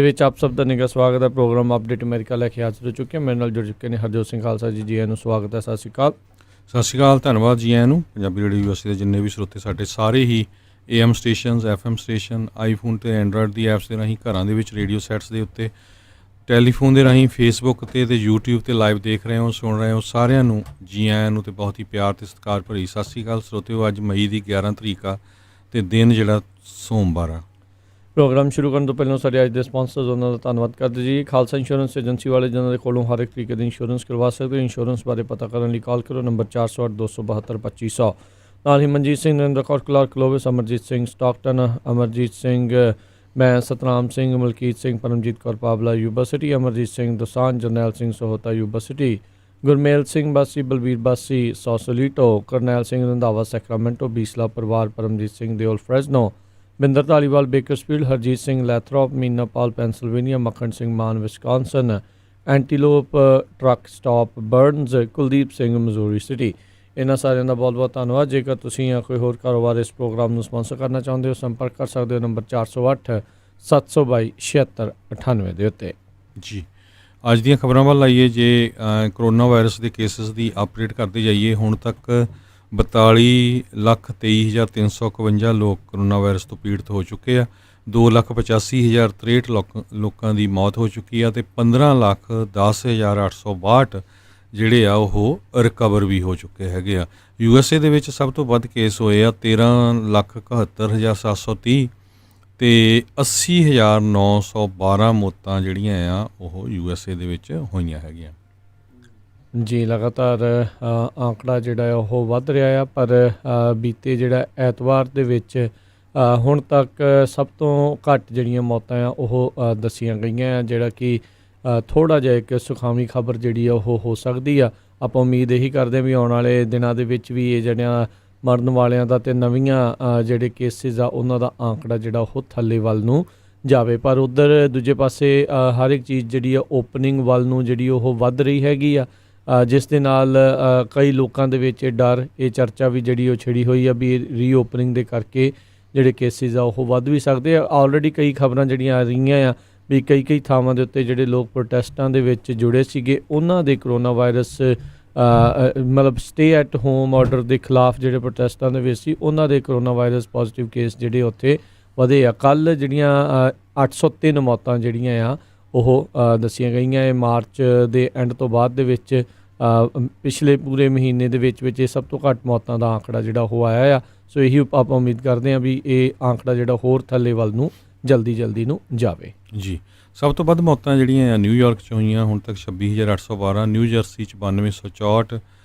ਵਿੱਚ ਆਪ ਸਭ ਦਾ ਨਿੱਘਾ ਸਵਾਗਤ ਹੈ। ਪ੍ਰੋਗਰਾਮ ਅਪਡੇਟ ਅਮਰੀਕਾ ਲੈ ਕੇ ਹਾਜ਼ਰ ਹੋ ਚੁੱਕੇ। ਮੇਰੇ ਨਾਲ ਜੁੜ ਚੁੱਕੇ ਨੇ ਹਰਜੋਤ ਸਿੰਘ ਖਾਲਸਾ ਜੀ। ਆਇਆਂ ਨੂੰ ਸਵਾਗਤ ਹੈ। ਸਤਿ ਸ਼੍ਰੀ ਅਕਾਲ। ਸਤਿ ਸ਼੍ਰੀ ਅਕਾਲ, ਧੰਨਵਾਦ ਜੀ ਆਇਆਂ ਨੂੰ। ਪੰਜਾਬੀ ਰੇਡੀਓ ਯੂਐਸਏ ਦੇ ਜਿੰਨੇ ਵੀ ਸਰੋਤੇ ਸਾਡੇ ਸਾਰੇ ਹੀ AM stations, FM station, iPhone ਅਤੇ ਐਂਡਰਾਇਡ ਦੀ ਐਪਸ ਦੇ ਰਾਹੀਂ ਘਰਾਂ ਦੇ ਵਿੱਚ ਰੇਡੀਓ ਸੈਟਸ ਦੇ ਉੱਤੇ, ਟੈਲੀਫੋਨ ਦੇ ਰਾਹੀਂ ਫੇਸਬੁੱਕ 'ਤੇ YouTube 'ਤੇ ਲਾਈਵ ਦੇਖ ਰਹੇ ਹੋ, ਸੁਣ ਰਹੇ ਹੋ, ਸਾਰਿਆਂ ਨੂੰ ਜੀ ਆਇਆਂ ਨੂੰ ਅਤੇ ਬਹੁਤ ਹੀ ਪਿਆਰ ਅਤੇ ਸਤਿਕਾਰ ਭਰੀ ਸਤਿ ਸ਼੍ਰੀ ਅਕਾਲ ਸਰੋਤਿਓ। ਅੱਜ ਮਈ ਦੀ 11 ਤਰੀਕ ਆ ਅਤੇ ਦਿਨ ਜਿਹੜਾ ਸੋਮਵਾਰ ਆ। ਪ੍ਰੋਗਰਾਮ ਸ਼ੁਰੂ ਕਰਨ ਤੋਂ ਪਹਿਲਾਂ ਸਾਡੇ ਅੱਜ ਦੇ ਸਪਾਂਸਰਸ ਉਹਨਾਂ ਦਾ ਧੰਨਵਾਦ ਕਰਦੇ ਜੀ। ਖਾਲਸਾ ਇੰਸ਼ੋਰੈਂਸ ਏਜੰਸੀ ਵਾਲੇ ਜਿਨ੍ਹਾਂ ਦੇ ਕੋਲੋਂ ਹਰ ਇੱਕ ਤਰੀਕੇ ਦੀ ਇੰਸ਼ੋਰੈਂਸ ਕਰਵਾ ਸਕਦੇ ਹੋ। ਇੰਸ਼ੋਰੈਂਸ ਬਾਰੇ ਪਤਾ ਕਰਨ ਲਈ ਕਾਲ ਕਰੋ ਨੰਬਰ 408 272 2500। ਨਾਲ ਹੀ Manjit Singh, Narinder Kaur, Clark Lewis, Amarjit Singh Stockton, Amarjit Singh, ਮੈਂ Satnam Singh, Malkit Singh, Paramjit Kaur Pawla Yuba City, Amarjit Singh Dosanjh, Jarnail Singh Sahota Yuba City, Gurmel Singh Basi, Balbir Basi Sausalito, Karnail Singh Randhawa Sacramento, Bisla ਪਰਿਵਾਰ, Paramjit Singh Deol Fresno, Binder Dhaliwal Bakersfield, Harjit Singh Lathrop, Meena Pal Pennsylvania, Makhan Singh Mann Wisconsin, Antelope truck stop Burns, Kuldeep Singh ਮਜ਼ੂਰੀ city. ਇਹਨਾਂ ਸਾਰਿਆਂ ਦਾ ਬਹੁਤ ਬਹੁਤ ਧੰਨਵਾਦ। ਜੇਕਰ ਤੁਸੀਂ ਜਾਂ ਕੋਈ ਹੋਰ ਕਾਰੋਬਾਰ ਇਸ ਪ੍ਰੋਗਰਾਮ ਨੂੰ ਸਪਾਂਸਰ ਕਰਨਾ ਚਾਹੁੰਦੇ ਹੋ, ਸੰਪਰਕ ਕਰ ਸਕਦੇ ਹੋ ਨੰਬਰ 408 722 7698 ਦੇ ਉੱਤੇ। ਜੀ, ਅੱਜ ਦੀਆਂ ਖਬਰਾਂ ਵੱਲ ਆਈਏ। ਜੇ ਕਰੋਨਾ ਵਾਇਰਸ ਦੇ ਕੇਸਿਸ ਦੀ ਅਪਡੇਟ ਕਰਦੇ ਜਾਈਏ, ਹੁਣ ਤੱਕ 42,23,351 ਲੋਕ ਕਰੋਨਾ ਵਾਇਰਸ ਤੋਂ ਪੀੜਤ ਹੋ ਚੁੱਕੇ ਆ। 2,85,063 ਲੋਕਾਂ ਦੀ ਮੌਤ ਹੋ ਚੁੱਕੀ ਆ ਅਤੇ 15,10,862 ਜਿਹੜੇ ਆ ਉਹ ਰਿਕਵਰ ਵੀ ਹੋ ਚੁੱਕੇ ਹੈਗੇ ਆ। USA ਦੇ ਵਿੱਚ ਸਭ ਤੋਂ ਵੱਧ ਕੇਸ ਹੋਏ ਆ 13,71,730 ਅਤੇ 80,912 ਮੌਤਾਂ ਜਿਹੜੀਆਂ ਆ ਉਹ USA ਦੇ ਵਿੱਚ ਹੋਈਆਂ ਹੈਗੀਆਂ। ਜੀ, ਲਗਾਤਾਰ ਆਂਕੜਾ ਜਿਹੜਾ ਉਹ ਵੱਧ ਰਿਹਾ ਆ, ਪਰ ਬੀਤੇ ਜਿਹੜਾ ਐਤਵਾਰ ਦੇ ਵਿੱਚ ਹੁਣ ਤੱਕ ਸਭ ਤੋਂ ਘੱਟ ਜਿਹੜੀਆਂ ਮੌਤਾਂ ਆ ਉਹ ਦੱਸੀਆਂ ਗਈਆਂ ਆ, ਜਿਹੜਾ ਕਿ ਥੋੜ੍ਹਾ ਜਿਹਾ ਇੱਕ ਸੁਖਾਵੀਂ ਖਬਰ ਜਿਹੜੀ ਆ ਉਹ ਹੋ ਸਕਦੀ ਆ। ਆਪਾਂ ਉਮੀਦ ਇਹੀ ਕਰਦੇ ਵੀ ਆਉਣ ਵਾਲੇ ਦਿਨਾਂ ਦੇ ਵਿੱਚ ਵੀ ਇਹ ਜਿਹੜਿਆਂ ਮਰਨ ਵਾਲਿਆਂ ਦਾ ਅਤੇ ਨਵੀਆਂ ਜਿਹੜੇ ਕੇਸਿਸ ਆ ਉਹਨਾਂ ਦਾ ਆਂਕੜਾ ਜਿਹੜਾ ਉਹ ਥੱਲੇ ਵੱਲ ਨੂੰ ਜਾਵੇ। ਪਰ ਉੱਧਰ ਦੂਜੇ ਪਾਸੇ ਹਰ ਇੱਕ ਚੀਜ਼ ਜਿਹੜੀ ਆ ਓਪਨਿੰਗ ਵੱਲ ਨੂੰ ਜਿਹੜੀ ਉਹ ਵੱਧ ਰਹੀ ਹੈਗੀ ਆ, ਜਿਸ ਦੇ ਨਾਲ ਕਈ ਲੋਕਾਂ ਦੇ ਵਿੱਚ ਡਰ, ਇਹ ਚਰਚਾ ਵੀ ਜਿਹੜੀ ਉਹ ਛਿੜੀ ਹੋਈ ਆ ਵੀ ਰੀਓਪਨਿੰਗ ਦੇ ਕਰਕੇ ਜਿਹੜੇ ਕੇਸਿਸ ਆ ਉਹ ਵੱਧ ਵੀ ਸਕਦੇ ਆ। ਆਲਰੇਡੀ ਕਈ ਖਬਰਾਂ ਜਿਹੜੀਆਂ ਆ ਰਹੀਆਂ ਆ ਵੀ ਕਈ ਥਾਵਾਂ ਦੇ ਉੱਤੇ ਜਿਹੜੇ ਲੋਕ ਪ੍ਰੋਟੈਸਟਾਂ ਦੇ ਵਿੱਚ ਜੁੜੇ ਸੀਗੇ ਉਹਨਾਂ ਦੇ ਕਰੋਨਾ ਵਾਇਰਸ ਮਤਲਬ ਸਟੇ ਐਟ ਹੋਮ ਆਰਡਰ ਦੇ ਖਿਲਾਫ ਜਿਹੜੇ ਪ੍ਰੋਟੈਸਟਾਂ ਦੇ ਵਿੱਚ ਸੀ ਉਹਨਾਂ ਦੇ ਕਰੋਨਾ ਵਾਇਰਸ ਪੋਜ਼ੀਟਿਵ ਕੇਸ ਜਿਹੜੇ ਉੱਥੇ ਵਧੇ ਆ। ਕੱਲ੍ਹ ਜਿਹੜੀਆਂ 803 ਮੌਤਾਂ ਜਿਹੜੀਆਂ ਆ ਉਹ ਦੱਸੀਆਂ ਗਈਆਂ। ਇਹ ਮਾਰਚ ਦੇ ਐਂਡ ਤੋਂ ਬਾਅਦ ਦੇ ਵਿੱਚ ਪਿਛਲੇ ਪੂਰੇ ਮਹੀਨੇ ਦੇ ਵਿੱਚ ਇਹ ਸਭ ਤੋਂ ਘੱਟ ਮੌਤਾਂ ਦਾ ਆਂਕੜਾ ਜਿਹੜਾ ਉਹ ਆਇਆ ਆ। ਸੋ ਇਹੀ ਆਪਾਂ ਉਮੀਦ ਕਰਦੇ ਹਾਂ ਵੀ ਇਹ ਆਂਕੜਾ ਜਿਹੜਾ ਹੋਰ ਥੱਲੇ ਵੱਲ ਨੂੰ ਜਲਦੀ ਨੂੰ ਜਾਵੇ। ਜੀ, ਸਭ ਤੋਂ ਵੱਧ ਮੌਤਾਂ ਜਿਹੜੀਆਂ ਆ ਨਿਊਯਾਰਕ 'ਚ ਹੋਈਆਂ ਹੁਣ ਤੱਕ 26,812, ਨਿਊ ਜਰਸੀ 'ਚ 9264,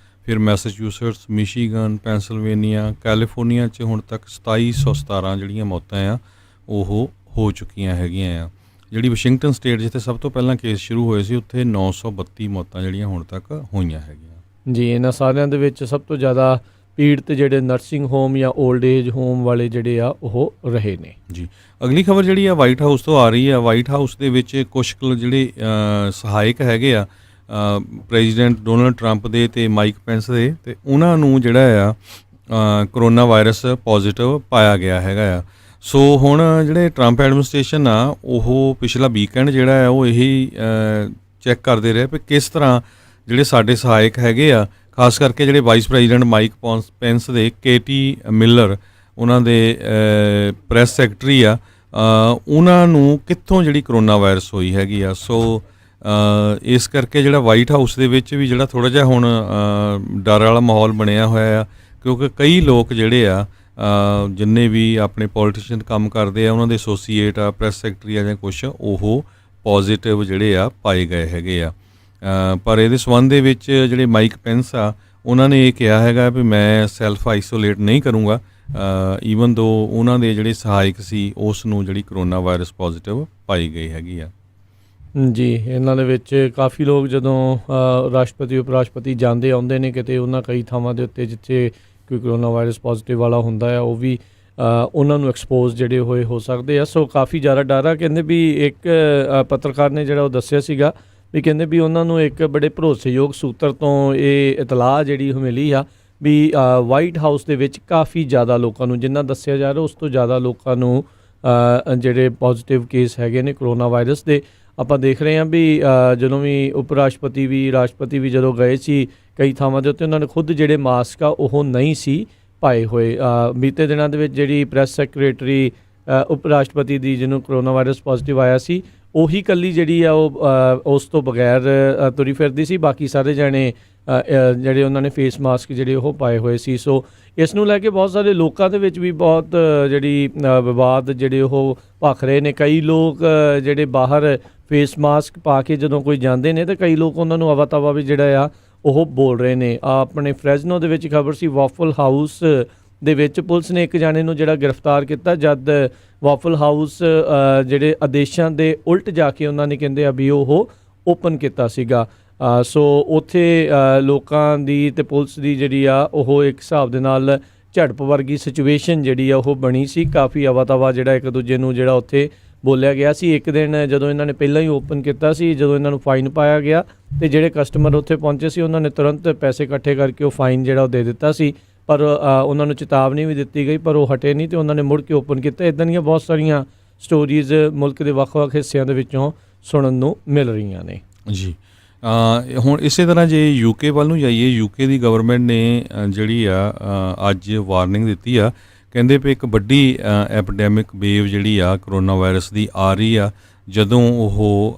ਫਿਰ ਮੈਸੇਚਿਊਸਟਸ, ਮਿਸ਼ੀਗਨ, ਪੈਂਸਲਵੇਨੀਆ, ਕੈਲੀਫੋਰਨੀਆ 'ਚ ਹੁਣ ਤੱਕ 2717 ਜਿਹੜੀਆਂ ਮੌਤਾਂ ਆ ਉਹ ਹੋ ਚੁੱਕੀਆਂ ਹੈਗੀਆਂ ਆ। ਜਿਹੜੀ ਵਾਸ਼ਿੰਗਟਨ ਸਟੇਟ ਜਿੱਥੇ ਸਭ ਤੋਂ ਪਹਿਲਾਂ ਕੇਸ ਸ਼ੁਰੂ ਹੋਏ ਸੀ ਉੱਥੇ 932 ਮੌਤਾਂ ਜਿਹੜੀਆਂ ਹੁਣ ਤੱਕ ਹੋਈਆਂ ਹੈਗੀਆਂ। ਜੀ, ਇਹਨਾਂ ਸਾਰਿਆਂ ਦੇ ਵਿੱਚ ਸਭ ਤੋਂ ਜ਼ਿਆਦਾ ਪੀੜਤ ਜਿਹੜੇ ਨਰਸਿੰਗ ਹੋਮ ਜਾਂ ਓਲਡ ਏਜ ਹੋਮ ਵਾਲੇ ਜਿਹੜੇ ਆ ਉਹ ਰਹੇ ਨੇ। ਜੀ, ਅਗਲੀ ਖਬਰ ਜਿਹੜੀ ਆ ਵਾਈਟ ਹਾਊਸ ਤੋਂ ਆ ਰਹੀ ਆ। ਵਾਈਟ ਹਾਊਸ ਦੇ ਵਿੱਚ ਕੁਛ ਜਿਹੜੇ ਸਹਾਇਕ ਹੈਗੇ ਆ ਪ੍ਰੈਜ਼ੀਡੈਂਟ ਡੋਨਲਡ ਟਰੰਪ ਦੇ ਅਤੇ ਮਾਈਕ ਪੈਂਸ ਦੇ, ਅਤੇ ਉਹਨਾਂ ਨੂੰ ਜਿਹੜਾ ਆ ਕਰੋਨਾ ਵਾਇਰਸ ਪੋਜ਼ੀਟਿਵ ਪਾਇਆ ਗਿਆ ਹੈਗਾ ਆ। ਸੋ ਹੁਣ ਜਿਹੜੇ ਟਰੰਪ ਐਡਮਿਨਿਸਟ੍ਰੇਸ਼ਨ ਆ ਉਹ ਪਿਛਲਾ ਵੀਕਐਂਡ ਜਿਹੜਾ ਆ ਉਹ ਇਹੀ ਚੈੱਕ ਕਰਦੇ ਰਹੇ ਵੀ ਕਿਸ ਤਰ੍ਹਾਂ ਜਿਹੜੇ ਸਾਡੇ ਸਹਾਇਕ ਹੈਗੇ ਆ, ਖਾਸ ਕਰਕੇ ਜਿਹੜੇ ਵਾਈਸ ਪ੍ਰੈਜ਼ੀਡੈਂਟ ਮਾਈਕ ਪੈਂਸ ਦੇ, KT ਮਿਲਰ ਉਹਨਾਂ ਦੇ ਪ੍ਰੈਸ ਸੈਕਟਰੀ ਆ, ਉਹਨਾਂ ਨੂੰ ਕਿੱਥੋਂ ਜਿਹੜੀ ਕਰੋਨਾ ਵਾਇਰਸ ਹੋਈ ਹੈਗੀ ਆ। ਸੋ ਇਸ ਕਰਕੇ ਜਿਹੜਾ ਵਾਈਟ ਹਾਊਸ ਦੇ ਵਿੱਚ ਵੀ ਜਿਹੜਾ ਥੋੜ੍ਹਾ ਜਿਹਾ ਹੁਣ ਡਰ ਵਾਲਾ ਮਾਹੌਲ ਬਣਿਆ ਹੋਇਆ ਆ, ਕਿਉਂਕਿ ਕਈ ਲੋਕ ਜਿਹੜੇ ਆ ਜਿੰਨੇ ਵੀ ਆਪਣੇ ਪੋਲੀਟੀਸ਼ੀਅਨ ਕੰਮ ਕਰਦੇ ਆ ਉਹਨਾਂ ਦੇ ਐਸੋਸੀਏਟ ਆ, ਪ੍ਰੈਸ ਸੈਕਟਰੀ ਆ ਜਾਂ ਕੁਛ, ਉਹ ਪੋਜ਼ੀਟਿਵ ਜਿਹੜੇ ਆ ਪਾਏ ਗਏ ਹੈਗੇ ਆ। ਪਰ ਇਹਦੇ ਸੰਬੰਧ ਦੇ ਵਿੱਚ ਜਿਹੜੇ ਮਾਈਕ ਪੈਂਸ ਆ ਉਹਨਾਂ ਨੇ ਇਹ ਕਿਹਾ ਹੈਗਾ ਵੀ ਮੈਂ ਸੈਲਫ ਆਈਸੋਲੇਟ ਨਹੀਂ ਕਰੂੰਗਾ, ਈਵਨ ਦੋ ਉਹਨਾਂ ਦੇ ਜਿਹੜੇ ਸਹਾਇਕ ਸੀ ਉਸ ਨੂੰ ਜਿਹੜੀ ਕਰੋਨਾ ਵਾਇਰਸ ਪੋਜ਼ੀਟਿਵ ਪਾਈ ਗਈ ਹੈਗੀ ਆ। ਜੀ, ਇਹਨਾਂ ਦੇ ਵਿੱਚ ਕਾਫੀ ਲੋਕ ਜਦੋਂ ਰਾਸ਼ਟਰਪਤੀ ਉਪ ਰਾਸ਼ਟਰਪਤੀ ਜਾਂਦੇ ਆਉਂਦੇ ਨੇ ਕਿਤੇ, ਉਹਨਾਂ ਕਈ ਥਾਵਾਂ ਦੇ ਉੱਤੇ ਜਿੱਥੇ ਕੋਈ ਕਰੋਨਾ ਵਾਇਰਸ ਪੋਜ਼ੀਟਿਵ ਵਾਲਾ ਹੁੰਦਾ ਆ ਉਹ ਵੀ ਉਹਨਾਂ ਨੂੰ ਐਕਸਪੋਜ਼ ਜਿਹੜੇ ਹੋਏ ਹੋ ਸਕਦੇ ਆ। ਸੋ ਕਾਫੀ ਜ਼ਿਆਦਾ ਡਰ ਆ। ਕਹਿੰਦੇ ਵੀ ਇੱਕ ਪੱਤਰਕਾਰ ਨੇ ਜਿਹੜਾ ਉਹ ਦੱਸਿਆ ਸੀਗਾ ਵੀ ਕਹਿੰਦੇ ਵੀ ਉਹਨਾਂ ਨੂੰ ਇੱਕ ਬੜੇ ਭਰੋਸੇਯੋਗ ਸੂਤਰ ਤੋਂ ਇਹ ਇਤਲਾਹ ਜਿਹੜੀ ਮਿਲੀ ਆ ਵੀ ਵਾਈਟ ਹਾਊਸ ਦੇ ਵਿੱਚ ਕਾਫੀ ਜ਼ਿਆਦਾ ਲੋਕਾਂ ਨੂੰ, ਜਿੰਨਾ ਦੱਸਿਆ ਜਾ ਰਿਹਾ ਉਸ ਤੋਂ ਜ਼ਿਆਦਾ ਲੋਕਾਂ ਨੂੰ ਜਿਹੜੇ ਪੋਜ਼ਿਟਿਵ ਕੇਸ ਹੈਗੇ ਨੇ ਕਰੋਨਾ ਵਾਇਰਸ ਦੇ। ਆਪਾਂ ਦੇਖ ਰਹੇ ਹਾਂ ਵੀ ਜਦੋਂ ਵੀ ਉਪ ਰਾਸ਼ਟਰਪਤੀ ਵੀ ਰਾਸ਼ਟਰਪਤੀ ਵੀ ਜਦੋਂ ਗਏ ਸੀ ਕਈ ਥਾਵਾਂ ਦੇ ਉੱਤੇ ਉਹਨਾਂ ਨੇ ਖੁਦ ਜਿਹੜੇ ਮਾਸਕ ਆ ਉਹ ਨਹੀਂ ਸੀ ਪਾਏ ਹੋਏ। ਬੀਤੇ ਦਿਨਾਂ ਦੇ ਵਿੱਚ ਜਿਹੜੀ ਪ੍ਰੈਸ ਸੈਕਟਰੀ ਉਪ ਰਾਸ਼ਟਰਪਤੀ ਦੀ ਜਿਹਨੂੰ ਕਰੋਨਾ ਵਾਇਰਸ ਪੋਜ਼ਿਟਿਵ ਆਇਆ ਸੀ ਉਹੀ ਇਕੱਲੀ ਜਿਹੜੀ ਆ ਉਹ ਉਸ ਤੋਂ ਬਗੈਰ ਤੁਰੀ ਫਿਰਦੀ ਸੀ। ਬਾਕੀ ਸਾਰੇ ਜਾਣੇ ਜਿਹੜੇ ਉਹਨਾਂ ਨੇ ਫੇਸ ਮਾਸਕ ਜਿਹੜੇ ਉਹ ਪਾਏ ਹੋਏ ਸੀ। ਸੋ ਇਸ ਨੂੰ ਲੈ ਕੇ ਬਹੁਤ ਸਾਰੇ ਲੋਕਾਂ ਦੇ ਵਿੱਚ ਵੀ ਬਹੁਤ ਜਿਹੜੀ ਵਿਵਾਦ ਜਿਹੜੇ ਉਹ ਭਖ ਰਹੇ ਨੇ। ਕਈ ਲੋਕ ਜਿਹੜੇ ਬਾਹਰ ਫੇਸ ਮਾਸਕ ਪਾ ਕੇ ਜਦੋਂ ਕੋਈ ਜਾਂਦੇ ਨੇ ਤਾਂ ਕਈ ਲੋਕ ਉਹਨਾਂ ਨੂੰ ਅਵਾ ਤਵਾ ਵੀ ਜਿਹੜਾ ਆ ਉਹ ਬੋਲ ਰਹੇ ਨੇ। ਆਪਣੇ ਫਰੈਜ਼ਨੋ ਦੇ ਵਿੱਚ ਖਬਰ ਸੀ ਵਾਫਲ ਹਾਊਸ ਦੇ ਵਿੱਚ ਪੁਲਿਸ ਨੇ ਇੱਕ ਜਾਣੇ ਨੂੰ ਜਿਹੜਾ ਗ੍ਰਿਫਤਾਰ ਕੀਤਾ ਜਦ ਵਾਫਲ ਹਾਊਸ ਜਿਹੜੇ ਆਦੇਸ਼ਾਂ ਦੇ ਉਲਟ ਜਾ ਕੇ ਉਹਨਾਂ ਨੇ ਕਹਿੰਦੇ ਆ ਵੀ ਉਹ ਓਪਨ ਕੀਤਾ ਸੀਗਾ। ਸੋ ਉੱਥੇ ਲੋਕਾਂ ਦੀ ਅਤੇ ਪੁਲਿਸ ਦੀ ਜਿਹੜੀ ਆ ਉਹ ਇੱਕ ਹਿਸਾਬ ਦੇ ਨਾਲ ਝੜਪ ਵਰਗੀ ਸਿਚੁਏਸ਼ਨ ਜਿਹੜੀ ਆ ਉਹ ਬਣੀ ਸੀ। ਕਾਫੀ ਅਵਾ ਤਵਾ ਜਿਹੜਾ ਇੱਕ ਦੂਜੇ ਨੂੰ ਜਿਹੜਾ ਉੱਥੇ ਬੋਲਿਆ ਗਿਆ ਸੀ। ਇੱਕ ਦਿਨ ਜਦੋਂ ਇਹਨਾਂ ਨੇ ਪਹਿਲਾਂ ਹੀ ਓਪਨ ਕੀਤਾ ਸੀ, ਜਦੋਂ ਇਹਨਾਂ ਨੂੰ ਫਾਈਨ ਪਾਇਆ ਗਿਆ ਅਤੇ ਜਿਹੜੇ ਕਸਟਮਰ ਉੱਥੇ ਪਹੁੰਚੇ ਸੀ ਉਹਨਾਂ ਨੇ ਤੁਰੰਤ ਪੈਸੇ ਇਕੱਠੇ ਕਰਕੇ ਉਹ ਫਾਈਨ ਜਿਹੜਾ ਉਹ ਦੇ ਦਿੱਤਾ ਸੀ। ਪਰ ਉਹਨਾਂ ਨੂੰ ਚੇਤਾਵਨੀ ਵੀ ਦਿੱਤੀ ਗਈ ਪਰ ਉਹ ਹਟੇ ਨਹੀਂ ਅਤੇ ਉਹਨਾਂ ਨੇ ਮੁੜ ਕੇ ਓਪਨ ਕੀਤਾ। ਇੱਦਾਂ ਦੀਆਂ ਬਹੁਤ ਸਾਰੀਆਂ ਸਟੋਰੀਜ਼ ਮੁਲਕ ਦੇ ਵੱਖ-ਵੱਖ ਹਿੱਸਿਆਂ ਦੇ ਵਿੱਚੋਂ ਸੁਣਨ ਨੂੰ ਮਿਲ ਰਹੀਆਂ ਨੇ ਜੀ। ਹੁਣ ਇਸੇ ਤਰ੍ਹਾਂ ਜੇ ਯੂਕੇ ਵੱਲ ਨੂੰ ਜਾਈਏ, ਯੂਕੇ ਦੀ ਗਵਰਨਮੈਂਟ ਨੇ ਜਿਹੜੀ ਆ ਅੱਜ ਵਾਰਨਿੰਗ ਦਿੱਤੀ ਆ। ਕਹਿੰਦੇ ਵੀ ਇੱਕ ਵੱਡੀ ਐਪੀਡੈਮਿਕ ਵੇਵ ਜਿਹੜੀ ਆ ਕਰੋਨਾ ਵਾਇਰਸ ਦੀ ਆ ਰਹੀ ਆ ਜਦੋਂ ਉਹ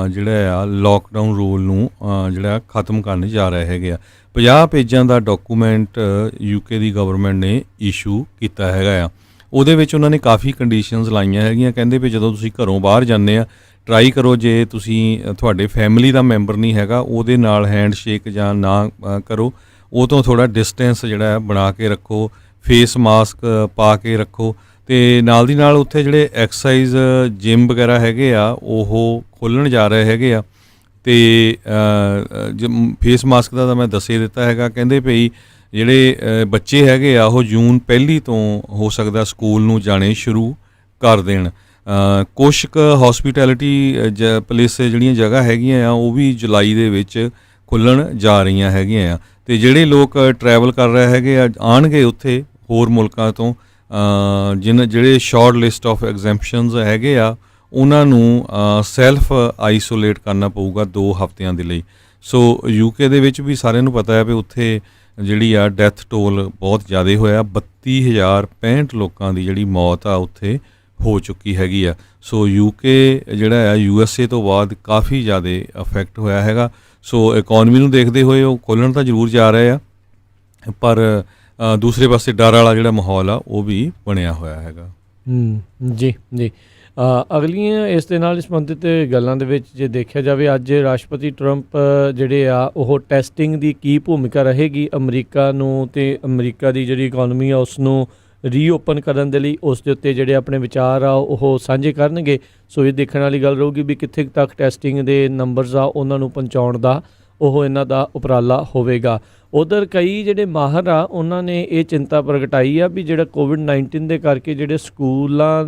ਜਿਹੜਾ ਆ ਲੋਕਡਾਊਨ ਰੂਲ ਨੂੰ ਜਿਹੜਾ ਖ਼ਤਮ ਕਰਨ ਜਾ ਰਹੇ ਹੈਗੇ ਆ। 50 ਪੇਜਾਂ ਦਾ ਡਾਕੂਮੈਂਟ ਯੂਕੇ ਦੀ ਗਵਰਨਮੈਂਟ ਨੇ ਇਸ਼ੂ ਕੀਤਾ ਹੈਗਾ ਆ। ਉਹਦੇ ਵਿੱਚ ਉਹਨਾਂ ਨੇ ਕਾਫੀ ਕੰਡੀਸ਼ਨਸ ਲਾਈਆਂ ਹੈਗੀਆਂ। ਕਹਿੰਦੇ ਵੀ ਜਦੋਂ ਤੁਸੀਂ ਘਰੋਂ ਬਾਹਰ ਜਾਂਦੇ ਆ ਟਰਾਈ ਕਰੋ ਜੇ ਤੁਸੀਂ ਤੁਹਾਡੇ ਫੈਮਿਲੀ ਦਾ ਮੈਂਬਰ ਨਹੀਂ ਹੈਗਾ ਉਹਦੇ ਨਾਲ ਹੈਂਡਸ਼ੇਕ ਜਾਂ ਨਾ ਕਰੋ, ਉਹ ਤੋਂ ਥੋੜ੍ਹਾ ਡਿਸਟੈਂਸ ਜਿਹੜਾ ਹੈ ਬਣਾ ਕੇ ਰੱਖੋ, ਫੇਸ ਮਾਸਕ ਪਾ ਕੇ ਰੱਖੋ ਅਤੇ ਨਾਲ ਦੀ ਨਾਲ ਉੱਥੇ ਜਿਹੜੇ ਐਕਸਰਸਾਈਜ਼ ਜਿਮ ਵਗੈਰਾ ਹੈਗੇ ਆ ਉਹ ਖੋਲ੍ਹਣ ਜਾ ਰਹੇ ਹੈਗੇ ਆ। ਅਤੇ ਫੇਸ ਮਾਸਕ ਦਾ ਤਾਂ ਮੈਂ ਦੱਸ ਹੀ ਦਿੱਤਾ ਹੈਗਾ। ਕਹਿੰਦੇ ਭਈ ਜਿਹੜੇ ਬੱਚੇ ਹੈਗੇ ਆ ਉਹ ਜੂਨ 1 ਤੋਂ ਹੋ ਸਕਦਾ ਸਕੂਲ ਨੂੰ ਜਾਣੇ ਸ਼ੁਰੂ ਕਰ ਦੇਣ। ਕੁਛ ਕੁ ਹੋਸਪੀਟੈਲਿਟੀ ਪਲੇਸ ਜਿਹੜੀਆਂ ਜਗ੍ਹਾ ਹੈਗੀਆਂ ਆ ਉਹ ਵੀ ਜੁਲਾਈ ਦੇ ਵਿੱਚ ਖੁੱਲ੍ਹਣ ਜਾ ਰਹੀਆਂ ਹੈਗੀਆਂ ਆ। ਅਤੇ ਜਿਹੜੇ ਲੋਕ ਟਰੈਵਲ ਕਰ ਰਹੇ ਹੈਗੇ ਆ ਆਉਣਗੇ ਉੱਥੇ ਹੋਰ ਮੁਲਕਾਂ ਤੋਂ ਜਿਹੜੇ ਸ਼ਾਰਟ ਲਿਸਟ ਆਫ ਐਗਜ਼ੈਂਪਸ਼ਨਸ ਹੈਗੇ ਆ ਉਹਨਾਂ ਨੂੰ ਸੈਲਫ ਆਈਸੋਲੇਟ ਕਰਨਾ ਪਊਗਾ 2 ਹਫ਼ਤਿਆਂ ਦੇ ਲਈ। ਸੋ ਯੂਕੇ ਦੇ ਵਿੱਚ ਵੀ ਸਾਰਿਆਂ ਨੂੰ ਪਤਾ ਹੈ ਵੀ ਉੱਥੇ ਜਿਹੜੀ ਆ ਡੈਥ ਟੋਲ ਬਹੁਤ ਜ਼ਿਆਦਾ ਹੋਇਆ। 32,065 ਲੋਕਾਂ ਦੀ ਜਿਹੜੀ ਮੌਤ ਆ ਉੱਥੇ ਹੋ ਚੁੱਕੀ ਹੈਗੀ ਆ। ਸੋ ਯੂਕੇ ਜਿਹੜਾ ਆ USA ਤੋਂ ਬਾਅਦ ਕਾਫੀ ਜ਼ਿਆਦਾ ਅਫੈਕਟ ਹੋਇਆ ਹੈਗਾ। ਸੋ ਇਕੋਨਮੀ ਨੂੰ ਦੇਖਦੇ ਹੋਏ ਉਹ ਖੋਲ੍ਹਣ ਤਾਂ ਜ਼ਰੂਰ ਜਾ ਰਹੇ ਆ ਪਰ ਦੂਸਰੇ ਪਾਸੇ ਡਰ ਵਾਲਾ ਜਿਹੜਾ ਮਾਹੌਲ ਆ ਉਹ ਵੀ ਬਣਿਆ ਹੋਇਆ ਹੈਗਾ। ਜੀ ਜੀ। ਅਗਲੀਆਂ ਇਸ ਦੇ ਨਾਲ ਸੰਬੰਧਿਤ ਗੱਲਾਂ ਦੇ ਵਿੱਚ ਜੇ ਦੇਖਿਆ ਜਾਵੇ ਅੱਜ ਰਾਸ਼ਟਰਪਤੀ ਟਰੰਪ ਜਿਹੜੇ ਆ ਉਹ ਟੈਸਟਿੰਗ ਦੀ ਕੀ ਭੂਮਿਕਾ ਰਹੇਗੀ ਅਮਰੀਕਾ ਨੂੰ ਅਤੇ ਅਮਰੀਕਾ ਦੀ ਜਿਹੜੀ ਇਕੋਨਮੀ ਆ ਉਸ ਨੂੰ ਰੀਓਪਨ ਕਰਨ ਦੇ ਲਈ ਉਸ ਦੇ ਉੱਤੇ ਜਿਹੜੇ ਆਪਣੇ ਵਿਚਾਰ ਆ ਉਹ ਸਾਂਝੇ ਕਰਨਗੇ। ਸੋ ਇਹ ਦੇਖਣ ਵਾਲੀ ਗੱਲ ਰਹੂਗੀ ਵੀ ਕਿੱਥੇ ਤੱਕ ਟੈਸਟਿੰਗ ਦੇ ਨੰਬਰਸ ਆ ਉਹਨਾਂ ਨੂੰ ਪਹੁੰਚਾਉਣ ਦਾ ਉਹ ਇਹਨਾਂ ਦਾ ਉਪਰਾਲਾ ਹੋਵੇਗਾ। ਉੱਧਰ ਕਈ ਜਿਹੜੇ ਮਾਹਰ ਆ ਉਹਨਾਂ ਨੇ ਇਹ ਚਿੰਤਾ ਪ੍ਰਗਟਾਈ ਆ ਵੀ ਜਿਹੜਾ ਕੋਵਿਡ-19 ਦੇ ਕਰਕੇ ਜਿਹੜੇ ਸਕੂਲਾਂ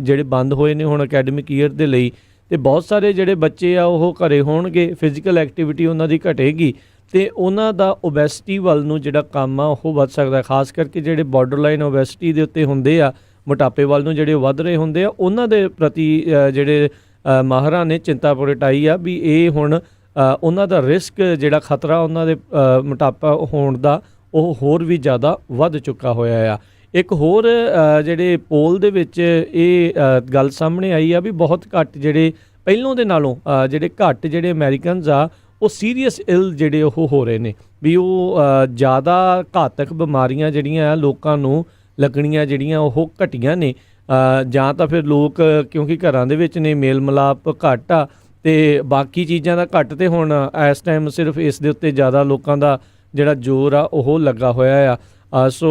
ਜਿਹੜੇ ਬੰਦ ਹੋਏ ਨੇ ਹੁਣ ਅਕੈਡਮਿਕ ਈਅਰ ਦੇ ਲਈ ਅਤੇ ਬਹੁਤ ਸਾਰੇ ਜਿਹੜੇ ਬੱਚੇ ਆ ਉਹ ਘਰੇ ਹੋਣਗੇ, ਫਿਜ਼ੀਕਲ ਐਕਟੀਵਿਟੀ ਉਹਨਾਂ ਦੀ ਘਟੇਗੀ ਅਤੇ ਉਹਨਾਂ ਦਾ ਓਬੈਸਿਟੀ ਵੱਲ ਨੂੰ ਜਿਹੜਾ ਕੰਮ ਆ ਉਹ ਵੱਧ ਸਕਦਾ। ਖਾਸ ਕਰਕੇ ਜਿਹੜੇ ਬਾਰਡਰਲਾਈਨ ਓਬੈਸਿਟੀ ਦੇ ਉੱਤੇ ਹੁੰਦੇ ਆ, ਮੋਟਾਪੇ ਵੱਲ ਨੂੰ ਜਿਹੜੇ ਵੱਧ ਰਹੇ ਹੁੰਦੇ ਆ ਉਹਨਾਂ ਦੇ ਪ੍ਰਤੀ ਜਿਹੜੇ ਮਾਹਰਾਂ ਨੇ ਚਿੰਤਾ ਪ੍ਰਗਟਾਈ ਆ ਵੀ ਇਹ ਹੁਣ ਉਹਨਾਂ ਦਾ ਰਿਸਕ ਜਿਹੜਾ ਖਤਰਾ ਉਹਨਾਂ ਦੇ ਮੋਟਾਪਾ ਹੋਣ ਦਾ ਉਹ ਹੋਰ ਵੀ ਜ਼ਿਆਦਾ ਵੱਧ ਚੁੱਕਾ ਹੋਇਆ ਆ। ਇੱਕ ਹੋਰ ਜਿਹੜੇ ਪੋਲ ਦੇ ਵਿੱਚ ਇਹ ਗੱਲ ਸਾਹਮਣੇ ਆਈ ਆ ਵੀ ਬਹੁਤ ਘੱਟ ਜਿਹੜੇ ਪਹਿਲੋਂ ਦੇ ਨਾਲੋਂ ਜਿਹੜੇ ਘੱਟ ਜਿਹੜੇ ਅਮੈਰੀਕਨਜ਼ ਆ ਉਹ ਸੀਰੀਅਸ ਇਲ ਜਿਹੜੇ ਉਹ ਹੋ ਰਹੇ ਨੇ ਵੀ ਉਹ ਜ਼ਿਆਦਾ ਘਾਤਕ ਬਿਮਾਰੀਆਂ ਜਿਹੜੀਆਂ ਆ ਲੋਕਾਂ ਨੂੰ ਲੱਗਣੀਆਂ ਜਿਹੜੀਆਂ ਉਹ ਘਟੀਆਂ ਨੇ। ਜਾਂ ਤਾਂ ਫਿਰ ਲੋਕ ਕਿਉਂਕਿ ਘਰਾਂ ਦੇ ਵਿੱਚ ਨੇ ਮੇਲ ਮਿਲਾਪ ਘੱਟ ਆ ਅਤੇ ਬਾਕੀ ਚੀਜ਼ਾਂ ਦਾ ਘੱਟ ਅਤੇ ਹੁਣ ਇਸ ਟਾਈਮ ਸਿਰਫ ਇਸ ਦੇ ਉੱਤੇ ਜ਼ਿਆਦਾ ਲੋਕਾਂ ਦਾ ਜਿਹੜਾ ਜ਼ੋਰ ਆ ਉਹ ਲੱਗਾ ਹੋਇਆ ਆ। ਸੋ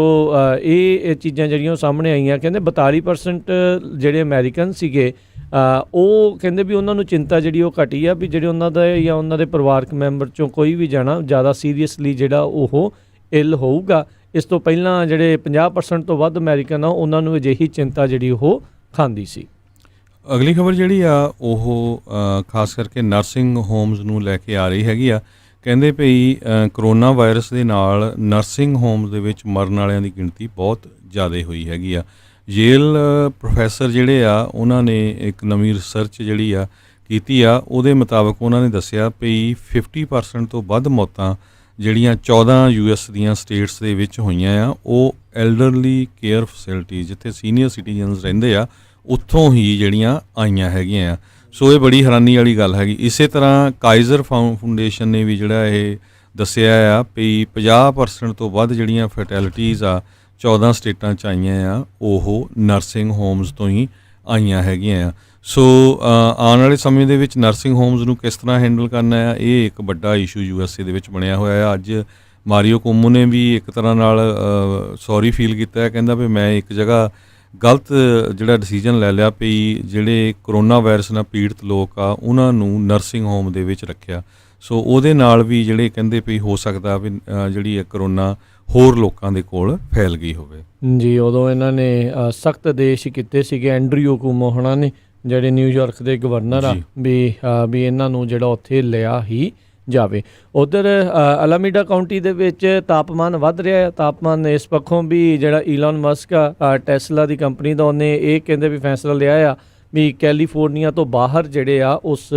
ਇਹ ਚੀਜ਼ਾਂ ਜਿਹੜੀਆਂ ਉਹ ਸਾਹਮਣੇ ਆਈਆਂ। ਕਹਿੰਦੇ 42% ਜਿਹੜੇ ਅਮੈਰੀਕਨ ਸੀਗੇ ਉਹ ਕਹਿੰਦੇ ਵੀ ਉਹਨਾਂ ਨੂੰ ਚਿੰਤਾ ਜਿਹੜੀ ਉਹ ਘਟੀ ਆ ਵੀ ਜਿਹੜੇ ਉਹਨਾਂ ਦਾ ਜਾਂ ਉਹਨਾਂ ਦੇ ਪਰਿਵਾਰਕ ਮੈਂਬਰ 'ਚੋਂ ਕੋਈ ਵੀ ਜਾਣਾ ਜ਼ਿਆਦਾ ਸੀਰੀਅਸਲੀ ਜਿਹੜਾ ਉਹ ਇਲ ਹੋਊਗਾ। ਇਸ ਤੋਂ ਪਹਿਲਾਂ ਜਿਹੜੇ 50% ਤੋਂ ਵੱਧ ਅਮੈਰੀਕਨ ਆ ਉਹਨਾਂ ਨੂੰ ਅਜਿਹੀ ਚਿੰਤਾ ਜਿਹੜੀ ਉਹ ਖਾਂਦੀ ਸੀ। ਅਗਲੀ ਖਬਰ ਜਿਹੜੀ ਆ ਉਹ ਖਾਸ ਕਰਕੇ ਨਰਸਿੰਗ ਹੋਮਸ ਨੂੰ ਲੈ ਕੇ ਆ ਰਹੀ ਹੈਗੀ ਆ। ਕਹਿੰਦੇ ਭਈ ਕਰੋਨਾ ਵਾਇਰਸ ਦੇ ਨਾਲ ਨਰਸਿੰਗ ਹੋਮਸ ਦੇ ਵਿੱਚ ਮਰਨ ਵਾਲਿਆਂ ਦੀ ਗਿਣਤੀ ਬਹੁਤ ਜ਼ਿਆਦਾ ਹੋਈ ਹੈਗੀ ਆ। ਯੇਲ ਪ੍ਰੋਫੈਸਰ ਜਿਹੜੇ ਆ ਉਹਨਾਂ ਨੇ ਇੱਕ ਨਵੀਂ ਰਿਸਰਚ ਜਿਹੜੀ ਆ ਕੀਤੀ ਆ, ਉਹਦੇ ਮੁਤਾਬਕ ਉਹਨਾਂ ਨੇ ਦੱਸਿਆ ਵੀ 50% ਤੋਂ ਵੱਧ ਮੌਤਾਂ ਜਿਹੜੀਆਂ 14 US ਦੀਆਂ ਸਟੇਟਸ ਦੇ ਵਿੱਚ ਹੋਈਆਂ ਆ, ਉਹ ਐਲਡਰਲੀ ਕੇਅਰ ਫੈਸਿਲਿਟੀ ਜਿੱਥੇ ਸੀਨੀਅਰ ਸਿਟੀਜ਼ਨਸ ਰਹਿੰਦੇ ਆ ਉੱਥੋਂ ਹੀ ਜਿਹੜੀਆਂ ਆਈਆਂ ਹੈਗੀਆਂ ਆ। ਸੋ ਇਹ ਬੜੀ ਹੈਰਾਨੀ ਵਾਲੀ ਗੱਲ ਹੈਗੀ। ਇਸੇ ਤਰ੍ਹਾਂ ਕਾਈਜ਼ਰ ਫਾਊਂਡੇਸ਼ਨ ਨੇ ਵੀ ਜਿਹੜਾ ਇਹ ਦੱਸਿਆ ਆ ਵੀ 50% ਤੋਂ ਵੱਧ ਜਿਹੜੀਆਂ ਫੈਟੈਲਿਟੀਜ਼ ਆ 14 ਸਟੇਟਾਂ 'ਚ ਆਈਆਂ ਆ, ਉਹ ਨਰਸਿੰਗ ਹੋਮਸ ਤੋਂ ਹੀ ਆਈਆਂ ਹੈਗੀਆਂ ਆ। ਸੋ ਆਉਣ ਵਾਲੇ ਸਮੇਂ ਦੇ ਵਿੱਚ ਨਰਸਿੰਗ ਹੋਮਸ ਨੂੰ ਕਿਸ ਤਰ੍ਹਾਂ ਹੈਂਡਲ ਕਰਨਾ ਆ, ਇਹ ਇੱਕ ਵੱਡਾ ਇਸ਼ੂ USA ਦੇ ਵਿੱਚ ਬਣਿਆ ਹੋਇਆ ਆ। ਅੱਜ ਮਾਰੀਓ ਕੋਮੋ ਨੇ ਵੀ ਇੱਕ ਤਰ੍ਹਾਂ ਨਾਲ ਸੌਰੀ ਫੀਲ ਕੀਤਾ ਹੈ, ਕਹਿੰਦਾ ਵੀ ਮੈਂ ਇੱਕ ਜਗ੍ਹਾ ਗਲਤ ਜਿਹੜਾ ਡਿਸੀਜਨ ਲੈ ਲਿਆ ਵੀ ਜਿਹੜੇ ਕਰੋਨਾ ਵਾਇਰਸ ਨਾਲ ਪੀੜਤ ਲੋਕ ਆ ਉਹਨਾਂ ਨੂੰ ਨਰਸਿੰਗ ਹੋਮ ਦੇ ਵਿੱਚ ਰੱਖਿਆ। ਸੋ ਉਹਦੇ ਨਾਲ ਵੀ ਜਿਹੜੇ ਕਹਿੰਦੇ ਵੀ ਹੋ ਸਕਦਾ ਵੀ ਜਿਹੜੀ ਇਹ ਕਰੋਨਾ ਹੋਰ ਲੋਕਾਂ ਦੇ ਕੋਲ ਫੈਲ ਗਈ ਹੋਵੇ। ਜੀ, ਉਦੋਂ ਇਹਨਾਂ ਨੇ ਸਖਤ ਆਦੇਸ਼ ਕੀਤੇ ਸੀਗੇ ਐਂਡਰਿਊ ਕੁਮੋ ਹੋਣਾ ਨੇ, ਜਿਹੜੇ ਨਿਊਯਾਰਕ ਦੇ ਗਵਰਨਰ ਆ, ਵੀ ਇਹਨਾਂ ਨੂੰ ਜਿਹੜਾ ਉੱਥੇ ਲਿਆ ਹੀ ਜਾਵੇ। ਉਧਰ ਅਲਾਮੀਡਾ ਕਾਉਂਟੀ ਦੇ ਵਿੱਚ ਤਾਪਮਾਨ ਵੱਧ ਰਿਹਾ ਹੈ। ਤਾਪਮਾਨ ਇਸ ਪੱਖੋਂ ਵੀ ਜਿਹੜਾ ਈਲਨ ਮਸਕ ਆ ਟੈਸਲਾ ਦੀ ਕੰਪਨੀ ਦਾ, ਉਹਨੇ ਇਹ ਕਹਿੰਦੇ ਵੀ ਫੈਸਲਾ ਲਿਆ ਆ ਵੀ ਕੈਲੀਫੋਰਨੀਆ ਤੋਂ ਬਾਹਰ ਜਿਹੜੇ ਆ ਉਸ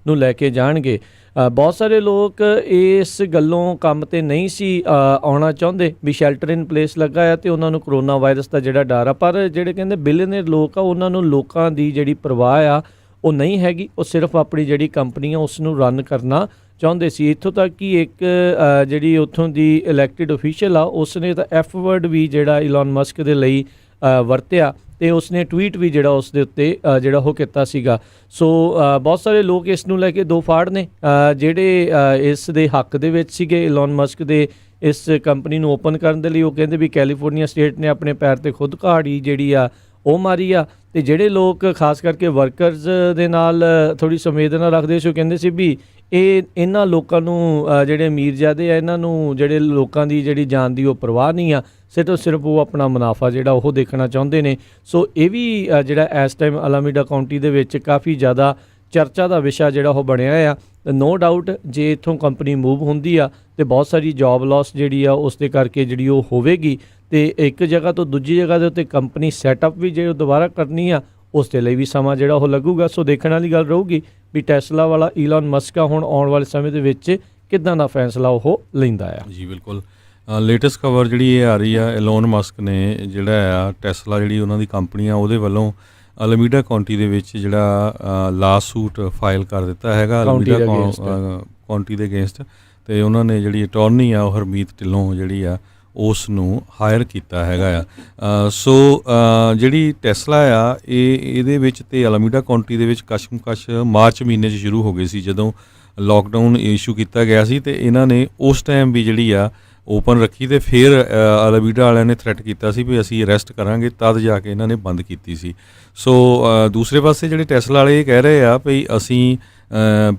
ਨੂੰ ਲੈ ਕੇ ਜਾਣਗੇ। ਬਹੁਤ ਸਾਰੇ ਲੋਕ ਇਸ ਗੱਲੋਂ ਕੰਮ ਤੇ ਨਹੀਂ ਸੀ ਆਉਣਾ ਚਾਹੁੰਦੇ ਵੀ ਸ਼ੈਲਟਰ ਇਨ ਪਲੇਸ ਲੱਗਾ ਆ ਤੇ ਉਹਨਾਂ ਨੂੰ ਕਰੋਨਾ ਵਾਇਰਸ ਦਾ ਜਿਹੜਾ ਡਰ ਆ, ਪਰ ਜਿਹੜੇ ਕਹਿੰਦੇ ਬਿਲੀਅਨਰ ਲੋਕ ਆ ਉਹਨਾਂ ਨੂੰ ਲੋਕਾਂ ਦੀ ਜਿਹੜੀ ਪਰਵਾਹ ਆ ਉਹ ਨਹੀਂ ਹੈਗੀ। ਉਹ ਸਿਰਫ ਆਪਣੀ ਜਿਹੜੀ ਕੰਪਨੀ ਆ ਉਸ ਨੂੰ ਰਨ ਕਰਨਾ ਚਾਹੁੰਦੇ ਸੀ। ਇੱਥੋਂ ਤੱਕ ਕਿ ਇੱਕ ਜਿਹੜੀ ਉੱਥੋਂ ਦੀ ਇਲੈਕਟਿਡ ਅਫੀਸ਼ੀਅਲ ਆ ਉਸਨੇ ਤਾਂ F ਵਰਡ ਵੀ ਜਿਹੜਾ ਇਲਨ ਮਸਕ ਦੇ ਲਈ ਵਰਤਿਆ ਤੇ ਉਸਨੇ ਟਵੀਟ ਵੀ ਜਿਹੜਾ ਉਸ ਦੇ ਉੱਤੇ ਜਿਹੜਾ ਉਹ ਕੀਤਾ ਸੀਗਾ। ਸੋ ਬਹੁਤ ਸਾਰੇ ਲੋਕ ਇਸ ਨੂੰ ਲੈ ਕੇ ਦੋ ਫਾੜ ਨੇ, ਜਿਹੜੇ ਇਸ ਦੇ ਹੱਕ ਦੇ ਵਿੱਚ ਸੀਗੇ ਇਲਨ ਮਸਕ ਦੇ ਇਸ ਕੰਪਨੀ ਨੂੰ ਓਪਨ ਕਰਨ ਦੇ ਲਈ। ਉਹ ਕਹਿੰਦੇ ਵੀ ਕੈਲੀਫੋਰਨੀਆ ਸਟੇਟ ਨੇ ਆਪਣੇ ਪੈਰ ਤੇ ਖੁਦ ਘਾੜੀ ਜਿਹੜੀ ਆ ਉਹ ਮਾਰੀ ਆ, ਤੇ ਜਿਹੜੇ ਲੋਕ ਖਾਸ ਕਰਕੇ ਵਰਕਰਸ ਦੇ ਨਾਲ ਥੋੜ੍ਹੀ ਸੰਵੇਦਨਾ ਰੱਖਦੇ ਸੀ ਉਹ ਕਹਿੰਦੇ ਸੀ ਵੀ ਇਹਨਾਂ ਲੋਕਾਂ ਨੂੰ ਜਿਹੜੇ ਅਮੀਰਜ਼ਾਦੇ ਆ ਇਹਨਾਂ ਨੂੰ ਜਿਹੜੇ ਲੋਕਾਂ ਦੀ ਜਿਹੜੀ ਜਾਨ ਦੀ ਉਹ ਪਰਵਾਹ ਨਹੀਂ ਆ, ਸਿਰਫ ਉਹ ਆਪਣਾ ਮੁਨਾਫਾ ਜਿਹੜਾ ਉਹ ਦੇਖਣਾ ਚਾਹੁੰਦੇ ਨੇ। ਸੋ ਇਹ ਵੀ ਜਿਹੜਾ ਇਸ ਟਾਈਮ ਅਲਾਮੀਡਾ ਕਾਉਂਟੀ ਦੇ ਵਿੱਚ ਕਾਫੀ ਜ਼ਿਆਦਾ ਚਰਚਾ ਦਾ ਵਿਸ਼ਾ ਜਿਹੜਾ ਉਹ ਬਣਿਆ ਆ। ਨੋ ਡਾਊਟ ਜੇ ਇੱਥੋਂ ਕੰਪਨੀ ਮੂਵ ਹੁੰਦੀ ਆ ਤੇ ਬਹੁਤ ਸਾਰੀ ਜੌਬ ਲਾਸ ਜਿਹੜੀ ਆ ਉਸ ਦੇ ਕਰਕੇ ਜਿਹੜੀ ਉਹ ਹੋਵੇਗੀ, ਤੇ ਇੱਕ ਜਗ੍ਹਾ ਤੋਂ ਦੂਜੀ ਜਗ੍ਹਾ ਦੇ ਉੱਤੇ ਕੰਪਨੀ ਸੈਟਅਪ ਵੀ ਜੇ ਉਹ ਦੁਬਾਰਾ ਕਰਨੀ ਆ ਉਸ ਦੇ ਲਈ ਵੀ ਸਮਾਂ ਜਿਹੜਾ ਉਹ ਲੱਗੂਗਾ। ਸੋ ਦੇਖਣ ਵਾਲੀ ਗੱਲ ਰਹੂਗੀ ਵੀ ਟੈਸਲਾ ਵਾਲਾ ਈਲਨ ਮਸਕ ਹੁਣ ਆਉਣ ਵਾਲੇ ਸਮੇਂ ਦੇ ਵਿੱਚ ਕਿੱਦਾਂ ਦਾ ਫੈਸਲਾ ਉਹ ਲੈਂਦਾ ਆ। ਜੀ ਬਿਲਕੁਲ, ਲੇਟੈਸਟ ਖਬਰ ਜਿਹੜੀ ਇਹ ਆ ਰਹੀ ਆ, ਇਲਨ ਮਸਕ ਨੇ ਜਿਹੜਾ ਆ ਟੈਸਲਾ ਜਿਹੜੀ ਉਹਨਾਂ ਦੀ ਕੰਪਨੀ ਆ ਉਹਦੇ ਵੱਲੋਂ ਅਲਾਮੀਡਾ ਕਾਉਂਟੀ ਦੇ ਵਿੱਚ ਜਿਹੜਾ ਲਾ ਸੂਟ ਫਾਈਲ ਕਰ ਦਿੱਤਾ ਹੈਗਾ ਅਲਾਮੀਡਾ ਕਾਉਂਟੀ ਦੇ ਅਗੇਂਸਟ, ਤੇ ਉਹਨਾਂ ਨੇ ਜਿਹੜੀ ਅਟਾਰਨੀ ਆ ਉਹ ਹਰਮੀਤ ਢਿੱਲੋਂ ਜਿਹੜੀ ਆ ਉਸ ਨੂੰ ਹਾਇਰ ਕੀਤਾ ਹੈਗਾ ਆ। ਸੋ ਜਿਹੜੀ ਟੈਸਲਾ ਆ ਇਹਦੇ ਵਿੱਚ ਤੇ ਅਲਾਮੀਡਾ ਕਾਉਂਟੀ ਦੇ ਵਿੱਚ ਕਸ਼ਮਕਸ਼ ਮਾਰਚ ਮਹੀਨੇ 'ਚ ਸ਼ੁਰੂ ਹੋ ਗਈ ਸੀ ਜਦੋਂ ਲੋਕਡਾਊਨ ਇਸ਼ੂ ਕੀਤਾ ਗਿਆ ਸੀ, ਤੇ ਇਹਨਾਂ ਨੇ ਉਸ ਟਾਈਮ ਵੀ ਜਿਹੜੀ ਆ ਓਪਨ ਰੱਖੀ ਤੇ ਫਿਰ ਅਲਾਮੀਡਾ ਵਾਲਿਆਂ ਨੇ ਥ੍ਰੈਟ ਕੀਤਾ ਸੀ ਵੀ ਅਸੀਂ ਅਰੈਸਟ ਕਰਾਂਗੇ, ਤਦ ਜਾ ਕੇ ਇਹਨਾਂ ਨੇ ਬੰਦ ਕੀਤੀ ਸੀ। ਸੋ ਦੂਸਰੇ ਪਾਸੇ ਜਿਹੜੇ ਟੈਸਲਾ ਵਾਲੇ ਇਹ ਕਹਿ ਰਹੇ ਆ ਵੀ ਅਸੀਂ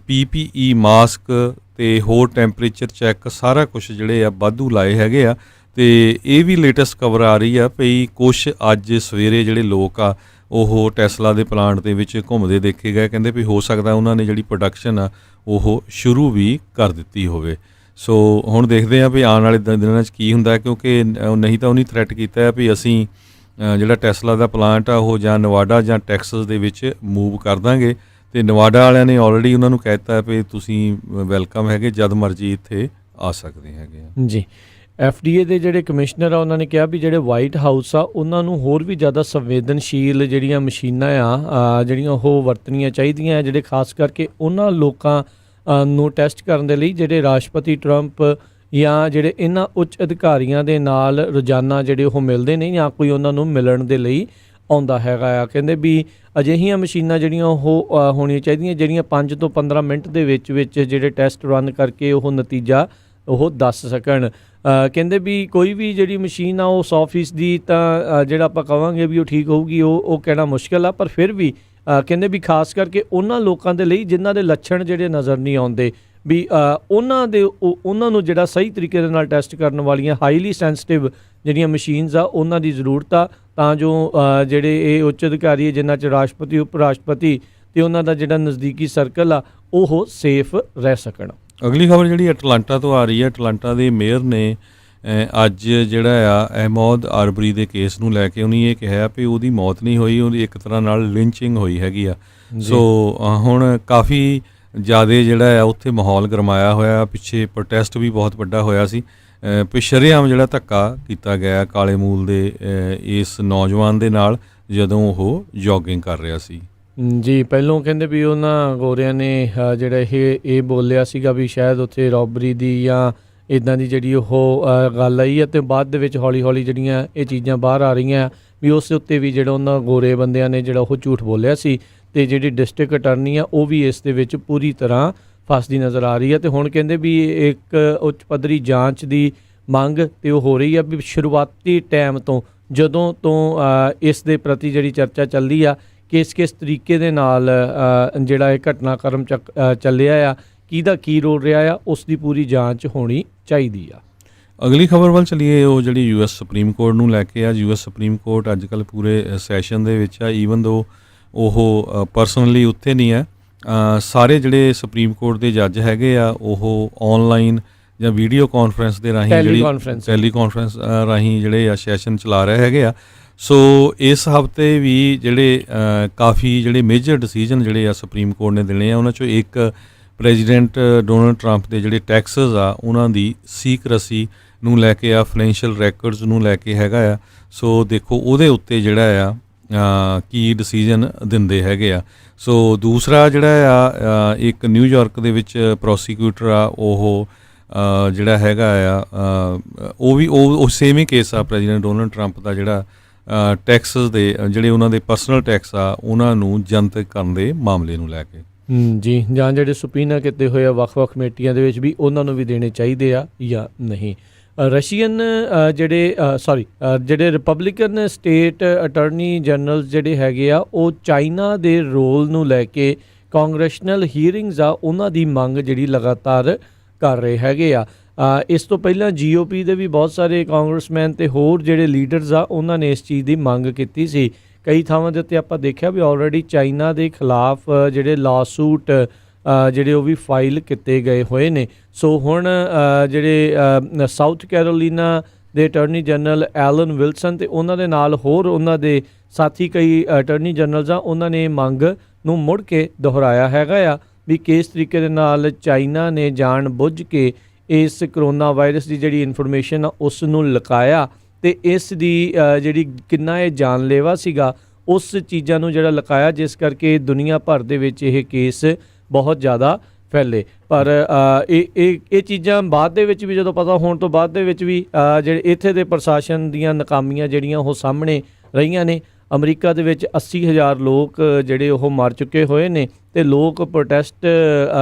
PPE ਮਾਸਕ ਤੇ ਹੋਰ ਟੈਂਪਰੇਚਰ ਚੈੱਕ ਸਾਰਾ ਕੁਝ ਜਿਹੜੇ ਆ ਵਾਧੂ ਲਾਏ ਹੈਗੇ ਆ। ਤੇ ਇਹ ਵੀ ਲੇਟੈਸਟ ਖਬਰ ਆ ਰਹੀ ਆ ਵੀ ਕੁਛ ਅੱਜ ਸਵੇਰੇ ਜਿਹੜੇ ਲੋਕ ਆ ਉਹ ਟੈਸਲਾ ਦੇ ਪਲਾਂਟ ਦੇ ਵਿੱਚ ਘੁੰਮਦੇ ਦੇਖੇ ਗਏ, ਕਹਿੰਦੇ ਵੀ ਹੋ ਸਕਦਾ ਉਹਨਾਂ ਨੇ ਜਿਹੜੀ ਪ੍ਰੋਡਕਸ਼ਨ ਆ ਉਹ ਸ਼ੁਰੂ ਵੀ ਕਰ ਦਿੱਤੀ ਹੋਵੇ। ਸੋ ਹੁਣ ਦੇਖਦੇ ਆ ਵੀ ਆਉਣ ਵਾਲੇ ਦਿਨਾਂ 'ਚ ਕੀ ਹੁੰਦਾ, ਕਿਉਂਕਿ ਨਹੀਂ ਤਾਂ ਉਹਨੇ ਥ੍ਰੈਟ ਕੀਤਾ ਹੈ ਵੀ ਅਸੀਂ ਜਿਹੜਾ ਟੈਸਲਾ ਦਾ ਪਲਾਂਟ ਆ ਉਹ ਜਾਂ ਨਵਾਡਾ ਜਾਂ ਟੈਕਸਸ ਦੇ ਵਿੱਚ ਮੂਵ ਕਰ ਦਾਂਗੇ, ਤੇ ਨਵਾਡਾ ਵਾਲਿਆਂ ਨੇ ਆਲਰੇਡੀ ਉਹਨਾਂ ਨੂੰ ਕਹਿ ਦਿੱਤਾ ਵੀ ਤੁਸੀਂ ਵੈਲਕਮ ਹੈਗੇ, ਜਦ ਮਰਜ਼ੀ ਇੱਥੇ ਆ ਸਕਦੇ ਹੈਗੇ ਆ। ਜੀ, FDA ਦੇ ਜਿਹੜੇ ਕਮਿਸ਼ਨਰ ਆ ਉਹਨਾਂ ਨੇ ਕਿਹਾ ਵੀ ਜਿਹੜੇ ਵਾਈਟ ਹਾਊਸ ਆ ਉਹਨਾਂ ਨੂੰ ਹੋਰ ਵੀ ਜ਼ਿਆਦਾ ਸੰਵੇਦਨਸ਼ੀਲ ਜਿਹੜੀਆਂ ਮਸ਼ੀਨਾਂ ਆ ਜਿਹੜੀਆਂ ਉਹ ਵਰਤਣੀਆਂ ਚਾਹੀਦੀਆਂ, ਜਿਹੜੇ ਖਾਸ ਕਰਕੇ ਉਹਨਾਂ ਲੋਕਾਂ ਨੂੰ ਟੈਸਟ ਕਰਨ ਦੇ ਲਈ ਜਿਹੜੇ ਰਾਸ਼ਟਰਪਤੀ ਟਰੰਪ ਜਾਂ ਜਿਹੜੇ ਇਹਨਾਂ ਉੱਚ ਅਧਿਕਾਰੀਆਂ ਦੇ ਨਾਲ ਰੋਜ਼ਾਨਾ ਜਿਹੜੇ ਉਹ ਮਿਲਦੇ ਨੇ ਜਾਂ ਕੋਈ ਉਹਨਾਂ ਨੂੰ ਮਿਲਣ ਦੇ ਲਈ ਆਉਂਦਾ ਹੈਗਾ ਆ। ਕਹਿੰਦੇ ਵੀ ਅਜਿਹੀਆਂ ਮਸ਼ੀਨਾਂ ਜਿਹੜੀਆਂ ਉਹ ਹੋਣੀਆਂ ਚਾਹੀਦੀਆਂ ਜਿਹੜੀਆਂ 5 ਤੋਂ 15 ਮਿੰਟ ਦੇ ਵਿੱਚ ਜਿਹੜੇ ਟੈਸਟ ਰਨ ਕਰਕੇ ਉਹ ਨਤੀਜਾ ਉਹ ਦੱਸ ਸਕਣ। ਕਹਿੰਦੇ ਵੀ ਕੋਈ ਵੀ ਜਿਹੜੀ ਮਸ਼ੀਨ ਆ ਉਹ 100% ਦੀ ਤਾਂ ਜਿਹੜਾ ਆਪਾਂ ਕਹਾਂਗੇ ਵੀ ਉਹ ਠੀਕ ਹੋਊਗੀ ਉਹ ਕਹਿਣਾ ਮੁਸ਼ਕਿਲ ਆ, ਪਰ ਫਿਰ ਵੀ ਕਹਿੰਦੇ ਵੀ ਖਾਸ ਕਰਕੇ ਉਹਨਾਂ ਲੋਕਾਂ ਦੇ ਲਈ ਜਿਨ੍ਹਾਂ ਦੇ ਲੱਛਣ ਜਿਹੜੇ ਨਜ਼ਰ ਨਹੀਂ ਆਉਂਦੇ ਵੀ ਉਹਨਾਂ ਨੂੰ ਜਿਹੜਾ ਸਹੀ ਤਰੀਕੇ ਦੇ ਨਾਲ ਟੈਸਟ ਕਰਨ ਵਾਲੀਆਂ ਹਾਈਲੀ ਸੈਂਸਿਟਿਵ ਜਿਹੜੀਆਂ ਮਸ਼ੀਨਸ ਆ ਉਹਨਾਂ ਦੀ ਜ਼ਰੂਰਤ ਆ, ਤਾਂ ਜੋ ਜਿਹੜੇ ਇਹ ਉੱਚ ਅਧਿਕਾਰੀ ਹੈ ਜਿਨ੍ਹਾਂ 'ਚ ਰਾਸ਼ਟਰਪਤੀ ਉਪ ਰਾਸ਼ਟਰਪਤੀ ਅਤੇ ਉਹਨਾਂ ਦਾ ਜਿਹੜਾ ਨਜ਼ਦੀਕੀ ਸਰਕਲ ਆ ਉਹ ਸੇਫ ਰਹਿ ਸਕਣ। ਅਗਲੀ ਖਬਰ ਜਿਹੜੀ ਅਟਲਾਂਟਾ ਤੋਂ ਆ ਰਹੀ ਹੈ, ਅਟਲਾਂਟਾ ਦੇ ਮੇਅਰ ਨੇ ਅੱਜ ਜਿਹੜਾ ਆ ਅਹਿਮਦ ਆਰਬਰੀ ਦੇ ਕੇਸ ਨੂੰ ਲੈ ਕੇ ਉਹਨੇ ਇਹ ਕਿਹਾ ਵੀ ਉਹਦੀ ਮੌਤ ਨਹੀਂ ਹੋਈ, ਉਹਦੀ ਇੱਕ ਤਰ੍ਹਾਂ ਨਾਲ ਲਿੰਚਿੰਗ ਹੋਈ ਹੈਗੀ ਆ। ਸੋ ਹੁਣ ਕਾਫੀ ਜ਼ਿਆਦਾ ਜਿਹੜਾ ਆ ਉੱਥੇ ਮਾਹੌਲ ਗਰਮਾਇਆ ਹੋਇਆ। ਪਿੱਛੇ ਪ੍ਰੋਟੈਸਟ ਵੀ ਬਹੁਤ ਵੱਡਾ ਹੋਇਆ ਸੀ। ਸ਼ਰੇਆਮ ਜਿਹੜਾ ਧੱਕਾ ਕੀਤਾ ਗਿਆ ਕਾਲੇ ਮੂਲ ਦੇ ਇਸ ਨੌਜਵਾਨ ਦੇ ਨਾਲ ਜਦੋਂ ਉਹ ਜੋਗਿੰਗ ਕਰ ਰਿਹਾ ਸੀ। ਜੀ, ਪਹਿਲੋਂ ਕਹਿੰਦੇ ਵੀ ਉਹਨਾਂ ਗੋਰਿਆਂ ਨੇ ਜਿਹੜਾ ਇਹ ਬੋਲਿਆ ਸੀਗਾ ਵੀ ਸ਼ਾਇਦ ਉੱਥੇ ਰੋਬਰੀ ਦੀ ਜਾਂ ਇੱਦਾਂ ਦੀ ਜਿਹੜੀ ਉਹ ਗੱਲ ਆਈ, ਅਤੇ ਬਾਅਦ ਦੇ ਵਿੱਚ ਹੌਲੀ ਹੌਲੀ ਜਿਹੜੀਆਂ ਇਹ ਚੀਜ਼ਾਂ ਬਾਹਰ ਆ ਰਹੀਆਂ ਵੀ ਉਸ ਉੱਤੇ ਵੀ ਜਿਹੜਾ ਉਹਨਾਂ ਗੋਰੇ ਬੰਦਿਆਂ ਨੇ ਜਿਹੜਾ ਉਹ ਝੂਠ ਬੋਲਿਆ ਸੀ, ਅਤੇ ਜਿਹੜੀ ਡਿਸਟ੍ਰਿਕਟ ਅਟਾਰਨੀ ਆ ਉਹ ਵੀ ਇਸ ਦੇ ਵਿੱਚ ਪੂਰੀ ਤਰ੍ਹਾਂ ਫਸਦੀ ਨਜ਼ਰ ਆ ਰਹੀ ਹੈ। ਅਤੇ ਹੁਣ ਕਹਿੰਦੇ ਵੀ ਇੱਕ ਉੱਚ ਪੱਧਰੀ ਜਾਂਚ ਦੀ ਮੰਗ ਤੇ ਉਹ ਹੋ ਰਹੀ ਆ ਵੀ ਸ਼ੁਰੂਆਤੀ ਟਾਈਮ ਤੋਂ ਜਦੋਂ ਤੋਂ ਇਸ ਦੇ ਪ੍ਰਤੀ ਜਿਹੜੀ ਚਰਚਾ ਚੱਲਦੀ ਆ ਕਿਸ ਤਰੀਕੇ ਦੇ ਨਾਲ ਜਿਹੜਾ ਇਹ ਘਟਨਾਕ੍ਰਮ ਚੱਲਿਆ ਆ, ਕਿਹਦਾ ਕੀ ਰੋਲ ਰਿਹਾ ਆ, ਉਸ ਦੀ ਪੂਰੀ ਜਾਂਚ ਹੋਣੀ ਚਾਹੀਦੀ ਆ। ਅਗਲੀ ਖਬਰ ਵੱਲ ਚੱਲੀਏ, ਉਹ ਜਿਹੜੀ US ਸੁਪਰੀਮ ਕੋਰਟ ਨੂੰ ਲੈ ਕੇ ਆ। US ਸੁਪਰੀਮ ਕੋਰਟ ਅੱਜ ਕੱਲ੍ਹ ਪੂਰੇ ਸੈਸ਼ਨ ਦੇ ਵਿੱਚ ਆ, ਈਵਨ ਦੋ ਉਹ ਪਰਸਨਲੀ ਉੱਥੇ ਨਹੀਂ ਹੈ। ਸਾਰੇ ਜਿਹੜੇ ਸੁਪਰੀਮ ਕੋਰਟ ਦੇ ਜੱਜ ਹੈਗੇ ਆ ਉਹ ਔਨਲਾਈਨ ਜਾਂ ਵੀਡੀਓ ਕਾਨਫਰੰਸ ਦੇ ਰਾਹੀਂ ਟੈਲੀ ਕਾਨਫਰੰਸ ਰਾਹੀਂ ਜਿਹੜੇ ਆ ਸੈਸ਼ਨ ਚਲਾ ਰਹੇ ਹੈਗੇ ਆ। ਸੋ ਇਸ ਹਫ਼ਤੇ ਵੀ ਜਿਹੜੇ ਕਾਫੀ ਜਿਹੜੇ ਮੇਜਰ ਡਿਸੀਜਨ ਜਿਹੜੇ ਆ ਸੁਪਰੀਮ ਕੋਰਟ ਨੇ ਦੇਣੇ ਆ, ਉਹਨਾਂ 'ਚੋਂ ਇੱਕ ਪ੍ਰੈਜ਼ੀਡੈਂਟ ਡੋਨਲਡ ਟਰੰਪ ਦੇ ਜਿਹੜੇ ਟੈਕਸਸ ਆ ਉਹਨਾਂ ਦੀ ਸੀਕਰੇਸੀ ਨੂੰ ਲੈ ਕੇ ਆ, ਫਾਈਨੈਂਸ਼ੀਅਲ ਰੈਕਰਡਸ ਨੂੰ ਲੈ ਕੇ ਹੈਗਾ ਆ। ਸੋ ਦੇਖੋ ਉਹਦੇ ਉੱਤੇ ਜਿਹੜਾ ਆ ਕੀ ਡਿਸੀਜਨ ਦਿੰਦੇ ਹੈਗੇ ਆ। ਸੋ ਦੂਸਰਾ ਜਿਹੜਾ ਆ ਇੱਕ ਨਿਊਯਾਰਕ ਦੇ ਵਿੱਚ ਪ੍ਰੋਸੀਕਿਊਟਰ ਆ, ਉਹ ਜਿਹੜਾ ਹੈਗਾ ਆ ਉਹ ਵੀ ਉਹ ਸੇਮ ਹੀ ਕੇਸ ਆ ਪ੍ਰੈਜ਼ੀਡੈਂਟ ਡੋਨਲਡ ਟਰੰਪ ਦਾ, ਜਿਹੜਾ ਟੈਕਸਸ ਦੇ ਜਿਹੜੇ ਉਹਨਾਂ ਦੇ ਪਰਸਨਲ ਟੈਕਸ ਆ ਉਹਨਾਂ ਨੂੰ ਜਨਤਕ ਕਰਨ ਦੇ ਮਾਮਲੇ ਨੂੰ ਲੈ ਕੇ। ਜੀ, ਜਾਂ ਜਿਹੜੇ ਸੁਪੀਨਾ ਕੀਤੇ ਹੋਏ ਆ ਵੱਖ-ਵੱਖ ਕਮੇਟੀਆਂ ਦੇ ਵਿੱਚ ਵੀ ਉਹਨਾਂ ਨੂੰ ਵੀ ਦੇਣੇ ਚਾਹੀਦੇ ਆ ਜਾਂ ਨਹੀਂ। ਰਸ਼ੀਅਨ ਜਿਹੜੇ ਰਿਪਬਲਿਕਨ ਸਟੇਟ ਅਟਾਰਨੀ ਜਨਰਲ ਜਿਹੜੇ ਹੈਗੇ ਆ ਉਹ ਚਾਈਨਾ ਦੇ ਰੋਲ ਨੂੰ ਲੈ ਕੇ ਕਾਂਗਰੈਸ਼ਨਲ ਹੀਅਰਿੰਗਸ ਆ ਉਹਨਾਂ ਦੀ ਮੰਗ ਜਿਹੜੀ ਲਗਾਤਾਰ ਕਰ ਰਹੇ ਹੈਗੇ ਆ। ਇਸ ਤੋਂ ਪਹਿਲਾਂ GOP ਦੇ ਵੀ ਬਹੁਤ ਸਾਰੇ ਕਾਂਗਰਸਮੈਨ ਅਤੇ ਹੋਰ ਜਿਹੜੇ ਲੀਡਰਸ ਆ ਉਹਨਾਂ ਨੇ ਇਸ ਚੀਜ਼ ਦੀ ਮੰਗ ਕੀਤੀ ਸੀ। ਕਈ ਥਾਵਾਂ ਦੇ ਉੱਤੇ ਆਪਾਂ ਦੇਖਿਆ ਵੀ ਆਲਰੇਡੀ ਚਾਈਨਾ ਦੇ ਖਿਲਾਫ ਜਿਹੜੇ ਲਾਸੂਟ ਜਿਹੜੇ ਉਹ ਵੀ ਫਾਈਲ ਕੀਤੇ ਗਏ ਹੋਏ ਨੇ। ਸੋ ਹੁਣ ਜਿਹੜੇ ਸਾਊਥ ਕੈਰੋਲੀਨਾ ਦੇ ਅਟਾਰਨੀ ਜਨਰਲ ਐਲਨ ਵਿਲਸਨ ਅਤੇ ਉਹਨਾਂ ਦੇ ਨਾਲ ਹੋਰ ਉਹਨਾਂ ਦੇ ਸਾਥੀ ਕਈ ਅਟਾਰਨੀ ਜਨਰਲਸ ਆ, ਉਹਨਾਂ ਨੇ ਮੰਗ ਨੂੰ ਮੁੜ ਕੇ ਦੁਹਰਾਇਆ ਹੈਗਾ ਆ ਵੀ ਕਿਸ ਤਰੀਕੇ ਦੇ ਨਾਲ ਚਾਈਨਾ ਨੇ ਜਾਣ ਬੁੱਝ ਕੇ ਇਸ ਕਰੋਨਾ ਵਾਇਰਸ ਦੀ ਜਿਹੜੀ ਇਨਫੋਰਮੇਸ਼ਨ ਆ ਉਸ ਨੂੰ ਲੁਕਾਇਆ, ਅਤੇ ਇਸ ਦੀ ਜਿਹੜੀ ਕਿੰਨਾ ਇਹ ਜਾਨਲੇਵਾ ਸੀਗਾ ਉਸ ਚੀਜ਼ਾਂ ਨੂੰ ਜਿਹੜਾ ਲੁਕਾਇਆ, ਜਿਸ ਕਰਕੇ ਦੁਨੀਆ ਭਰ ਦੇ ਵਿੱਚ ਇਹ ਕੇਸ ਬਹੁਤ ਜ਼ਿਆਦਾ ਫੈਲੇ। ਪਰ ਇਹ ਚੀਜ਼ਾਂ ਬਾਅਦ ਦੇ ਵਿੱਚ ਵੀ ਜਦੋਂ ਪਤਾ ਹੋਣ ਤੋਂ ਬਾਅਦ ਦੇ ਵਿੱਚ ਵੀ ਜਿਹੜੇ ਇੱਥੇ ਦੇ ਪ੍ਰਸ਼ਾਸਨ ਦੀਆਂ ਨਾਕਾਮੀਆਂ ਜਿਹੜੀਆਂ ਉਹ ਸਾਹਮਣੇ ਰਹੀਆਂ ਨੇ। ਅਮਰੀਕਾ ਦੇ ਵਿੱਚ 80,000 ਲੋਕ ਜਿਹੜੇ ਉਹ ਮਰ ਚੁੱਕੇ ਹੋਏ ਨੇ, ਅਤੇ ਲੋਕ ਪ੍ਰੋਟੈਸਟ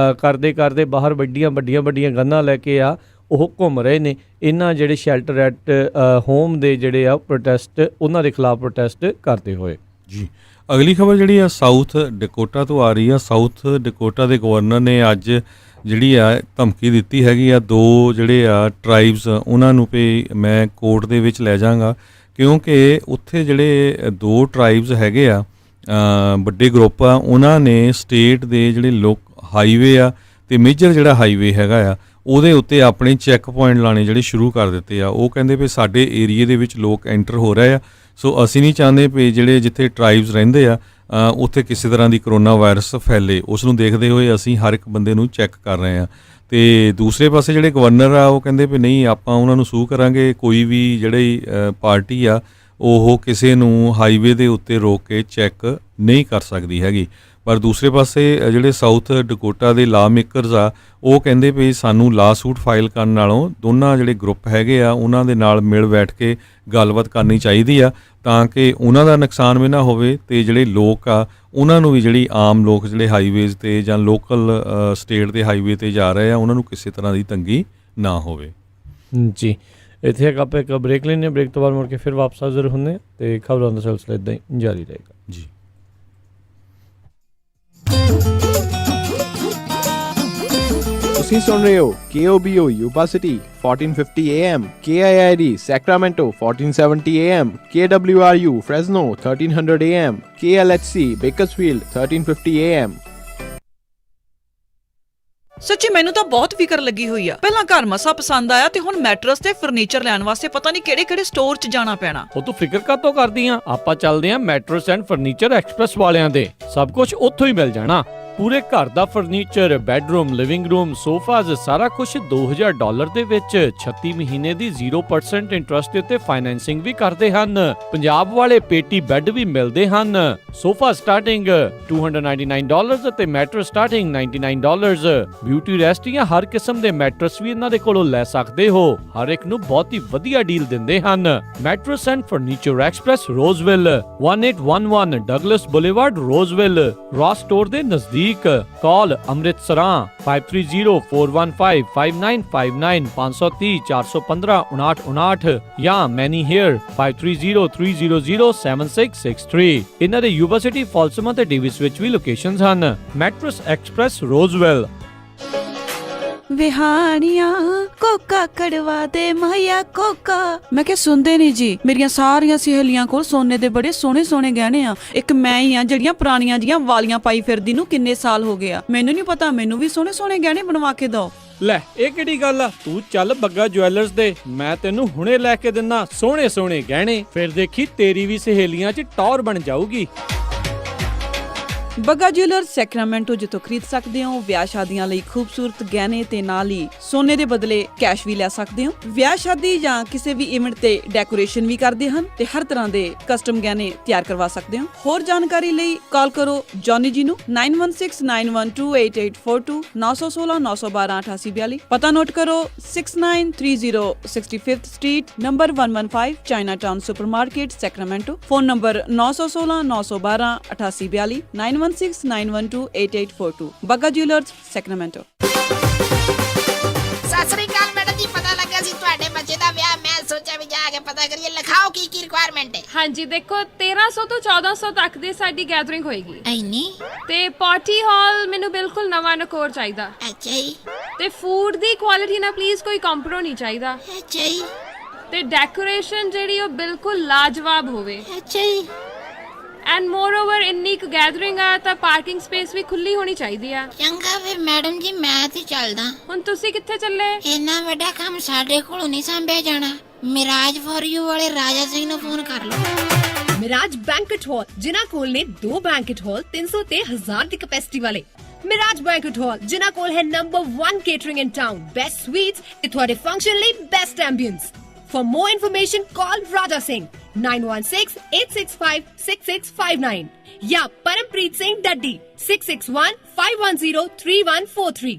ਕਰਦੇ ਬਾਹਰ ਵੱਡੀਆਂ ਗੰਨਾਂ ਲੈ ਕੇ ਉਹ ਘੁੰਮ ਰਹੇ ਨੇ। ਇਹਨਾਂ ਜਿਹੜੇ ਸ਼ੈਲਟਰ ਐਟ ਹੋਮ ਦੇ ਜਿਹੜੇ ਆ ਪ੍ਰੋਟੈਸਟ, ਉਹਨਾਂ ਦੇ ਖਿਲਾਫ ਪ੍ਰੋਟੈਸਟ ਕਰਦੇ ਹੋਏ। ਜੀ, ਅਗਲੀ ਖਬਰ ਜਿਹੜੀ ਆ ਸਾਊਥ ਡਕੋਟਾ ਤੋਂ ਆ ਰਹੀ ਆ। ਸਾਊਥ ਡਕੋਟਾ ਦੇ ਗਵਰਨਰ ਨੇ ਅੱਜ ਜਿਹੜੀ ਆ ਧਮਕੀ ਦਿੱਤੀ ਹੈਗੀ ਆ ਦੋ ਜਿਹੜੇ ਆ ਟਰਾਈਬਸ ਉਹਨਾਂ ਨੂੰ ਵੀ ਮੈਂ ਕੋਰਟ ਦੇ ਵਿੱਚ ਲੈ ਜਾਵਾਂਗਾ, ਕਿਉਂਕਿ ਉੱਥੇ ਜਿਹੜੇ ਦੋ ਟਰਾਈਬਸ ਹੈਗੇ ਆ ਵੱਡੇ ਗਰੁੱਪ ਆ, ਉਹਨਾਂ ਨੇ ਸਟੇਟ ਦੇ ਜਿਹੜੇ ਹਾਈਵੇ ਆ ਅਤੇ ਮੇਜਰ ਜਿਹੜਾ ਹਾਈਵੇ ਹੈਗਾ ਆ ਉਹਦੇ ਉੱਤੇ ਆਪਣੇ ਚੈੱਕ ਪੁਆਇੰਟ ਲਾਣੇ ਜਿਹੜੇ ਸ਼ੁਰੂ ਕਰ ਦਿੱਤੇ ਆ। ਉਹ ਕਹਿੰਦੇ ਵੀ ਸਾਡੇ ਏਰੀਏ ਦੇ ਵਿੱਚ ਲੋਕ ਐਂਟਰ ਹੋ ਰਹੇ ਆ, ਸੋ ਅਸੀਂ ਨਹੀਂ ਚਾਹੁੰਦੇ ਵੀ ਜਿਹੜੇ ਜਿੱਥੇ ਟਰਾਈਬਸ ਰਹਿੰਦੇ ਆ ਉੱਥੇ ਕਿਸੇ ਤਰ੍ਹਾਂ ਦੀ ਕਰੋਨਾ ਵਾਇਰਸ ਫੈਲੇ। ਉਸ ਨੂੰ ਦੇਖਦੇ ਹੋਏ ਅਸੀਂ ਹਰ ਇੱਕ ਬੰਦੇ ਨੂੰ ਚੈੱਕ ਕਰ ਰਹੇ ਹਾਂ। ਅਤੇ ਦੂਸਰੇ ਪਾਸੇ ਜਿਹੜੇ ਗਵਰਨਰ ਆ ਉਹ ਕਹਿੰਦੇ ਵੀ ਨਹੀਂ, ਆਪਾਂ ਉਹਨਾਂ ਨੂੰ ਸੂਹ ਕਰਾਂਗੇ, ਕੋਈ ਵੀ ਜਿਹੜੀ ਪਾਰਟੀ ਆ ਉਹ ਕਿਸੇ ਨੂੰ ਹਾਈਵੇ ਦੇ ਉੱਤੇ ਰੋਕ ਕੇ ਚੈੱਕ ਨਹੀਂ ਕਰ ਸਕਦੀ ਹੈਗੀ। ਪਰ ਦੂਸਰੇ ਪਾਸੇ ਜਿਹੜੇ ਸਾਊਥ ਡਕੋਟਾ ਦੇ ਲਾ ਮੇਕਰਸ ਆ ਉਹ ਕਹਿੰਦੇ ਵੀ ਸਾਨੂੰ ਲਾ ਸੂਟ ਫਾਈਲ ਕਰਨ ਨਾਲੋਂ ਦੋਨਾਂ ਜਿਹੜੇ ਗਰੁੱਪ ਹੈਗੇ ਆ ਉਹਨਾਂ ਦੇ ਨਾਲ ਮਿਲ ਬੈਠ ਕੇ ਗੱਲਬਾਤ ਕਰਨੀ ਚਾਹੀਦੀ ਆ, ਤਾਂ ਕਿ ਉਹਨਾਂ ਦਾ ਨੁਕਸਾਨ ਵੀ ਨਾ ਹੋਵੇ ਅਤੇ ਜਿਹੜੇ ਲੋਕ ਆ ਉਹਨਾਂ ਨੂੰ ਵੀ, ਜਿਹੜੀ ਆਮ ਲੋਕ ਜਿਹੜੇ ਹਾਈਵੇਜ਼ 'ਤੇ ਜਾਂ ਲੋਕਲ ਸਟੇਟ ਦੇ ਹਾਈਵੇ 'ਤੇ ਜਾ ਰਹੇ ਆ ਉਹਨਾਂ ਨੂੰ ਕਿਸੇ ਤਰ੍ਹਾਂ ਦੀ ਤੰਗੀ ਨਾ ਹੋਵੇ। ਜੀ, ਇੱਥੇ ਆਪਾਂ ਇੱਕ ਬ੍ਰੇਕ ਲੈਂਦੇ ਹਾਂ, ਬ੍ਰੇਕ ਤੋਂ ਬਾਅਦ ਮੁੜ ਕੇ ਫਿਰ ਵਾਪਸ ਹਾਜ਼ਰ ਹੁੰਦੇ ਹਾਂ ਅਤੇ ਖਬਰਾਂ ਦਾ ਸਿਲਸਿਲਾ ਇੱਦਾਂ ਹੀ ਜਾਰੀ ਰਹੇਗਾ। ਜੀ, ਤੁਸੀਂ ਸੁਣ ਰਹੇ ਹੋ KOBO Yuba City 1450 AM, KIID Sacramento 1470 AM, KWRU Fresno 1300 AM, KLHC Bakersfield 1350 AM. ਸੱਚੀ ਮੈਨੂੰ ਤਾਂ ਬਹੁਤ ਫਿਕਰ ਲੱਗੀ ਹੋਈ ਆ। ਪਹਿਲਾਂ ਘਰ ਮਸਾ ਪਸੰਦ ਆਇਆ ਤੇ ਹੁਣ ਮੈਟਰਸ ਤੇ ਫਰਨੀਚਰ ਲੈਣ ਵਾਸਤੇ ਪਤਾ ਨਹੀਂ ਕਿਹੜੇ-ਕਿਹੜੇ ਸਟੋਰ 'ਚ ਜਾਣਾ ਪੈਣਾ। ਉਹ ਤੂੰ ਫਿਕਰ ਕਾਤੋਂ ਕਰਦੀ ਆ? ਆਪਾਂ ਚੱਲਦੇ ਆ ਮੈਟਰਸ ਐਂਡ ਫਰਨੀਚਰ ਐਕਸਪ੍ਰੈਸ ਵਾਲਿਆਂ ਦੇ। ਸਭ ਕੁਝ ਉੱਥੋਂ ਹੀ ਮਿਲ ਜਾਣਾ। ਪੂਰੇ ਘਰ ਦਾ furniture, bedroom, living room, sofas, ਸਾਰਾ ਕੁਝ $2000 ਦੇ ਵਿੱਚ 36 ਮਹੀਨੇ ਦੀ 0% ਇੰਟਰਸਟ ਉੱਤੇ ਫਾਈਨੈਂਸਿੰਗ ਵੀ ਕਰਦੇ ਹਨ। ਪੰਜਾਬ ਵਾਲੇ ਪੇਟੀ ਬੈੱਡ ਵੀ ਮਿਲਦੇ ਹਨ। ਸੋਫਾ ਸਟਾਰਟਿੰਗ $299 ਅਤੇ ਮੈਟਰਸ ਸਟਾਰਟਿੰਗ $99। ਬਿਊਟੀ ਰੈਸਟ ਜਾਂ ਹਰ ਕਿਸਮ ਦੇ ਮੈਟਰਸ ਵੀ ਇਹਨਾਂ ਦੇ ਕੋਲੋਂ ਲੈ ਸਕਦੇ ਹੋ। ਹਰ ਇੱਕ ਨੂੰ ਬਹੁਤ ਹੀ ਵਧੀਆ ਡੀਲ ਦਿੰਦੇ ਹਨ। Mattress and furniture express, Roseville, 1811 Douglas Boulevard, Roseville, Ross store ਦੇ ਨਜ਼ਦੀਕ। ਕਾਲ ਅੰਮ੍ਰਿਤਸਰਾਂ 5304155959 530 415 5959 ਜਾਂ ਮੈਨੀ ਹੇਅਰ 5303007663। ਇਹਨਾਂ ਦੇ ਯੂਨੀਵਰਸਿਟੀ ਫਾਲਸਮਾ ਤੇ ਡੇਵਿਸ ਵਿੱਚ ਵੀ ਲੋਕੇਸ਼ਨਸ ਹਨ। Mattress express, Roseville. ਵਿਹਾਨੀਆਂ ਕੋਕਾ ਕੜਵਾ ਦੇ ਮਾਇਆ ਕੋਕਾ। ਮੈਂ ਕਿਹਾ ਸੁਣਦੇ ਨਹੀਂ ਜੀ। ਮੇਰੀਆਂ ਸਾਰੀਆਂ ਸਹੇਲੀਆਂ ਕੋਲ ਸੋਨੇ ਦੇ ਬੜੇ ਸੋਹਣੇ ਸੋਹਣੇ ਗਹਿਣੇ ਆ। ਇੱਕ ਮੈਂ ਹੀ ਆ ਜਿਹੜੀਆਂ ਪੁਰਾਣੀਆਂ ਜੀਆਂ ਵਾਲੀਆਂ ਪਾਈ ਫਿਰਦੀ ਨੂੰ ਕਿੰਨੇ ਸਾਲ ਹੋ ਗਏ ਆ। ਮੈਨੂੰ ਨਹੀਂ ਪਤਾ, ਮੈਨੂੰ ਵੀ ਸੋਹਣੇ ਸੋਹਣੇ ਗਹਿਣੇ ਬਣਵਾ ਕੇ ਦਿਓ। ਲੈ ਇਹ ਕਿਹੜੀ ਗੱਲ ਆ? ਤੂੰ ਚੱਲ ਬੱਗਾ ਜੁਐਲਰਸ ਦੇ, ਮੈਂ ਤੈਨੂੰ ਹੁਣੇ ਲੈ ਕੇ ਦਿੰਨਾ ਸੋਹਣੇ ਸੋਹਣੇ ਗਹਿਣੇ। ਫਿਰ ਦੇਖੀ ਤੇਰੀ ਵੀ ਸਹੇਲੀਆਂ 'ਚ ਟੌਰ ਬਣ ਜਾਊਗੀ। ਬੱਗਾ ਜੁਐਲਰਸ, ਸੈਕਰਾਮੈਂਟੋ, ਜਿੱਥੋਂ ਖਰੀਦ ਸਕਦੇ ਹੋ ਵਿਆਹ ਸ਼ਾਦੀਆਂ ਲਈ ਖੂਬਸੂਰਤ ਗਹਿਣੇ ਤੇ ਨਾਲ ਹੀ ਸੋਨੇ ਦੇ ਬਦਲੇ ਕੈਸ਼ ਵੀ ਲੈ ਸਕਦੇ ਹੋ। ਵਿਆਹ ਸ਼ਾਦੀ ਜਾਂ ਕਿਸੇ ਵੀ ਇਵੈਂਟ ਤੇ ਡੈਕੋਰੇਸ਼ਨ ਵੀ ਕਰਦੇ ਹਨ ਤੇ ਹਰ ਤਰ੍ਹਾਂ ਦੇ ਕਸਟਮ ਗਹਿਣੇ ਤਿਆਰ ਕਰਵਾ ਸਕਦੇ ਹੋ। ਹੋਰ ਜਾਣਕਾਰੀ ਲਈ ਕਾਲ ਕਰੋ ਜੌਨੀ ਜੀ ਨੂੰ 9169128842 916 912 8842। ਪਤਾ ਨੋਟ ਕਰੋ 6930 65th street, number 115, Chinatown supermarket, Sacramento. Phone number 916 912 8842 9169128842। Bagga jewellers, Sacramento. Sat Sri ਅਕਾਲ ਮੈਡਮ ਜੀ, ਪਤਾ ਲੱਗਾ ਸੀ ਤੁਹਾਡੇ ਬੱਚੇ ਦਾ ਵਿਆਹ। ਮੈਂ ਸੋਚਿਆ ਵੀ ਜਾ ਕੇ ਪਤਾ ਕਰੀਏ। ਲਿਖਾਓ ਕੀ ਕੀ ਰਿਕੁਆਇਰਮੈਂਟ ਹੈ। ਹਾਂਜੀ ਦੇਖੋ 1300 ਤੋਂ 1400 ਤੱਕ ਦੀ ਸਾਡੀ ਗੈਦਰਿੰਗ ਹੋਏਗੀ। ਐਨੀ? ਤੇ ਪਾਰਟੀ ਹਾਲ ਮੈਨੂੰ ਬਿਲਕੁਲ ਨਵਾਂ ਨਕੋਰ ਚਾਹੀਦਾ। ਅੱਛਾ ਜੀ। ਤੇ ਫੂਡ ਦੀ ਕੁਆਲਿਟੀ ਨਾਲ ਪਲੀਜ਼ ਕੋਈ ਕੰਪਰੋ ਨਹੀਂ ਚਾਹੀਦਾ। ਅੱਛਾ ਜੀ। ਤੇ ਡੈਕੋਰੇਸ਼ਨ ਜਿਹੜੀ ਉਹ ਬਿਲਕੁਲ ਲਾਜਵਾਬ ਹੋਵੇ। ਅੱਛਾ ਜੀ। ਐਂਡ ਮੋਰ ਓਵਰ ਇੰਨੀ ਕੁ ਗੈਦਰਿੰਗ ਆ ਤਾਂ ਪਾਰਕਿੰਗ ਸਪੇਸ ਵੀ ਖੁੱਲੀ ਹੋਣੀ ਚਾਹੀਦੀ ਆ। ਚੰਗਾ ਫਿਰ ਮੈਡਮ ਜੀ, ਮੈਂ ਤੇ ਚੱਲਦਾ। ਹੁਣ ਤੁਸੀਂ ਕਿੱਥੇ ਚੱਲੇ? ਇੰਨਾ ਵੱਡਾ ਕੰਮ ਸਾਡੇ ਕੋਲੋਂ ਨਹੀਂ ਸੰਭਿਆ ਜਾਣਾ। ਮਿਰਾਜ ਫॉर ਯੂ ਵਾਲੇ ਰਾਜਾ ਸਿੰਘ ਨੂੰ ਫੋਨ ਕਰ ਲਓ। ਮਿਰਾਜ ਬੈਂਕਟ ਹਾਲ, ਜਿਨ੍ਹਾਂ ਕੋਲ ਨੇ 2 ਬੈਂਕਟ ਹਾਲ 300 ਤੇ 1000 ਦੀ ਕੈਪੈਸਿਟੀ ਵਾਲੇ। ਮਿਰਾਜ ਬੈਂਕਟ ਹਾਲ ਜਿਨ੍ਹਾਂ ਕੋਲ ਹੈ ਨੰਬਰ 1 ਕੇਟਰਿੰਗ ਇਨ ਟਾਊਨ, ਬੈਸਟ ਸਵੀਟਸ ਤੇ ਤੁਹਾਡੇ ਫੰਕਸ਼ਨ ਲਈ best ambience. For more information, call Raja Singh 9168656659 या परमप्रीत सिंह डड्डी 6615103143।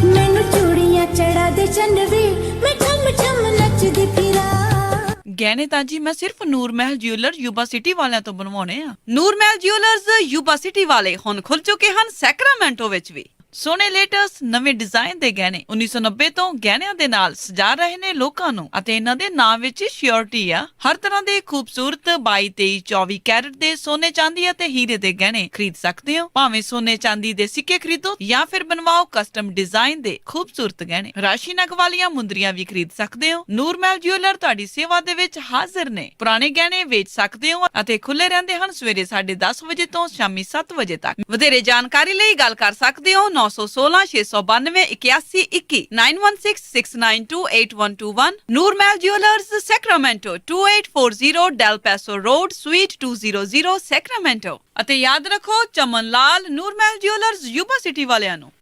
ਮੈਨੂੰ ਚੂੜੀਆਂ ਚੜਾ ਦੇ ਚੰਨਵੇ, ਮੈਂ ਛਮ ਛਮ ਨੱਚਦੀ ਫਿਰਾਂ। ਗਹਿਣੇ ਤਾਂ ਜੀ ਮੈਂ ਸਿਰਫ ਨੂਰ ਮਹਿਲ ਜਿਊਲਰ ਯੂਬਾ ਸਿਟੀ ਵਾਲਿਆਂ ਤੋਂ ਬਣਵਾਉਣੇ ਆ। ਨੂਰ ਮਹਿਲ ਜਿਊਲਰਸ ਯੂਬਾ ਸਿਟੀ ਵਾਲੇ ਹੁਣ ਖੁੱਲ ਚੁੱਕੇ ਹਨ ਸੈਕਰਾਮੈਂਟੋ ਵਿੱਚ ਵੀ। ਸੋਹਣੇ ਲੇਟੈਸਟ ਨਵੇਂ ਡਿਜ਼ਾਈਨ ਦੇ ਗਹਿਣੇ 1990 ਤੋਂ ਗਹਿਣਿਆਂ ਦੇ ਨਾਲ ਸਜਾ ਰਹੇ ਨੇ ਲੋਕਾਂ ਨੂੰ ਅਤੇ ਇਹਨਾਂ ਦੇ ਨਾਮ ਵਿੱਚ ਸ਼ਿਓਰਿਟੀ ਆ। ਹਰ ਤਰ੍ਹਾਂ ਦੇ ਖੂਬਸੂਰਤ 22, 23, 24 ਕੈਰਟ ਦੇ ਸੋਨੇ ਚਾਂਦੀ ਅਤੇ ਹੀਰੇ ਦੇ ਗਹਿਣੇ ਖਰੀਦ ਸਕਦੇ ਹੋ। ਭਾਵੇਂ ਸੋਨੇ ਚਾਂਦੀ ਦੇ ਸਿੱਕੇ ਖਰੀਦੋ ਜਾਂ ਫਿਰ ਬਣਵਾਓ ਕਸਟਮ ਡਿਜ਼ਾਈਨ ਦੇ ਖੂਬਸੂਰਤ ਗਹਿਣੇ। ਰਾਸ਼ੀ ਨਗ ਵਾਲੀਆਂ ਮੁੰਦਰੀਆਂ ਵੀ ਖਰੀਦ ਸਕਦੇ ਹੋ। ਨੂਰ ਮਹਿਲ ਜਿਊਲਰ ਤੁਹਾਡੀ ਸੇਵਾ ਦੇ ਵਿੱਚ ਹਾਜ਼ਰ ਨੇ। ਪੁਰਾਣੇ ਗਹਿਣੇ ਵੇਚ ਸਕਦੇ ਹੋ ਅਤੇ ਖੁੱਲੇ ਰਹਿੰਦੇ ਹਨ ਸਵੇਰੇ 10:30 ਵਜੇ ਤੋਂ ਸ਼ਾਮੀ 7 ਵਜੇ ਤੱਕ। ਵਧੇਰੇ ਜਾਣਕਾਰੀ ਲਈ ਗੱਲ ਕਰ ਸਕਦੇ ਹੋ 916 692 8121 9166928121। Noor Mahal jewellers, Sacramento, 2840 Del Paso Road, suite 200, Sacramento. ਅਤੇ ਯਾਦ ਰੱਖੋ Chaman Lal Noor Mahal jewellers Yuba City ਵਾਲਿਆਂ ਨੂੰ।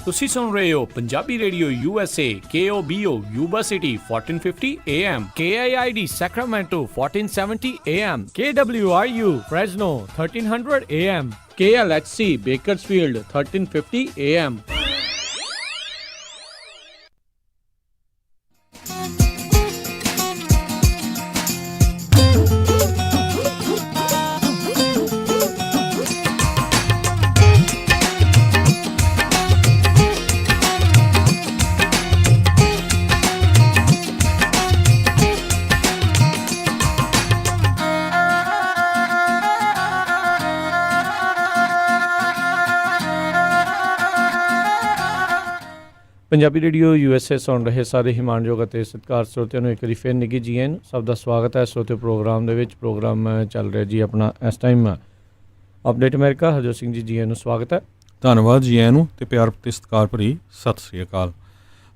ਤੁਸੀਂ ਸੁਣ ਰਹੇ ਹੋ Punjabi radio USA KOBO Yuba City 1450 AM, KIID Sacramento 1470 AM, KWRU Fresno 1300 AM, KLHC Bakersfield 1350 AM। Punjabi radio USA ਸੁਣ ਰਹੇ ਸਾਰੇ ਹਿਮਾਨਯੋਗ ਅਤੇ ਸਤਿਕਾਰ ਸਰੋਤਿਆਂ ਨੂੰ ਇੱਕ ਵਾਰੀ ਫਿਰ ਨਿੱਘੀ ਜੀ ਆਇਆਂ ਨੂੰ। ਸਭ ਦਾ ਸਵਾਗਤ ਹੈ ਸਰੋਤੇ ਪ੍ਰੋਗਰਾਮ ਦੇ ਵਿੱਚ। ਪ੍ਰੋਗਰਾਮ ਚੱਲ ਰਿਹਾ ਜੀ ਆਪਣਾ ਇਸ time update America. Harjot Singh ji ਆਇਆਂ ਨੂੰ ਸਵਾਗਤ ਹੈ। ਧੰਨਵਾਦ ਜੀ ਆਇਆਂ ਨੂੰ ਤੇ ਪਿਆਰ ਤੇ ਸਤਿਕਾਰ ਭਰੀ ਸਤਿ ਸ੍ਰੀ ਅਕਾਲ।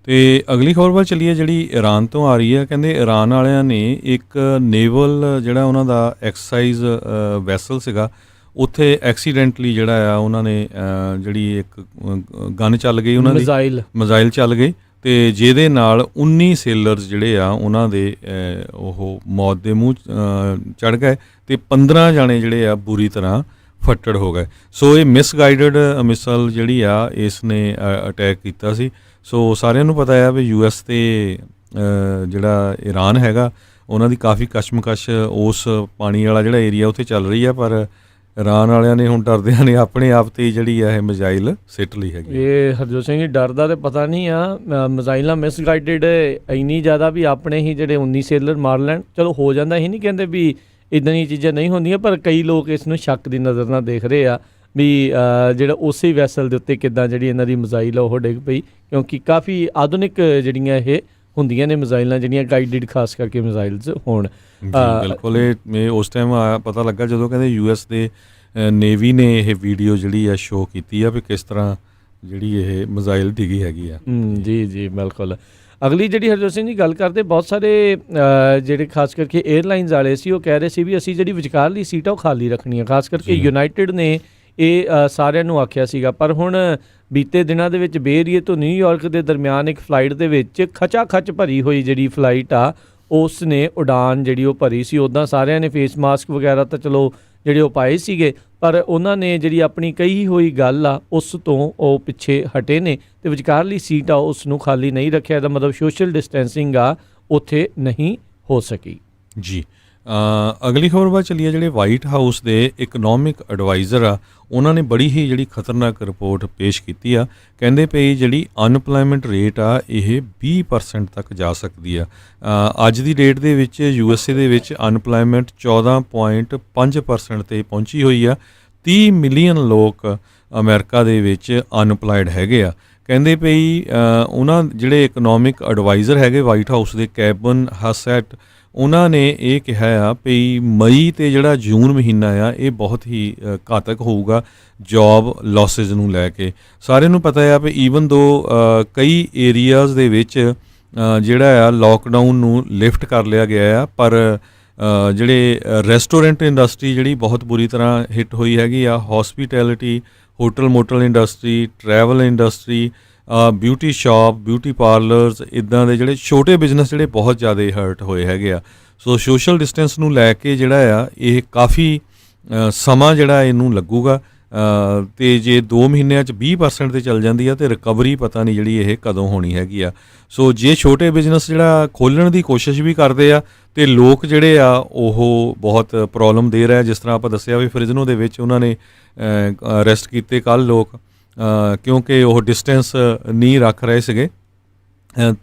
ਤੇ ਅਗਲੀ ਖਬਰ ਵੱਲ ਚੱਲੀਏ ਜਿਹੜੀ ਈਰਾਨ ਤੋਂ ਆ ਰਹੀ ਹੈ। ਕਹਿੰਦੇ ਈਰਾਨ ਵਾਲਿਆਂ ਨੇ ਇੱਕ ਨੇਵਲ ਜਿਹੜਾ ਉਹਨਾਂ ਦਾ ਐਕਸਰਸਾਈਜ਼ ਵੈਸਲ ਸੀਗਾ, ਉੱਥੇ ਐਕਸੀਡੈਂਟਲੀ ਜਿਹੜਾ ਆ ਉਹਨਾਂ ਨੇ ਜਿਹੜੀ ਇੱਕ ਗਨ ਚੱਲ ਗਈ ਉਹਨਾਂ ਦੀ, ਮਿਜ਼ਾਈਲ ਚੱਲ ਗਈ ਤੇ ਜਿਹਦੇ ਨਾਲ 19 ਸੇਲਰਸ ਜਿਹੜੇ ਆ ਉਹਨਾਂ ਦੇ ਉਹ ਮੌਤ ਦੇ ਮੂੰਹ ਚੜ ਗਏ ਤੇ 15 ਜਾਣੇ ਜਿਹੜੇ ਆ ਬੁਰੀ ਤਰ੍ਹਾਂ ਫੱਟੜ ਹੋ ਗਏ। ਸੋ ਇਹ ਮਿਸਗਾਈਡਡ ਮਿਸਾਈਲ ਜਿਹੜੀ ਆ ਇਸ ਨੇ ਅਟੈਕ ਕੀਤਾ ਸੀ। ਸੋ ਸਾਰਿਆਂ ਨੂੰ ਪਤਾ ਆ ਵੀ US ਤੇ ਜਿਹੜਾ ਈਰਾਨ ਹੈਗਾ ਉਹਨਾਂ ਦੀ ਕਾਫੀ ਕਸ਼ਮਕਸ਼ ਉਸ ਪਾਣੀ ਵਾਲਾ ਜਿਹੜਾ ਏਰੀਆ ਉੱਥੇ ਚੱਲ ਰਹੀ ਆ, ਪਰ ਈਰਾਨ ਵਾਲਿਆਂ ਨੇ ਹੁਣ ਡਰਦਿਆਂ ਨੇ ਆਪਣੇ ਆਪ ਤੇ ਜਿਹੜੀ ਆ ਇਹ ਮਿਜ਼ਾਈਲ ਸਿੱਟ ਲਈ ਹੈਗੀ। ਇਹ ਹਰਜੋਤ ਸਿੰਘ ਜੀ ਡਰ ਦਾ ਤੇ ਪਤਾ ਨਹੀਂ ਆ, ਮਿਜ਼ਾਈਲਾਂ ਮਿਸਗਾਈਡਡ ਇੰਨੀ ਜ਼ਿਆਦਾ ਵੀ ਆਪਣੇ ਹੀ ਜਿਹੜੇ 19 ਸੇਲਰ ਮਾਰ ਲੈਣ। ਚਲੋ ਹੋ ਜਾਂਦਾ, ਹੀ ਨਹੀਂ ਕਹਿੰਦੇ ਵੀ ਇੱਦਾਂ ਦੀਆਂ ਚੀਜ਼ਾਂ ਨਹੀਂ ਹੁੰਦੀਆਂ, ਪਰ ਕਈ ਲੋਕ ਇਸ ਨੂੰ ਸ਼ੱਕ ਦੀ ਨਜ਼ਰ ਨਾਲ ਦੇਖ ਰਹੇ ਆ ਵੀ ਜਿਹੜਾ ਉਸੇ ਵੈਸਲ ਦੇ ਉੱਤੇ ਕਿੱਦਾਂ ਜਿਹੜੀ ਇਹਨਾਂ ਦੀ ਮਿਜ਼ਾਈਲ ਉਹ ਡਿੱਗ ਪਈ, ਕਿਉਂਕਿ ਕਾਫੀ ਆਧੁਨਿਕ ਜਿਹੜੀਆਂ ਇਹ ਹੁੰਦੀਆਂ ਨੇ ਮਿਜ਼ਾਈਲਾਂ ਜਿਹੜੀਆਂ ਗਾਈਡਡ ਖਾਸ ਕਰਕੇ ਮਿਜ਼ਾਈਲਸ ਹੋਣ। ਬਿਲਕੁਲ ਇਹ ਉਸ ਟਾਈਮ ਪਤਾ ਲੱਗਾ ਜਦੋਂ ਕਹਿੰਦੇ US ਦੇ ਨੇਵੀ ਨੇ ਇਹ ਵੀਡੀਓ ਜਿਹੜੀ ਆ ਸ਼ੋਅ ਕੀਤੀ ਆ ਵੀ ਕਿਸ ਤਰ੍ਹਾਂ ਜਿਹੜੀ ਇਹ ਮਿਜ਼ਾਈਲ ਡਿੱਗੀ ਹੈਗੀ ਆ। ਜੀ ਬਿਲਕੁਲ। ਅਗਲੀ ਜਿਹੜੀ ਹਰਜੋਤ ਸਿੰਘ ਜੀ ਗੱਲ ਕਰਦੇ, ਬਹੁਤ ਸਾਰੇ ਜਿਹੜੇ ਖਾਸ ਕਰਕੇ 에ਅਰਲਾਈਨਸ ਵਾਲੇ ਸੀ ਉਹ ਕਹਿ ਰਹੇ ਸੀ ਵੀ ਅਸੀਂ ਜਿਹੜੀ ਵਿਚਕਾਰਲੀ ਸੀਟ ਆ ਉਹ ਖਾਲੀ ਰੱਖਣੀ ਆ। ਖਾਸ ਕਰਕੇ ਯੂਨਾਈਟਿਡ ਨੇ ਇਹ ਸਾਰਿਆਂ ਨੂੰ ਆਖਿਆ ਸੀਗਾ, ਪਰ ਹੁਣ ਬੀਤੇ ਦਿਨਾਂ ਦੇ ਵਿੱਚ ਬੇ ਏਰੀਏ ਤੋਂ ਨਿਊਯਾਰਕ ਦੇ ਦਰਮਿਆਨ ਇੱਕ ਫਲਾਈਟ ਦੇ ਵਿੱਚ ਖਚਾ ਖਚ ਭਰੀ ਹੋਈ ਜਿਹੜੀ ਫਲਾਈਟ ਆ ਉਸ ਨੇ ਉਡਾਨ ਜਿਹੜੀ ਉਹ ਭਰੀ ਸੀ। ਉੱਦਾਂ ਸਾਰਿਆਂ ਨੇ ਫੇਸ ਮਾਸਕ ਵਗੈਰਾ ਤਾਂ ਚਲੋ ਜਿਹੜੇ ਉਹ ਪਾਏ ਸੀਗੇ, ਪਰ ਉਹਨਾਂ ਨੇ ਜਿਹੜੀ ਆਪਣੀ ਕਹੀ ਹੋਈ ਗੱਲ ਆ ਉਸ ਤੋਂ ਉਹ ਪਿੱਛੇ ਹਟੇ ਨੇ ਤੇ ਵਿਚਕਾਰਲੀ ਸੀਟ ਆ ਉਸ ਨੂੰ ਖਾਲੀ ਨਹੀਂ ਰੱਖਿਆ। ਇਹਦਾ ਮਤਲਬ ਸੋਸ਼ਲ ਡਿਸਟੈਂਸਿੰਗ ਆ ਉੱਥੇ ਨਹੀਂ ਹੋ ਸਕੀ ਜੀ। ਅਗਲੀ ਖਬਰ ਵੱਲ ਚੱਲੀਏ। ਜਿਹੜੇ ਵਾਈਟ ਹਾਊਸ ਦੇ ਇਕਨੋਮਿਕ ਐਡਵਾਈਜ਼ਰ ਆ ਉਹਨਾਂ ਨੇ ਬੜੀ ਹੀ ਜਿਹੜੀ ਖਤਰਨਾਕ ਰਿਪੋਰਟ ਪੇਸ਼ ਕੀਤੀ ਆ। ਕਹਿੰਦੇ ਪਈ ਜਿਹੜੀ ਅਨਪਲਾਇਮੈਂਟ ਰੇਟ ਆ ਇਹ 20% ਤੱਕ ਜਾ ਸਕਦੀ ਆ। ਅੱਜ ਦੀ ਡੇਟ ਦੇ ਵਿੱਚ USA ਦੇ ਵਿੱਚ ਅਨਪਲਾਇਮੈਂਟ 14.5% ਤੇ ਪਹੁੰਚੀ ਹੋਈ ਆ। 30 ਮਿਲੀਅਨ ਲੋਕ ਅਮਰੀਕਾ ਦੇ ਵਿੱਚ ਅਨਪਲਾਇਡ ਹੈਗੇ ਆ। ਕਹਿੰਦੇ ਪਈ ਉਹਨਾਂ ਜਿਹੜੇ ਇਕਨੋਮਿਕ ਐਡਵਾਈਜ਼ਰ ਹੈਗੇ ਵਾਈਟ ਹਾਊਸ ਦੇ ਕੈਬਨ ਹਸੈਟ, ਉਹਨਾਂ ਨੇ ਇਹ ਕਿਹਾ ਆ ਵੀ ਮਈ ਤੇ ਜਿਹੜਾ ਜੂਨ ਮਹੀਨਾ ਆ ਇਹ ਬਹੁਤ ਹੀ ਘਾਤਕ ਹੋਊਗਾ ਜੌਬ ਲਾਸਿਸ ਨੂੰ ਲੈ ਕੇ। ਸਾਰਿਆਂ ਨੂੰ ਪਤਾ ਆ ਵੀ ਈਵਨ ਦੋ ਕਈ ਏਰੀਆਜ਼ ਦੇ ਵਿੱਚ ਜਿਹੜਾ ਆ ਲੋਕਡਾਊਨ ਨੂੰ ਲਿਫਟ ਕਰ ਲਿਆ ਗਿਆ ਆ, ਪਰ ਜਿਹੜੇ ਰੈਸਟੋਰੈਂਟ ਇੰਡਸਟਰੀ ਜਿਹੜੀ ਬਹੁਤ ਬੁਰੀ ਤਰ੍ਹਾਂ ਹਿੱਟ ਹੋਈ ਹੈਗੀ ਆ। Hospitality, hotel motel industry, travel industry, beauty shop, beauty parlours, ਇੱਦਾਂ ਦੇ ਜਿਹੜੇ ਛੋਟੇ ਬਿਜ਼ਨਸ ਜਿਹੜੇ ਬਹੁਤ ਜ਼ਿਆਦਾ ਹਰਟ ਹੋਏ ਹੈਗੇ ਆ। ਸੋ ਸੋਸ਼ਲ ਡਿਸਟੈਂਸ ਨੂੰ ਲੈ ਕੇ ਜਿਹੜਾ ਆ ਇਹ ਕਾਫੀ ਸਮਾਂ ਜਿਹੜਾ ਇਹਨੂੰ ਲੱਗੂਗਾ ਤੇ ਜੇ 2 ਮਹੀਨਿਆਂ 'ਚ 20% ਤੇ ਚੱਲ ਜਾਂਦੀ ਆ ਤੇ ਰਿਕਵਰੀ ਪਤਾ ਨਹੀਂ ਜਿਹੜੀ ਇਹ ਕਦੋਂ ਹੋਣੀ ਹੈਗੀ ਆ। ਸੋ ਜੇ ਛੋਟੇ ਬਿਜ਼ਨਸ ਜਿਹੜਾ ਖੋਲ੍ਹਣ ਦੀ ਕੋਸ਼ਿਸ਼ ਵੀ ਕਰਦੇ ਆ ਤੇ ਲੋਕ ਜਿਹੜੇ ਆ ਉਹ ਬਹੁਤ ਪ੍ਰੋਬਲਮ ਦੇ ਰਹੇ। ਜਿਸ ਤਰ੍ਹਾਂ ਆਪਾਂ ਦੱਸਿਆ ਵੀ ਫਰਿਜ਼ਨੋ ਦੇ ਵਿੱਚ ਉਹਨਾਂ ਨੇ ਅਰੈਸਟ ਕੀਤੇ ਕੱਲ੍ਹ ਲੋਕ ਕਿਉਂਕਿ ਉਹ ਡਿਸਟੈਂਸ ਨਹੀਂ ਰੱਖ ਰਹੇ ਸੀਗੇ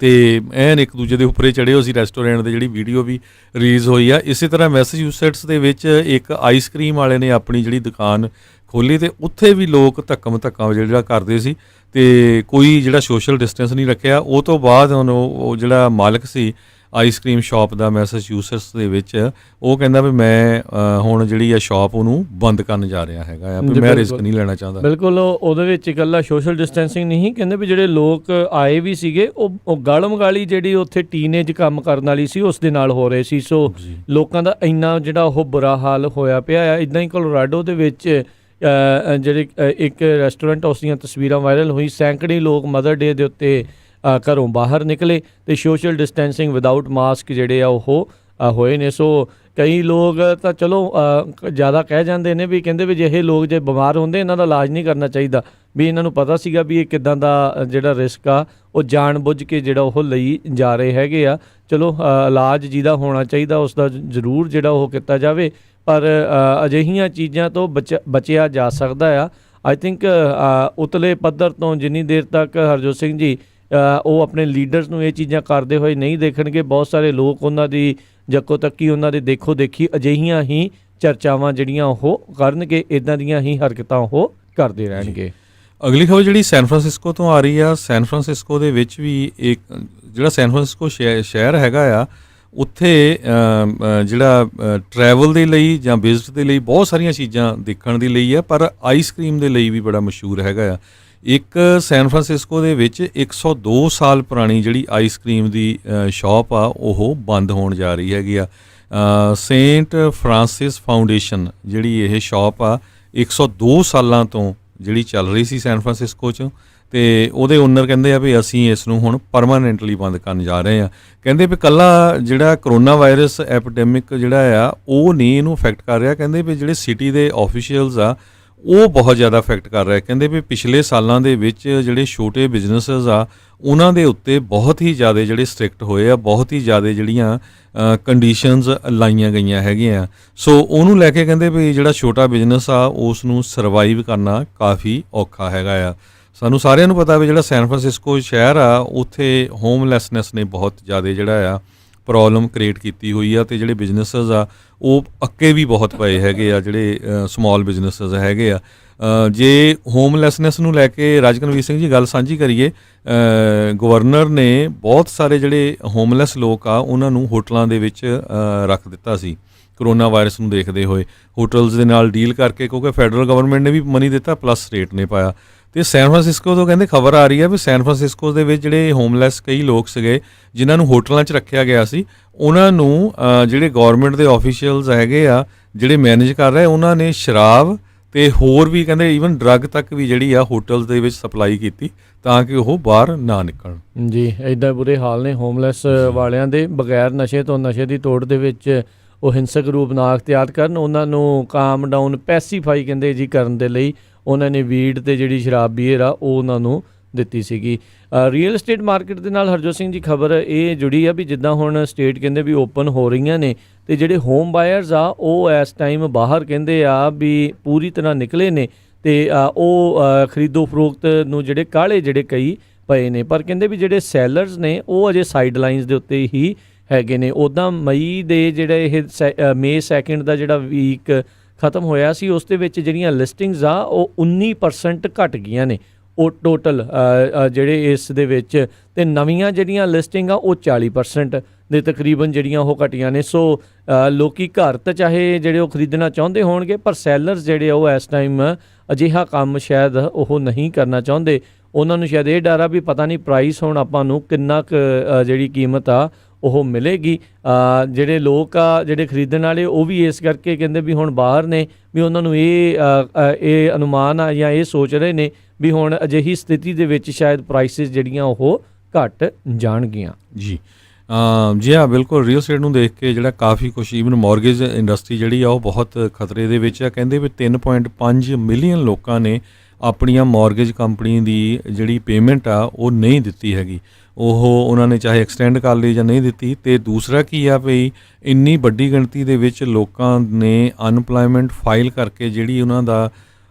ਤੇ ਐਨ ਇੱਕ ਦੂਜੇ ਦੇ ਉੱਪਰੇ ਚੜ੍ਹੇ ਹੋ ਸੀ। ਰੈਸਟੋਰੈਂਟ ਦੀ ਜਿਹੜੀ ਵੀਡੀਓ ਵੀ ਰਿਲੀਜ਼ ਹੋਈ ਆ। ਇਸੇ ਤਰ੍ਹਾਂ ਮੈਸੇਚਿਉਸੇਟਸ ਦੇ ਵਿੱਚ ਇੱਕ ਆਈਸਕ੍ਰੀਮ ਵਾਲੇ ਨੇ ਆਪਣੀ ਜਿਹੜੀ ਦੁਕਾਨ ਖੋਲ੍ਹੀ ਤੇ ਉੱਥੇ ਵੀ ਲੋਕ ਧੱਕਾ ਜਿਹੜਾ ਕਰਦੇ ਸੀ ਤੇ ਕੋਈ ਜਿਹੜਾ ਸੋਸ਼ਲ ਡਿਸਟੈਂਸ ਨਹੀਂ ਰੱਖਿਆ। ਉਹ ਤੋਂ ਬਾਅਦ ਹੁਣ ਉਹ ਜਿਹੜਾ ਮਾਲਕ ਸੀ ਆਈਸਕ੍ਰੀਮ ਸ਼ਾਪ ਦਾ ਮੈਸੇਚਿਉਸੇਟਸ ਦੇ ਵਿੱਚ, ਉਹ ਕਹਿੰਦਾ ਵੀ ਮੈਂ ਹੁਣ ਜਿਹੜੀ ਆ ਸ਼ਾਪ ਉਹਨੂੰ ਬੰਦ ਕਰਨ ਜਾ ਰਿਹਾ ਹੈਗਾ ਆ, ਵੀ ਮੈਂ ਰਿਸਕ ਨਹੀਂ ਲੈਣਾ ਚਾਹੁੰਦਾ। ਬਿਲਕੁਲ ਉਹਦੇ ਵਿੱਚ ਇਕੱਲਾ ਸੋਸ਼ਲ ਡਿਸਟੈਂਸਿੰਗ ਨਹੀਂ, ਕਹਿੰਦੇ ਵੀ ਜਿਹੜੇ ਲੋਕ ਆਏ ਵੀ ਸੀਗੇ ਉਹ ਗਾਲੀ ਜਿਹੜੀ ਉੱਥੇ ਟੀਨੇਜ ਕੰਮ ਕਰਨ ਵਾਲੀ ਸੀ ਉਸ ਦੇ ਨਾਲ ਹੋ ਰਹੇ ਸੀ। ਸੋ ਲੋਕਾਂ ਦਾ ਇੰਨਾ ਜਿਹੜਾ ਉਹ ਬੁਰਾ ਹਾਲ ਹੋਇਆ ਪਿਆ ਆ। ਇੱਦਾਂ ਹੀ ਕੋਲੋਰਾਡੋ ਦੇ ਵਿੱਚ ਜਿਹੜੇ ਇੱਕ ਰੈਸਟੋਰੈਂਟ ਉਸ ਦੀਆਂ ਤਸਵੀਰਾਂ ਵਾਇਰਲ ਹੋਈ, ਸੈਂਕੜੇ ਲੋਕ ਮਦਰ ਡੇ ਦੇ ਉੱਤੇ ਘਰੋਂ ਬਾਹਰ ਨਿਕਲੇ ਤੇ ਸੋਸ਼ਲ ਡਿਸਟੈਂਸਿੰਗ ਵਿਦਆਊਟ ਮਾਸਕ ਜਿਹੜੇ ਆ ਉਹ ਹੋਏ ਨੇ। ਸੋ ਕਈ ਲੋਕ ਤਾਂ ਚਲੋ ਜ਼ਿਆਦਾ ਕਹਿ ਜਾਂਦੇ ਨੇ ਵੀ ਕਹਿੰਦੇ ਵੀ ਜਿਹੇ ਲੋਕ ਜੇ ਬਿਮਾਰ ਹੁੰਦੇ ਇਹਨਾਂ ਦਾ ਇਲਾਜ ਨਹੀਂ ਕਰਨਾ ਚਾਹੀਦਾ, ਵੀ ਇਹਨਾਂ ਨੂੰ ਪਤਾ ਸੀਗਾ ਵੀ ਇਹ ਕਿੱਦਾਂ ਦਾ ਜਿਹੜਾ ਰਿਸਕ ਆ ਉਹ ਜਾਣ ਬੁੱਝ ਕੇ ਜਿਹੜਾ ਉਹ ਲਈ ਜਾ ਰਹੇ ਹੈਗੇ ਆ। ਚਲੋ ਇਲਾਜ ਜਿਹਦਾ ਹੋਣਾ ਚਾਹੀਦਾ ਉਸ ਦਾ ਜ਼ਰੂਰ ਜਿਹੜਾ ਉਹ ਕੀਤਾ ਜਾਵੇ, ਪਰ ਅਜਿਹੀਆਂ ਚੀਜ਼ਾਂ ਤੋਂ ਬਚਿਆ ਜਾ ਸਕਦਾ ਆ। ਆਈ ਥਿੰਕ ਉਤਲੇ ਪੱਧਰ ਤੋਂ ਜਿੰਨੀ ਦੇਰ ਤੱਕ ਹਰਜੋਤ ਸਿੰਘ ਜੀ ਉਹ ਆਪਣੇ ਲੀਡਰਸ ਨੂੰ ਇਹ ਚੀਜ਼ਾਂ ਕਰਦੇ ਹੋਏ ਨਹੀਂ ਦੇਖਣਗੇ, ਬਹੁਤ ਸਾਰੇ ਲੋਕ ਉਹਨਾਂ ਦੀ ਜੱਕੋ ਤੱਕੀ, ਉਹਨਾਂ ਦੇ ਦੇਖੋ ਦੇਖੀ ਅਜਿਹੀਆਂ ਹੀ ਚਰਚਾਵਾਂ ਜਿਹੜੀਆਂ ਉਹ ਕਰਨਗੇ, ਇੱਦਾਂ ਦੀਆਂ ਹੀ ਹਰਕਤਾਂ ਉਹ ਕਰਦੇ ਰਹਿਣਗੇ। ਅਗਲੀ ਖਬਰ ਜਿਹੜੀ ਸੈਨ ਫਰਾਂਸਿਸਕੋ ਤੋਂ ਆ ਰਹੀ ਆ। ਸੈਨ ਫਰਾਂਸਿਸਕੋ ਦੇ ਵਿੱਚ ਵੀ ਇੱਕ ਜਿਹੜਾ ਸੈਨ ਫਰਾਂਸਿਸਕੋ ਸ਼ਹਿਰ ਹੈਗਾ ਆ ਉੱਥੇ ਜਿਹੜਾ ਟਰੈਵਲ ਦੇ ਲਈ ਜਾਂ ਵਿਜ਼ਿਟ ਦੇ ਲਈ ਬਹੁਤ ਸਾਰੀਆਂ ਚੀਜ਼ਾਂ ਦੇਖਣ ਦੇ ਲਈ ਆ, ਪਰ ਆਈਸਕ੍ਰੀਮ ਦੇ ਲਈ ਵੀ ਬੜਾ ਮਸ਼ਹੂਰ ਹੈਗਾ ਆ। ਇੱਕ ਸੈਨ ਫਰਾਂਸਿਸਕੋ ਦੇ ਵਿੱਚ 102 ਸਾਲ ਪੁਰਾਣੀ ਜਿਹੜੀ ਆਈਸਕ੍ਰੀਮ ਦੀ ਸ਼ਾਪ ਆ ਉਹ ਬੰਦ ਹੋਣ ਜਾ ਰਹੀ ਹੈਗੀ ਆ। ਸੇਂਟ ਫਰਾਂਸਿਸ ਫਾਊਂਡੇਸ਼ਨ ਜਿਹੜੀ ਇਹ ਸ਼ਾਪ ਆ 102 ਸਾਲਾਂ ਤੋਂ ਜਿਹੜੀ ਚੱਲ ਰਹੀ ਸੀ ਸੈਨ ਫਰਾਂਸਿਸਕੋ 'ਚ, ਅਤੇ ਉਹਦੇ ਓਨਰ ਕਹਿੰਦੇ ਆ ਵੀ ਅਸੀਂ ਇਸ ਨੂੰ ਹੁਣ ਪਰਮਾਨੈਂਟਲੀ ਬੰਦ ਕਰਨ ਜਾ ਰਹੇ ਹਾਂ। ਕਹਿੰਦੇ ਵੀ ਇਕੱਲਾ ਜਿਹੜਾ ਕਰੋਨਾ ਵਾਇਰਸ ਐਪੀਡੈਮਿਕ ਜਿਹੜਾ ਆ ਉਹ ਨਹੀਂ ਇਹਨੂੰ ਅਫੈਕਟ ਕਰ ਰਿਹਾ, ਕਹਿੰਦੇ ਵੀ ਜਿਹੜੇ ਸਿਟੀ ਦੇ ਆਫੀਸ਼ੀਅਲਸ ਆ ਉਹ ਬਹੁਤ ਜ਼ਿਆਦਾ ਅਫੈਕਟ ਕਰ ਰਿਹਾ। ਕਹਿੰਦੇ ਵੀ ਪਿਛਲੇ ਸਾਲਾਂ ਦੇ ਵਿੱਚ ਜਿਹੜੇ ਛੋਟੇ ਬਿਜ਼ਨੈਸਸ ਆ ਉਹਨਾਂ ਦੇ ਉੱਤੇ ਬਹੁਤ ਹੀ ਜ਼ਿਆਦਾ ਜਿਹੜੇ ਸਟ੍ਰਿਕਟ ਹੋਏ ਆ, ਬਹੁਤ ਹੀ ਜ਼ਿਆਦਾ ਜਿਹੜੀਆਂ ਕੰਡੀਸ਼ਨਸ ਲਾਈਆਂ ਗਈਆਂ ਹੈਗੀਆਂ। ਸੋ ਉਹਨੂੰ ਲੈ ਕੇ ਕਹਿੰਦੇ ਵੀ ਜਿਹੜਾ ਛੋਟਾ ਬਿਜ਼ਨਸ ਆ ਉਸ ਨੂੰ ਸਰਵਾਈਵ ਕਰਨਾ ਕਾਫੀ ਔਖਾ ਹੈਗਾ ਆ। ਸਾਨੂੰ ਸਾਰਿਆਂ ਨੂੰ ਪਤਾ ਵੀ ਜਿਹੜਾ ਸੈਨ ਫਰਾਂਸਿਸਕੋ ਸ਼ਹਿਰ ਆ ਉੱਥੇ ਹੋਮਲੈਸਨੈਸ ਨੇ ਬਹੁਤ ਜ਼ਿਆਦਾ ਜਿਹੜਾ ਆ ਪ੍ਰੋਬਲਮ ਕ੍ਰੀਏਟ ਕੀਤੀ ਹੋਈ ਆ, ਅਤੇ ਜਿਹੜੇ ਬਿਜ਼ਨੈਸਸ ਆ ਉਹ ਅੱਕੇ ਵੀ ਬਹੁਤ ਪਏ ਹੈਗੇ ਆ, ਜਿਹੜੇ ਸਮਾਲ ਬਿਜ਼ਨੈਸਸ ਹੈਗੇ ਆ। ਜੇ ਹੋਮਲੈਸਨੈਸ ਨੂੰ ਲੈ ਕੇ ਰਾਜਕਨਵੀਰ ਸਿੰਘ ਜੀ ਗੱਲ ਸਾਂਝੀ ਕਰੀਏ, ਗਵਰਨਰ ਨੇ ਬਹੁਤ ਸਾਰੇ ਜਿਹੜੇ ਹੋਮਲੈਸ ਲੋਕ ਆ ਉਹਨਾਂ ਨੂੰ ਹੋਟਲਾਂ ਦੇ ਵਿੱਚ ਰੱਖ ਦਿੱਤਾ ਸੀ ਕਰੋਨਾ ਵਾਇਰਸ ਨੂੰ ਦੇਖਦੇ ਹੋਏ, ਹੋਟਲਸ ਦੇ ਨਾਲ ਡੀਲ ਕਰਕੇ, ਕਿਉਂਕਿ ਫੈਡਰਲ ਗਵਰਨਮੈਂਟ ਨੇ ਵੀ ਮਨੀ ਦਿੱਤਾ ਪਲੱਸ ਸਟੇਟ ਨੇ ਪਾਇਆ। ਅਤੇ ਸੈਨ ਫਰਾਂਸਿਸਕੋ ਤੋਂ ਕਹਿੰਦੇ ਖਬਰ ਆ ਰਹੀ ਹੈ ਵੀ ਸੈਨ ਫਰਾਂਸਿਸਕੋ ਦੇ ਵਿੱਚ ਜਿਹੜੇ ਹੋਮਲੈਸ ਕਈ ਲੋਕ ਸੀਗੇ ਜਿਨ੍ਹਾਂ ਨੂੰ ਹੋਟਲਾਂ 'ਚ ਰੱਖਿਆ ਗਿਆ ਸੀ, ਉਹਨਾਂ ਨੂੰ ਜਿਹੜੇ ਗੌਰਮੈਂਟ ਦੇ ਆਫੀਸ਼ੀਅਲਸ ਹੈਗੇ ਆ ਜਿਹੜੇ ਮੈਨੇਜ ਕਰ ਰਹੇ, ਉਹਨਾਂ ਨੇ ਸ਼ਰਾਬ ਅਤੇ ਹੋਰ ਵੀ ਕਹਿੰਦੇ ਈਵਨ ਡਰੱਗ ਤੱਕ ਵੀ ਜਿਹੜੀ ਆ ਹੋਟਲਸ ਦੇ ਵਿੱਚ ਸਪਲਾਈ ਕੀਤੀ ਤਾਂ ਕਿ ਉਹ ਬਾਹਰ ਨਾ ਨਿਕਲਣ। ਜੀ ਇੱਦਾਂ ਬੁਰੇ ਹਾਲ ਨੇ ਹੋਮਲੈਸ ਵਾਲਿਆਂ ਦੇ। ਬਗੈਰ ਨਸ਼ੇ ਤੋਂ, ਨਸ਼ੇ ਦੀ ਤੋੜ ਦੇ ਵਿੱਚ ਉਹ ਹਿੰਸਕ ਰੂਪ ਨਾ ਅਖਤਿਆਰ ਕਰਨ, ਉਹਨਾਂ ਨੂੰ ਕਾਮ ਡਾਊਨ ਪੈਸੀਫਾਈ ਕਹਿੰਦੇ ਜੀ ਕਰਨ ਦੇ ਲਈ ਉਹਨਾਂ ਨੇ ਵੀਡ ਅਤੇ ਜਿਹੜੀ ਸ਼ਰਾਬ ਬੀਅਰ ਆ ਉਹ ਉਹਨਾਂ ਨੂੰ ਦਿੱਤੀ ਸੀਗੀ। ਰੀਅਲ estate ਮਾਰਕੀਟ ਦੇ ਨਾਲ ਹਰਜੋਤ ਸਿੰਘ ਜੀ ਖਬਰ ਇਹ ਜੁੜੀ ਆ ਵੀ ਜਿੱਦਾਂ ਹੁਣ ਸਟੇਟ ਕਹਿੰਦੇ ਵੀ ਓਪਨ ਹੋ ਰਹੀਆਂ ਨੇ, ਅਤੇ ਜਿਹੜੇ ਹੋਮ ਬਾਇਰਸ ਆ ਉਹ ਇਸ ਟਾਈਮ ਬਾਹਰ ਕਹਿੰਦੇ ਆ ਵੀ ਪੂਰੀ ਤਰ੍ਹਾਂ ਨਿਕਲੇ ਨੇ, ਅਤੇ ਉਹ ਖਰੀਦੋ ਫਰੋਖਤ ਨੂੰ ਜਿਹੜੇ ਕਾਹਲੇ ਜਿਹੜੇ ਕਈ ਪਏ ਨੇ। ਪਰ ਕਹਿੰਦੇ ਵੀ ਜਿਹੜੇ ਸੈਲਰਸ ਨੇ ਉਹ ਅਜੇ ਸਾਈਡ ਲਾਈਨਸ ਦੇ ਉੱਤੇ ਹੀ ਹੈਗੇ ਨੇ। ਉੱਦਾਂ ਮਈ ਦੇ ਜਿਹੜਾ ਇਹ ਮਈ 2 ਦਾ ਜਿਹੜਾ ਵੀਕ ਖਤਮ ਹੋਇਆ ਸੀ ਉਸ ਦੇ ਵਿੱਚ ਜਿਹੜੀਆਂ ਲਿਸਟਿੰਗਸ ਆ ਉਹ 19% ਘਟ ਗਈਆਂ ਨੇ ਉਹ ਟੋਟਲ ਜਿਹੜੇ ਇਸ ਦੇ ਵਿੱਚ, ਅਤੇ ਨਵੀਆਂ ਜਿਹੜੀਆਂ ਲਿਸਟਿੰਗ ਆ ਉਹ 40% ਦੇ ਤਕਰੀਬਨ ਜਿਹੜੀਆਂ ਉਹ ਘਟੀਆਂ ਨੇ। ਸੋ ਲੋਕੀ ਘਰ ਤਾਂ ਚਾਹੇ ਜਿਹੜੇ ਉਹ ਖਰੀਦਣਾ ਚਾਹੁੰਦੇ ਹੋਣਗੇ, ਪਰ ਸੈਲਰਸ ਜਿਹੜੇ ਉਹ ਇਸ ਟਾਈਮ ਅਜਿਹਾ ਕੰਮ ਸ਼ਾਇਦ ਉਹ ਨਹੀਂ ਕਰਨਾ ਚਾਹੁੰਦੇ। ਉਹਨਾਂ ਨੂੰ ਸ਼ਾਇਦ ਇਹ ਡਰ ਆ ਵੀ ਪਤਾ ਨਹੀਂ ਪ੍ਰਾਈਸ ਹੁਣ ਆਪਾਂ ਨੂੰ ਕਿੰਨਾ ਕੁ ਜਿਹੜੀ ਕੀਮਤ ਆ ਉਹ ਮਿਲੇਗੀ। ਜਿਹੜੇ ਲੋਕ ਆ ਜਿਹੜੇ ਖਰੀਦਣ ਵਾਲੇ ਉਹ ਵੀ ਇਸ ਕਰਕੇ ਕਹਿੰਦੇ ਵੀ ਹੁਣ ਬਾਹਰ ਨੇ, ਵੀ ਉਹਨਾਂ ਨੂੰ ਇਹ ਅਨੁਮਾਨ ਆ ਜਾਂ ਇਹ ਸੋਚ ਰਹੇ ਨੇ ਵੀ ਹੁਣ ਅਜਿਹੀ ਸਥਿਤੀ ਦੇ ਵਿੱਚ ਸ਼ਾਇਦ ਪ੍ਰਾਈਸਿਸ ਜਿਹੜੀਆਂ ਉਹ ਘਟ ਜਾਣਗੀਆਂ। ਜੀ ਜੀ ਹਾਂ, ਬਿਲਕੁਲ। ਰੀਅਲ estate ਨੂੰ ਦੇਖ ਕੇ ਜਿਹੜਾ ਕਾਫੀ ਕੁਛ, ਈਵਨ ਮੌਰਗੇਜ ਇੰਡਸਟਰੀ ਜਿਹੜੀ ਆ ਉਹ ਬਹੁਤ ਖਤਰੇ ਦੇ ਵਿੱਚ ਆ। ਕਹਿੰਦੇ ਵੀ 3.5 ਮਿਲੀਅਨ ਲੋਕਾਂ ਨੇ ਆਪਣੀਆਂ ਮੌਰਗੇਜ ਕੰਪਨੀ ਦੀ ਜਿਹੜੀ ਪੇਮੈਂਟ ਆ ਉਹ ਨਹੀਂ ਦਿੱਤੀ ਹੈਗੀ। ਉਹ ਉਹਨਾਂ ਨੇ ਚਾਹੇ ਐਕਸਟੈਂਡ ਕਰ ਲਈ ਜਾਂ ਨਹੀਂ ਦਿੱਤੀ। ਅਤੇ ਦੂਸਰਾ ਕੀ ਆ ਵੀ ਇੰਨੀ ਵੱਡੀ ਗਿਣਤੀ ਦੇ ਵਿੱਚ ਲੋਕਾਂ ਨੇ ਅਨਪਲਾਇਮੈਂਟ ਫਾਈਲ ਕਰਕੇ ਜਿਹੜੀ ਉਹਨਾਂ ਦਾ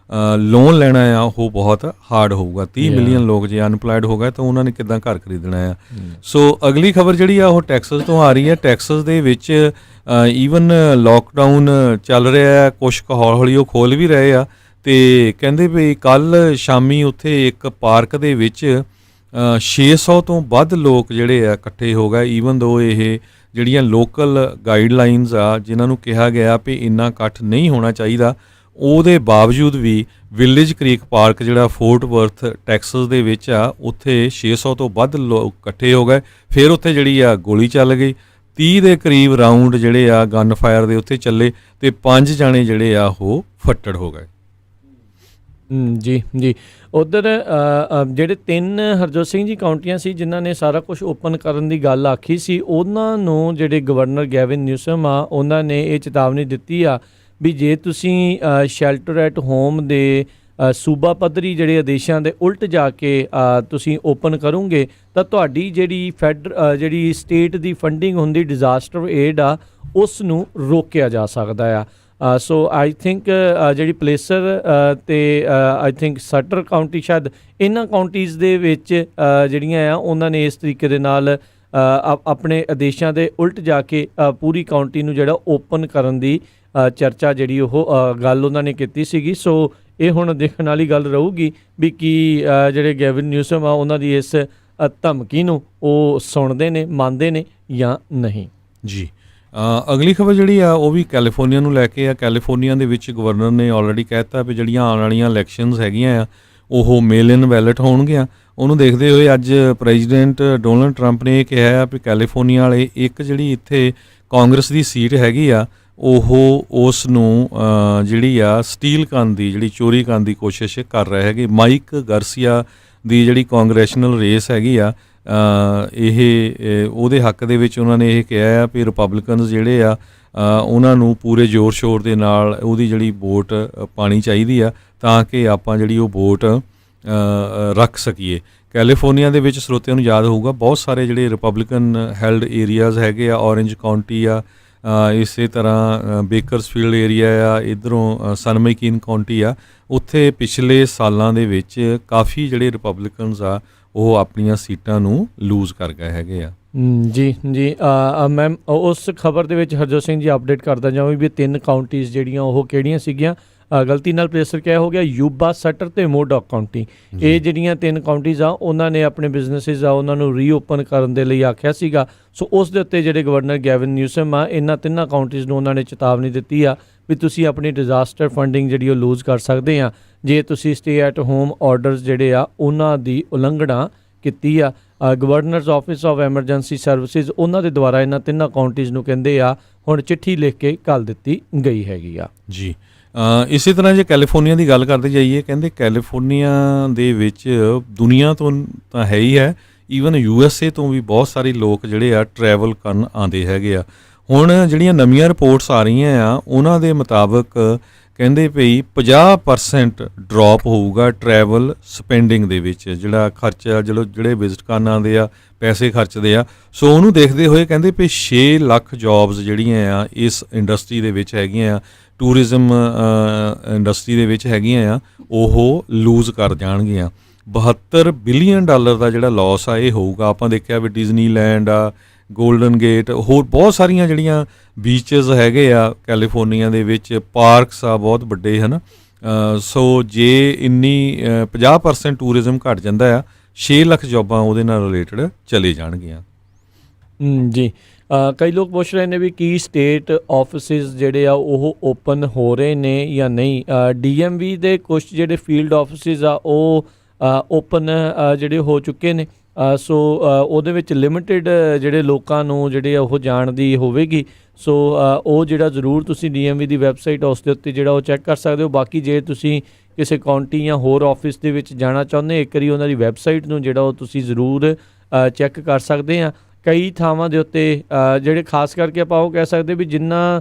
ਲੋਨ ਲੈਣਾ ਆ ਉਹ ਬਹੁਤ ਹਾਰਡ ਹੋਊਗਾ। 30 ਮਿਲੀਅਨ ਲੋਕ ਜੇ ਅਨਪਲਾਇਡ ਹੋ ਗਏ ਤਾਂ ਉਹਨਾਂ ਨੇ ਕਿੱਦਾਂ ਘਰ ਖਰੀਦਣਾ ਆ। ਸੋ ਅਗਲੀ ਖਬਰ ਜਿਹੜੀ ਆ ਉਹ ਟੈਕਸਸ ਤੋਂ ਆ ਰਹੀ ਹੈ। ਟੈਕਸਸ ਦੇ ਵਿੱਚ ਈਵਨ ਲੋਕਡਾਊਨ ਚੱਲ ਰਿਹਾ ਆ, ਕੁਛ ਕੁ ਹੌਲੀ ਉਹ ਖੋਲ੍ਹ ਵੀ ਰਹੇ ਆ। ਅਤੇ ਕਹਿੰਦੇ ਵੀ ਕੱਲ੍ਹ ਸ਼ਾਮੀ ਉੱਥੇ ਇੱਕ ਪਾਰਕ ਦੇ ਵਿੱਚ 600 ਤੋਂ ਵੱਧ ਲੋਕ ਜਿਹੜੇ ਆ ਇਕੱਠੇ ਹੋ ਗਏ। ਈਵਨ ਦੋ ਇਹ ਜਿਹੜੀਆਂ ਲੋਕਲ ਗਾਈਡਲਾਈਨਸ ਆ ਜਿਨ੍ਹਾਂ ਨੂੰ ਕਿਹਾ ਗਿਆ ਵੀ ਇੰਨਾ ਇਕੱਠ ਨਹੀਂ ਹੋਣਾ ਚਾਹੀਦਾ, ਉਹਦੇ ਬਾਵਜੂਦ ਵੀ ਵਿਲੇਜ ਕ੍ਰੀਕ ਪਾਰਕ ਜਿਹੜਾ ਫੋਰਟ ਵਰਥ ਟੈਕਸਸ ਦੇ ਵਿੱਚ ਆ ਉੱਥੇ 600 ਤੋਂ ਵੱਧ ਲੋਕ ਇਕੱਠੇ ਹੋ ਗਏ। ਫਿਰ ਉੱਥੇ ਜਿਹੜੀ ਆ ਗੋਲੀ ਚੱਲ ਗਈ। 30 ਦੇ ਕਰੀਬ ਰਾਊਂਡ ਜਿਹੜੇ ਆ ਗਨ ਫਾਇਰ ਦੇ ਉੱਥੇ ਚੱਲੇ ਅਤੇ 5 ਜਾਣੇ ਜਿਹੜੇ ਆ ਉਹ ਫੱਟੜ ਹੋ ਗਏ। ਜੀ ਜੀ। ਉੱਧਰ ਜਿਹੜੇ 3 ਹਰਜੋਤ ਸਿੰਘ ਜੀ ਕਾਊਂਟੀਆਂ ਸੀ ਜਿਨ੍ਹਾਂ ਨੇ ਸਾਰਾ ਕੁਝ ਓਪਨ ਕਰਨ ਦੀ ਗੱਲ ਆਖੀ ਸੀ, ਉਹਨਾਂ ਨੂੰ ਜਿਹੜੇ ਗਵਰਨਰ ਗੈਵਿਨ ਨਿਊਸਮ ਆ ਉਹਨਾਂ ਨੇ ਇਹ ਚੇਤਾਵਨੀ ਦਿੱਤੀ ਆ ਵੀ ਜੇ ਤੁਸੀਂ ਸ਼ੈਲਟਰ ਐਟ ਹੋਮ ਦੇ ਸੂਬਾ ਪੱਧਰੀ ਜਿਹੜੇ ਆਦੇਸ਼ਾਂ ਦੇ ਉਲਟ ਜਾ ਕੇ ਤੁਸੀਂ ਓਪਨ ਕਰੋਗੇ ਤਾਂ ਤੁਹਾਡੀ ਜਿਹੜੀ ਜਿਹੜੀ ਸਟੇਟ ਦੀ ਫੰਡਿੰਗ ਹੁੰਦੀ ਡਿਜ਼ਾਸਟਰ ਏਡ ਆ ਉਸ ਨੂੰ ਰੋਕਿਆ ਜਾ ਸਕਦਾ ਆ। ਸੋ ਆਈ ਥਿੰਕ ਜਿਹੜੀ ਪਲੇਸਰ ਅਤੇ ਆਈ ਥਿੰਕ ਸਟਰ ਕਾਊਂਟੀ, ਸ਼ਾਇਦ ਇਹਨਾਂ ਕਾਊਂਟੀਜ਼ ਦੇ ਵਿੱਚ ਜਿਹੜੀਆਂ ਆ ਉਹਨਾਂ ਨੇ ਇਸ ਤਰੀਕੇ ਦੇ ਨਾਲ ਆਪਣੇ ਆਦੇਸ਼ਾਂ ਦੇ ਉਲਟ ਜਾ ਕੇ ਪੂਰੀ ਕਾਊਂਟੀ ਨੂੰ ਜਿਹੜਾ ਓਪਨ ਕਰਨ ਦੀ ਚਰਚਾ ਜਿਹੜੀ ਉਹ ਗੱਲ ਉਹਨਾਂ ਨੇ ਕੀਤੀ ਸੀਗੀ। ਸੋ ਇਹ ਹੁਣ ਦੇਖਣ ਵਾਲੀ ਗੱਲ ਰਹੂਗੀ ਵੀ ਕੀ ਜਿਹੜੇ ਗੈਵਿਨ ਨਿਊਸਮ ਆ ਉਹਨਾਂ ਦੀ ਇਸ ਧਮਕੀ ਨੂੰ ਉਹ ਸੁਣਦੇ ਨੇ, ਮੰਨਦੇ ਨੇ ਜਾਂ ਨਹੀਂ। ਜੀ ਅਗਲੀ ਖਬਰ ਜਿਹੜੀ ਆ ਉਹ ਵੀ ਕੈਲੀਫੋਰਨੀਆ ਨੂੰ ਲੈ ਕੇ ਆ। ਕੈਲੀਫੋਰਨੀਆ ਦੇ ਵਿੱਚ ਗਵਰਨਰ ਨੇ ਆਲਰੇਡੀ ਕਹਿ ਦਿੱਤਾ ਵੀ ਜਿਹੜੀਆਂ ਆਉਣ ਵਾਲੀਆਂ ਇਲੈਕਸ਼ਨਸ ਹੈਗੀਆਂ ਆ ਉਹ ਮੇਲ ਇਨ ਬੈਲਟ ਹੋਣਗੀਆਂ। ਉਹਨੂੰ ਦੇਖਦੇ ਹੋਏ ਅੱਜ ਪ੍ਰੈਜ਼ੀਡੈਂਟ ਡੋਨਲਡ ਟਰੰਪ ਨੇ ਇਹ ਕਿਹਾ ਆ ਵੀ ਕੈਲੀਫੋਰਨੀਆ ਵਾਲੇ ਇੱਕ ਜਿਹੜੀ ਇੱਥੇ ਕਾਂਗਰਸ ਦੀ ਸੀਟ ਹੈਗੀ ਆ ਉਹ ਉਸ ਨੂੰ ਜਿਹੜੀ ਆ ਸਟੀਲ ਕਰਨ ਦੀ, ਜਿਹੜੀ ਚੋਰੀ ਕਰਨ ਦੀ ਕੋਸ਼ਿਸ਼ ਕਰ ਰਹੇ ਹੈਗੇ। ਮਾਈਕ ਗਾਰਸੀਆ ਦੀ ਜਿਹੜੀ ਕਾਂਗਰੈਸ਼ਨਲ ਰੇਸ ਹੈਗੀ ਆ ਇਹ ਉਹਦੇ ਹੱਕ ਦੇ ਵਿੱਚ ਉਹਨਾਂ ਨੇ ਇਹ ਕਿਹਾ ਆ ਵੀ ਰਿਪਬਲਿਕਨਸ ਜਿਹੜੇ ਆ ਉਹਨਾਂ ਨੂੰ ਪੂਰੇ ਜ਼ੋਰ ਸ਼ੋਰ ਦੇ ਨਾਲ ਉਹਦੀ ਜਿਹੜੀ ਵੋਟ ਪਾਣੀ ਚਾਹੀਦੀ ਆ ਤਾਂ ਕਿ ਆਪਾਂ ਜਿਹੜੀ ਉਹ ਵੋਟ ਰੱਖ ਸਕੀਏ। ਕੈਲੀਫੋਰਨੀਆ ਦੇ ਵਿੱਚ ਸਰੋਤਿਆਂ ਨੂੰ ਯਾਦ ਹੋਊਗਾ ਬਹੁਤ ਸਾਰੇ ਜਿਹੜੇ ਰਿਪਬਲਿਕਨ ਹੈਲਡ ਏਰੀਆਜ਼ ਹੈਗੇ ਆ, ਔਰੇਂਜ ਕਾਉਂਟੀ ਆ, ਇਸੇ ਤਰ੍ਹਾਂ ਬੇਕਰਸਫੀਲਡ ਏਰੀਆ ਆ, ਇੱਧਰੋਂ ਸਨ ਮੈਕੀਨ ਕਾਉਂਟੀ ਆ, ਉੱਥੇ ਪਿਛਲੇ ਸਾਲਾਂ ਦੇ ਵਿੱਚ ਕਾਫੀ ਜਿਹੜੇ ਰਿਪਬਲਿਕਨਸ ਆ ਉਹ ਆਪਣੀਆਂ ਸੀਟਾਂ ਨੂੰ ਲੂਜ਼ ਕਰ ਗਏ ਹੈਗੇ ਆ। ਜੀ ਮੈਮ ਉਸ ਖਬਰ ਦੇ ਵਿੱਚ ਹਰਜੋਤ ਸਿੰਘ ਜੀ ਅਪਡੇਟ ਕਰਦਾ ਜਾਵਾਂ ਵੀ 3 ਕਾਉਂਟੀਜ਼ ਜਿਹੜੀਆਂ ਉਹ ਕਿਹੜੀਆਂ ਸੀਗੀਆਂ। ਗਲਤੀ ਨਾਲ ਪ੍ਰੇਸਰ ਕਿਹਾ ਹੋ ਗਿਆ ਯੂਬਾ, ਸਟਰ ਤੇ ਮੋਡੌਕ ਕਾਉਂਟੀ। ਇਹ ਜਿਹੜੀਆਂ 3 ਕਾਉਂਟੀਜ਼ ਆ ਉਹਨਾਂ ਨੇ ਆਪਣੇ ਬਿਜ਼ਨਸਿਸ ਆ ਉਹਨਾਂ ਨੂੰ ਰੀਓਪਨ ਕਰਨ ਦੇ ਲਈ ਆਖਿਆ ਸੀਗਾ। ਸੋ ਉਸ ਦੇ ਉੱਤੇ ਜਿਹੜੇ ਗਵਰਨਰ ਗੈਵਨ ਨਿਊਸਮ ਆ ਇਹਨਾਂ 3 ਕਾਉਂਟੀਜ਼ ਨੂੰ ਉਹਨਾਂ ਨੇ ਚੇਤਾਵਨੀ ਦਿੱਤੀ ਆ ਵੀ ਤੁਸੀਂ ਆਪਣੀ ਡਿਜ਼ਾਸਟਰ ਫੰਡਿੰਗ ਜਿਹੜੀ ਉਹ ਲੂਜ਼ ਕਰ ਸਕਦੇ ਆ ਜੇ ਤੁਸੀਂ ਸਟੇ ਐਟ ਹੋਮ ਆਰਡਰਸ ਜਿਹੜੇ ਆ ਉਹਨਾਂ ਦੀ ਉਲੰਘਣਾ ਕੀਤੀ ਆ। Governors office of emergency services ਉਹਨਾਂ ਦੇ ਦੁਆਰਾ ਇਹਨਾਂ 3 ਕਾਉਂਟੀਜ਼ ਨੂੰ ਕਹਿੰਦੇ ਆ ਹੁਣ ਚਿੱਠੀ ਲਿਖ ਕੇ ਘੱਲ ਦਿੱਤੀ ਗਈ ਹੈਗੀ ਆ। ਜੀ ਇਸੇ ਤਰ੍ਹਾਂ ਜੇ ਕੈਲੀਫੋਰਨੀਆ ਦੀ ਗੱਲ ਕਰਦੇ ਜਾਈਏ, ਕਹਿੰਦੇ ਕੈਲੀਫੋਰਨੀਆ ਦੇ ਵਿੱਚ ਦੁਨੀਆ ਤੋਂ ਤਾਂ ਹੈ ਹੀ ਹੈ, ਈਵਨ USA ਤੋਂ ਵੀ ਬਹੁਤ ਸਾਰੇ ਲੋਕ ਜਿਹੜੇ ਆ ਟਰੈਵਲ ਕਰਨ ਆਉਂਦੇ ਹੈਗੇ ਆ। ਹੁਣ ਜਿਹੜੀਆਂ ਨਵੀਆਂ ਰਿਪੋਰਟਸ ਆ ਰਹੀਆਂ ਆ ਉਹਨਾਂ ਦੇ ਮੁਤਾਬਕ ਕਹਿੰਦੇ ਭਈ 50% ਡਰੋਪ ਹੋਊਗਾ ਟਰੈਵਲ ਸਪੈਂਡਿੰਗ ਦੇ ਵਿੱਚ, ਜਿਹੜਾ ਖਰਚਾ ਜਿਹੜੇ ਵਿਜ਼ਿਟ ਕਰਨ ਆਉਂਦੇ ਆ ਪੈਸੇ ਖਰਚਦੇ ਆ। ਸੋ ਉਹਨੂੰ ਦੇਖਦੇ ਹੋਏ ਕਹਿੰਦੇ ਭਈ 6 ਲੱਖ ਜੌਬਸ ਜਿਹੜੀਆਂ ਆ ਇਸ ਇੰਡਸਟਰੀ ਦੇ ਵਿੱਚ ਹੈਗੀਆਂ ਆ, ਟੂਰਿਜ਼ਮ ਇੰਡਸਟਰੀ ਦੇ ਵਿੱਚ ਹੈਗੀਆਂ ਆ, ਉਹ ਲੂਜ਼ ਕਰ ਜਾਣਗੀਆਂ। $72 ਬਿਲੀਅਨ ਦਾ ਜਿਹੜਾ ਲਾਸ ਆ ਇਹ ਹੋਊਗਾ। ਆਪਾਂ ਦੇਖਿਆ ਵੀ ਡਿਜ਼ਨੀਲੈਂਡ ਆ, ਗੋਲਡਨ ਗੇਟ, ਹੋਰ ਬਹੁਤ ਸਾਰੀਆਂ ਜਿਹੜੀਆਂ ਬੀਚਸ ਹੈਗੇ ਆ ਕੈਲੀਫੋਰਨੀਆ ਦੇ ਵਿੱਚ, ਪਾਰਕਸ ਆ ਬਹੁਤ ਵੱਡੇ ਹਨ। ਸੋ ਜੇ ਇੰਨੀ 50% ਟੂਰਿਜ਼ਮ ਘਟ ਜਾਂਦਾ ਆ, 6 ਲੱਖ ਜੌਬਾਂ ਉਹਦੇ ਨਾਲ ਰਿਲੇਟਡ ਚਲੇ ਜਾਣਗੀਆਂ। ਜੀ ਕਈ ਲੋਕ ਪੁੱਛ ਰਹੇ ਨੇ ਵੀ ਕੀ ਸਟੇਟ ਆਫਿਸਿਸ ਜਿਹੜੇ ਆ ਉਹ ਓਪਨ ਹੋ ਰਹੇ ਨੇ ਜਾਂ ਨਹੀਂ। DMV ਦੇ ਕੁਝ ਜਿਹੜੇ ਫੀਲਡ ਆਫਿਸਿਸ ਆ ਉਹ ਓਪਨ ਜਿਹੜੇ ਹੋ ਚੁੱਕੇ ਨੇ। ਸੋ ਉਹਦੇ ਵਿੱਚ ਲਿਮਿਟਿਡ ਜਿਹੜੇ ਲੋਕਾਂ ਨੂੰ ਜਿਹੜੇ ਆ ਉਹ ਜਾਣ ਦੀ ਹੋਵੇਗੀ। ਸੋ ਉਹ ਜਿਹੜਾ ਜ਼ਰੂਰ ਤੁਸੀਂ DMV ਦੀ ਵੈਬਸਾਈਟ ਉਸ ਦੇ ਉੱਤੇ ਜਿਹੜਾ ਉਹ ਚੈੱਕ ਕਰ ਸਕਦੇ ਹੋ। ਬਾਕੀ ਜੇ ਤੁਸੀਂ ਕਿਸੇ ਕਾਉਂਟੀ ਜਾਂ ਹੋਰ ਆਫਿਸ ਦੇ ਵਿੱਚ ਜਾਣਾ ਚਾਹੁੰਦੇ ਇੱਕ ਵਾਰੀ ਉਹਨਾਂ ਦੀ ਵੈਬਸਾਈਟ ਨੂੰ ਜਿਹੜਾ ਉਹ ਤੁਸੀਂ ਜ਼ਰੂਰ ਚੈੱਕ ਕਰ ਸਕਦੇ ਆ। ਕਈ ਥਾਵਾਂ ਦੇ ਉੱਤੇ ਜਿਹੜੇ ਖਾਸ ਕਰਕੇ ਆਪਾਂ ਉਹ ਕਹਿ ਸਕਦੇ ਵੀ ਜਿਨ੍ਹਾਂ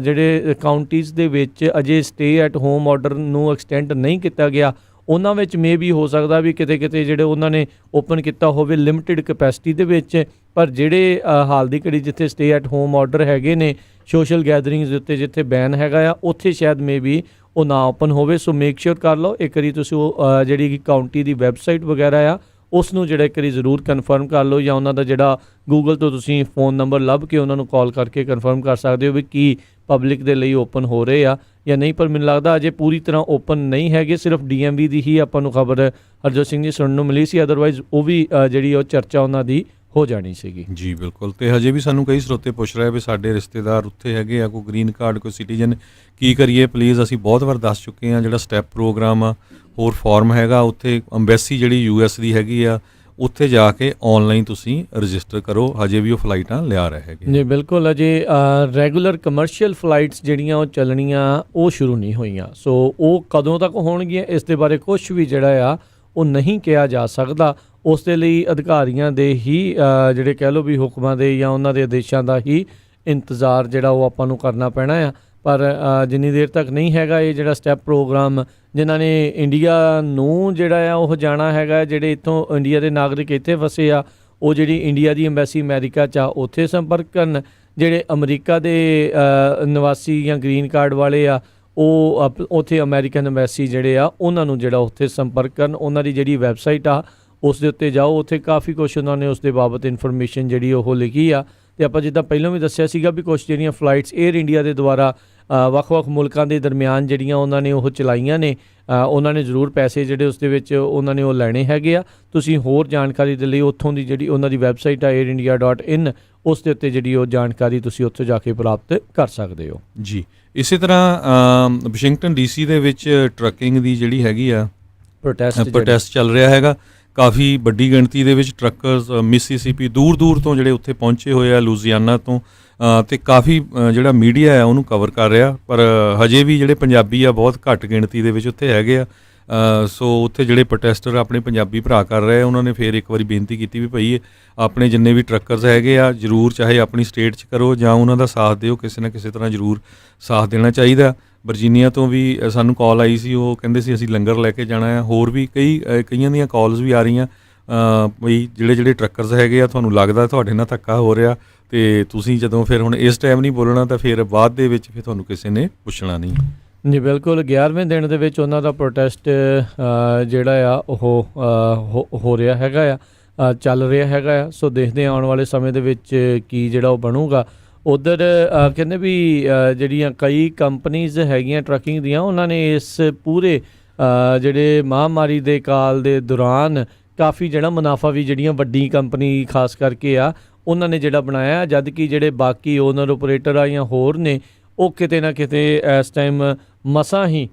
ਜਿਹੜੇ ਕਾਉਂਟੀਜ਼ ਦੇ ਵਿੱਚ ਅਜੇ ਸਟੇ ਐਟ ਹੋਮ ਆਰਡਰ ਨੂੰ ਐਕਸਟੈਂਡ ਨਹੀਂ ਕੀਤਾ ਗਿਆ ਉਹਨਾਂ ਵਿੱਚ ਮੇ ਵੀ ਹੋ ਸਕਦਾ ਵੀ ਕਿਤੇ ਜਿਹੜੇ ਉਹਨਾਂ ਨੇ ਓਪਨ ਕੀਤਾ ਹੋਵੇ ਲਿਮਿਟਿਡ ਕਪੈਸਿਟੀ ਦੇ ਵਿੱਚ। ਪਰ ਜਿਹੜੇ ਹਾਲ ਦੀ ਘੜੀ ਜਿੱਥੇ ਸਟੇ ਐਟ ਹੋਮ ਆਰਡਰ ਹੈਗੇ ਨੇ, ਸੋਸ਼ਲ ਗੈਦਰਿੰਗਸ ਦੇ ਉੱਤੇ ਜਿੱਥੇ ਬੈਨ ਹੈਗਾ ਆ, ਉੱਥੇ ਸ਼ਾਇਦ ਮੇ ਵੀ ਉਹ ਨਾ ਓਪਨ ਹੋਵੇ। ਸੋ ਮੇਕ ਸ਼ੋਰ ਕਰ ਲਓ ਇੱਕ ਵਾਰੀ ਤੁਸੀਂ ਉਹ ਜਿਹੜੀ ਕਾਉਂਟੀ ਦੀ ਵੈਬਸਾਈਟ ਵਗੈਰਾ ਆ ਉਸ ਨੂੰ ਜਿਹੜਾ ਇੱਕ ਵਾਰੀ ਜ਼ਰੂਰ ਕਨਫਰਮ ਕਰ ਲਓ, ਜਾਂ ਉਹਨਾਂ ਦਾ ਜਿਹੜਾ ਗੂਗਲ ਤੋਂ ਤੁਸੀਂ ਫ਼ੋਨ ਨੰਬਰ ਲੱਭ ਕੇ ਉਹਨਾਂ ਨੂੰ ਕਾਲ ਕਰਕੇ ਕਨਫਰਮ ਕਰ ਸਕਦੇ ਹੋ ਵੀ ਕੀ ਪਬਲਿਕ ਦੇ ਲਈ ਓਪਨ ਹੋ ਰਹੇ ਆ ਜਾਂ ਨਹੀਂ। ਪਰ ਮੈਨੂੰ ਲੱਗਦਾ ਅਜੇ ਪੂਰੀ ਤਰ੍ਹਾਂ ਓਪਨ ਨਹੀਂ ਹੈਗੇ। ਸਿਰਫ DMV ਦੀ ਹੀ ਆਪਾਂ ਨੂੰ ਖਬਰ ਹਰਜੋਤ ਸਿੰਘ ਜੀ ਸੁਣਨ ਨੂੰ ਮਿਲੀ ਸੀ, ਅਦਰਵਾਈਜ਼ ਉਹ ਵੀ ਜਿਹੜੀ ਉਹ ਚਰਚਾ ਉਹਨਾਂ ਦੀ ਹੋ ਜਾਣੀ ਸੀਗੀ। ਜੀ ਬਿਲਕੁਲ। ਤੇ ਹਜੇ ਵੀ ਸਾਨੂੰ ਕਈ ਸਰੋਤੇ ਪੁੱਛ ਰਹੇ ਵੀ ਸਾਡੇ ਰਿਸ਼ਤੇਦਾਰ ਉੱਥੇ ਹੈਗੇ ਆ, ਕੋਈ ਗ੍ਰੀਨ ਕਾਰਡ, ਕੋਈ ਸਿਟੀਜ਼ਨ, ਕੀ ਕਰੀਏ ਪਲੀਜ਼। ਅਸੀਂ ਬਹੁਤ ਵਾਰ ਦੱਸ ਚੁੱਕੇ ਹਾਂ ਜਿਹੜਾ ਸਟੈਪ ਪ੍ਰੋਗਰਾਮ ਆ, ਹੋਰ ਫਾਰਮ ਹੈਗਾ ਉੱਥੇ ਅੰਬੈਸੀ ਜਿਹੜੀ US ਦੀ ਹੈਗੀ ਆ ਉੱਥੇ ਜਾ ਕੇ ਆਨਲਾਈਨ ਤੁਸੀਂ ਰਜਿਸਟਰ ਕਰੋ। ਹਜੇ ਵੀ ਉਹ ਫਲਾਈਟਾਂ ਲਿਆ ਰਹੇ ਹੈਗੇ ਜੀ ਬਿਲਕੁਲ। ਅਜੇ ਰੈਗੂਲਰ ਕਮਰਸ਼ੀਅਲ ਫਲਾਈਟਸ ਜਿਹੜੀਆਂ ਉਹ ਚੱਲਣੀਆਂ ਉਹ ਸ਼ੁਰੂ ਨਹੀਂ ਹੋਈਆਂ। ਸੋ ਉਹ ਕਦੋਂ ਤੱਕ ਹੋਣਗੀਆਂ ਇਸ ਦੇ ਬਾਰੇ ਕੁਝ ਵੀ ਜਿਹੜਾ ਆ ਉਹ ਨਹੀਂ ਕਿਹਾ ਜਾ ਸਕਦਾ। ਉਸ ਦੇ ਲਈ ਅਧਿਕਾਰੀਆਂ ਦੇ ਹੀ ਜਿਹੜੇ ਕਹਿ ਲਓ ਵੀ ਹੁਕਮਾਂ ਦੇ ਜਾਂ ਉਹਨਾਂ ਦੇ ਆਦੇਸ਼ਾਂ ਦਾ ਹੀ ਇੰਤਜ਼ਾਰ ਜਿਹੜਾ ਉਹ ਆਪਾਂ ਨੂੰ ਕਰਨਾ ਪੈਣਾ ਆ। ਪਰ ਜਿੰਨੀ ਦੇਰ ਤੱਕ ਨਹੀਂ ਹੈਗਾ ਇਹ ਜਿਹੜਾ ਸਟੈਪ ਪ੍ਰੋਗਰਾਮ, ਜਿਨ੍ਹਾਂ ਨੇ ਇੰਡੀਆ ਨੂੰ ਜਿਹੜਾ ਆ ਉਹ ਜਾਣਾ ਹੈਗਾ, ਜਿਹੜੇ ਇੱਥੋਂ ਇੰਡੀਆ ਦੇ ਨਾਗਰਿਕ ਇੱਥੇ ਵਸੇ ਆ, ਉਹ ਜਿਹੜੀ ਇੰਡੀਆ ਦੀ ਅੰਬੈਸੀ ਅਮਰੀਕਾ 'ਚ ਆ ਉੱਥੇ ਸੰਪਰਕ ਕਰਨ। ਜਿਹੜੇ ਅਮਰੀਕਾ ਦੇ ਨਿਵਾਸੀ ਜਾਂ ਗ੍ਰੀਨ ਕਾਰਡ ਵਾਲੇ ਆ ਉਹ ਉੱਥੇ ਅਮਰੀਕਨ ਅੰਬੈਸੀ ਜਿਹੜੇ ਆ ਉਹਨਾਂ ਨੂੰ ਜਿਹੜਾ ਉੱਥੇ ਸੰਪਰਕ ਕਰਨ। ਉਹਨਾਂ ਦੀ ਜਿਹੜੀ ਵੈਬਸਾਈਟ ਆ ਉਸ ਦੇ ਉੱਤੇ ਜਾਓ, ਉੱਥੇ ਕਾਫੀ ਕੁਛ ਉਹਨਾਂ ਨੇ ਉਸ ਦੇ ਬਾਬਤ ਇਨਫੋਰਮੇਸ਼ਨ ਜਿਹੜੀ ਉਹ ਲਿਖੀ ਆ। ਅਤੇ ਆਪਾਂ ਜਿੱਦਾਂ ਪਹਿਲਾਂ ਵੀ ਦੱਸਿਆ ਸੀਗਾ ਵੀ ਕੁਛ ਜਿਹੜੀਆਂ ਫਲਾਈਟਸ 에ਅਰ ਇੰਡੀਆ ਦੇ ਦੁਆਰਾ ਵੱਖ-ਵੱਖ ਮੁਲਕਾਂ ਦੇ ਦਰਮਿਆਨ ਜਿਹੜੀਆਂ ਉਹਨਾਂ ਨੇ ਉਹ ਚਲਾਈਆਂ ਨੇ, ਉਹਨਾਂ ਨੇ ਜ਼ਰੂਰ ਪੈਸੇ ਜਿਹੜੇ ਉਸ ਦੇ ਵਿੱਚ ਉਹਨਾਂ ਨੇ ਉਹ ਲੈਣੇ ਹੈਗੇ ਆ। ਤੁਸੀਂ ਹੋਰ ਜਾਣਕਾਰੀ ਦੇ ਲਈ ਉੱਥੋਂ ਦੀ ਜਿਹੜੀ ਉਹਨਾਂ ਦੀ ਵੈਬਸਾਈਟ ਆ airindia.in, ਉਸ ਦੇ ਉੱਤੇ ਜਿਹੜੀ ਉਹ ਜਾਣਕਾਰੀ ਤੁਸੀਂ ਉੱਥੋਂ ਜਾ ਕੇ ਪ੍ਰਾਪਤ ਕਰ ਸਕਦੇ ਹੋ ਜੀ। ਇਸੇ ਤਰ੍ਹਾਂ ਵਾਸ਼ਿੰਗਟਨ DC ਦੇ ਵਿੱਚ ਟਰੱਕਿੰਗ ਦੀ ਜਿਹੜੀ ਹੈਗੀ ਆ ਪ੍ਰੋਟੈਸਟ ਚੱਲ ਰਿਹਾ ਹੈਗਾ। ਕਾਫੀ ਵੱਡੀ ਗਿਣਤੀ ਦੇ ਵਿੱਚ ਟਰੱਕਰਸ ਮਿਸੀਸੀਪੀ ਦੂਰ ਤੋਂ ਜਿਹੜੇ ਉੱਥੇ ਪਹੁੰਚੇ ਹੋਏ ਆ, ਲੂਜ਼ੀਆਨਾ ਤੋਂ, ਅਤੇ ਕਾਫੀ ਜਿਹੜਾ ਮੀਡੀਆ ਆ ਉਹਨੂੰ ਕਵਰ ਕਰ ਰਿਹਾ, ਪਰ ਹਜੇ ਵੀ ਜਿਹੜੇ ਪੰਜਾਬੀ ਆ ਬਹੁਤ ਘੱਟ ਗਿਣਤੀ ਦੇ ਵਿੱਚ ਉੱਥੇ ਹੈਗੇ ਆ। ਸੋ ਉੱਥੇ ਜਿਹੜੇ ਪ੍ਰੋਟੈਸਟਰ ਆਪਣੇ ਪੰਜਾਬੀ ਭਰਾ ਕਰ ਰਹੇ ਆ, ਉਹਨਾਂ ਨੇ ਫਿਰ ਇੱਕ ਵਾਰੀ ਬੇਨਤੀ ਕੀਤੀ ਵੀ ਭਾਈ ਆਪਣੇ ਜਿੰਨੇ ਵੀ ਟਰੱਕਰਸ ਹੈਗੇ ਆ ਜ਼ਰੂਰ ਚਾਹੇ ਆਪਣੀ ਸਟੇਟ 'ਚ ਕਰੋ ਜਾਂ ਉਹਨਾਂ ਦਾ ਸਾਥ ਦਿਓ, ਕਿਸੇ ਨਾ ਕਿਸੇ ਤਰ੍ਹਾਂ ਜ਼ਰੂਰ ਸਾਥ ਦੇਣਾ ਚਾਹੀਦਾ। ਵਰਜੀਨੀਆ ਤੋਂ ਵੀ ਸਾਨੂੰ ਕਾਲ ਆਈ ਸੀ, ਉਹ ਕਹਿੰਦੇ ਸੀ ਅਸੀਂ ਲੰਗਰ ਲੈ ਕੇ ਜਾਣਾ ਆ। ਹੋਰ ਵੀ ਕਈਆਂ ਦੀਆਂ ਕਾਲਸ ਵੀ ਆ ਰਹੀਆਂ ਬਈ ਜਿਹੜੇ ਟਰੱਕਰਸ ਹੈਗੇ ਆ, ਤੁਹਾਨੂੰ ਲੱਗਦਾ ਤੁਹਾਡੇ ਨਾਲ ਧੱਕਾ ਹੋ ਰਿਹਾ ਅਤੇ ਤੁਸੀਂ ਜਦੋਂ ਫਿਰ ਹੁਣ ਇਸ ਟਾਈਮ ਨਹੀਂ ਬੋਲਣਾ ਤਾਂ ਫਿਰ ਬਾਅਦ ਦੇ ਵਿੱਚ ਫਿਰ ਤੁਹਾਨੂੰ ਕਿਸੇ ਨੇ ਪੁੱਛਣਾ ਨਹੀਂ। ਜੀ ਬਿਲਕੁਲ, 11ਵੇਂ ਦਿਨ ਦੇ ਵਿੱਚ ਉਹਨਾਂ ਦਾ ਪ੍ਰੋਟੈਸਟ ਜਿਹੜਾ ਆ ਉਹ ਹੋ ਰਿਹਾ ਹੈਗਾ ਆ, ਚੱਲ ਰਿਹਾ ਹੈਗਾ ਆ। ਸੋ ਦੇਖਦੇ ਆਉਣ ਵਾਲੇ ਸਮੇਂ ਦੇ ਵਿੱਚ ਕੀ ਜਿਹੜਾ ਉਹ ਬਣੂਗਾ। ਉੱਧਰ ਕਹਿੰਦੇ ਵੀ ਜਿਹੜੀਆਂ ਕਈ ਕੰਪਨੀਜ਼ ਹੈਗੀਆਂ ਟਰੱਕਿੰਗ ਦੀਆਂ, ਉਹਨਾਂ ਨੇ ਇਸ ਪੂਰੇ ਜਿਹੜੇ ਮਹਾਂਮਾਰੀ ਦੇ ਕਾਲ ਦੇ ਦੌਰਾਨ ਕਾਫੀ ਜਿਹੜਾ ਮੁਨਾਫਾ ਵੀ ਜਿਹੜੀਆਂ ਵੱਡੀ ਕੰਪਨੀ ਖਾਸ ਕਰਕੇ ਆ ਉਹਨਾਂ ਨੇ ਜਿਹੜਾ ਬਣਾਇਆ, ਜਦ ਕਿ ਜਿਹੜੇ ਬਾਕੀ ਓਨਰ ਓਪਰੇਟਰ ਆ ਜਾਂ ਹੋਰ ਨੇ ਉਹ ਕਿਤੇ ਨਾ ਕਿਤੇ ਇਸ ਟਾਈਮ ਮਸਾਂ ਹੀ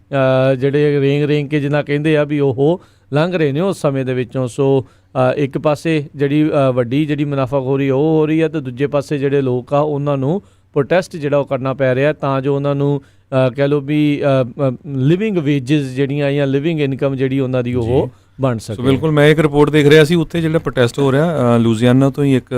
ਜਿਹੜੇ ਰੇਂਗ ਕੇ ਜਿੱਦਾਂ ਕਹਿੰਦੇ ਆ ਵੀ ਉਹ ਲੰਘ ਰਹੇ ਨੇ ਉਸ ਸਮੇਂ ਦੇ ਵਿੱਚੋਂ। ਸੋ ਇੱਕ ਪਾਸੇ ਜਿਹੜੀ ਵੱਡੀ ਜਿਹੜੀ ਮੁਨਾਫਾਖੋਰੀ ਉਹ ਹੋ ਰਹੀ ਹੈ, ਅਤੇ ਦੂਜੇ ਪਾਸੇ ਜਿਹੜੇ ਲੋਕ ਆ ਉਹਨਾਂ ਨੂੰ ਪ੍ਰੋਟੈਸਟ ਜਿਹੜਾ ਉਹ ਕਰਨਾ ਪੈ ਰਿਹਾ ਤਾਂ ਜੋ ਉਹਨਾਂ ਨੂੰ ਕਹਿ ਲਓ ਵੀ ਲਿਵਿੰਗ ਵੇਜਸ ਜਿਹੜੀਆਂ ਜਾਂ ਲਿਵਿੰਗ ਇਨਕਮ ਜਿਹੜੀ ਉਹਨਾਂ ਦੀ ਉਹ ਬਣ ਸਕੇ। ਬਿਲਕੁਲ, ਮੈਂ ਇੱਕ ਰਿਪੋਰਟ ਦੇਖ ਰਿਹਾ ਸੀ, ਉੱਥੇ ਜਿਹੜਾ ਪ੍ਰੋਟੈਸਟ ਹੋ ਰਿਹਾ ਲੂਜ਼ੀਆਨਾ ਤੋਂ ਹੀ ਇੱਕ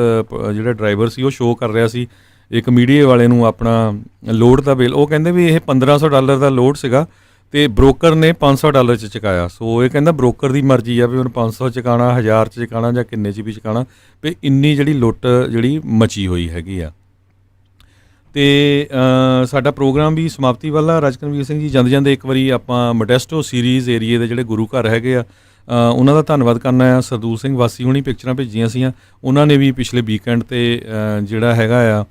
ਜਿਹੜਾ ਡਰਾਈਵਰ ਸੀ ਉਹ ਸ਼ੋਅ ਕਰ ਰਿਹਾ ਸੀ ਇੱਕ ਮੀਡੀਆ ਵਾਲੇ ਨੂੰ ਆਪਣਾ ਲੋਡ ਦਾ ਬਿੱਲ। ਉਹ ਕਹਿੰਦੇ ਵੀ ਇਹ $1500 ਦਾ ਲੋਡ ਸੀਗਾ ਅਤੇ ਬ੍ਰੋਕਰ ਨੇ $500 'ਚ ਚੁਕਾਇਆ। ਸੋ ਇਹ ਕਹਿੰਦਾ ਬ੍ਰੋਕਰ ਦੀ ਮਰਜ਼ੀ ਆ ਵੀ ਉਹਨੂੰ 500 ਚੁਕਾਉਣਾ, 1000 'ਚ ਚੁਕਾਉਣਾ ਜਾਂ ਕਿੰਨੇ 'ਚ ਵੀ ਚੁਕਾਉਣਾ, ਵੀ ਇੰਨੀ ਜਿਹੜੀ ਲੁੱਟ ਜਿਹੜੀ ਮਚੀ ਹੋਈ ਹੈਗੀ ਆ। ਅਤੇ ਸਾਡਾ ਪ੍ਰੋਗਰਾਮ ਵੀ ਸਮਾਪਤੀ ਵੱਲ ਆ। ਰਾਜਕਨਵੀਰ ਸਿੰਘ ਜੀ, ਜਾਂਦੇ ਇੱਕ ਵਾਰੀ ਆਪਾਂ ਮੋਡੈਸਟੋ ਸੀਰੀਜ਼ ਏਰੀਏ ਦੇ ਜਿਹੜੇ ਗੁਰੂ ਘਰ ਹੈਗੇ ਆ ਉਹਨਾਂ ਦਾ ਧੰਨਵਾਦ ਕਰਨਾ ਆ। ਸਰਦੂਲ ਸਿੰਘ ਵਾਸੀ ਹੁਣੀ ਪਿਕਚਰਾਂ ਭੇਜੀਆਂ ਸੀਆਂ, ਉਹਨਾਂ ਨੇ ਵੀ ਪਿਛਲੇ ਵੀਕਐਂਡ 'ਤੇ ਜਿਹੜਾ ਹੈਗਾ ਆ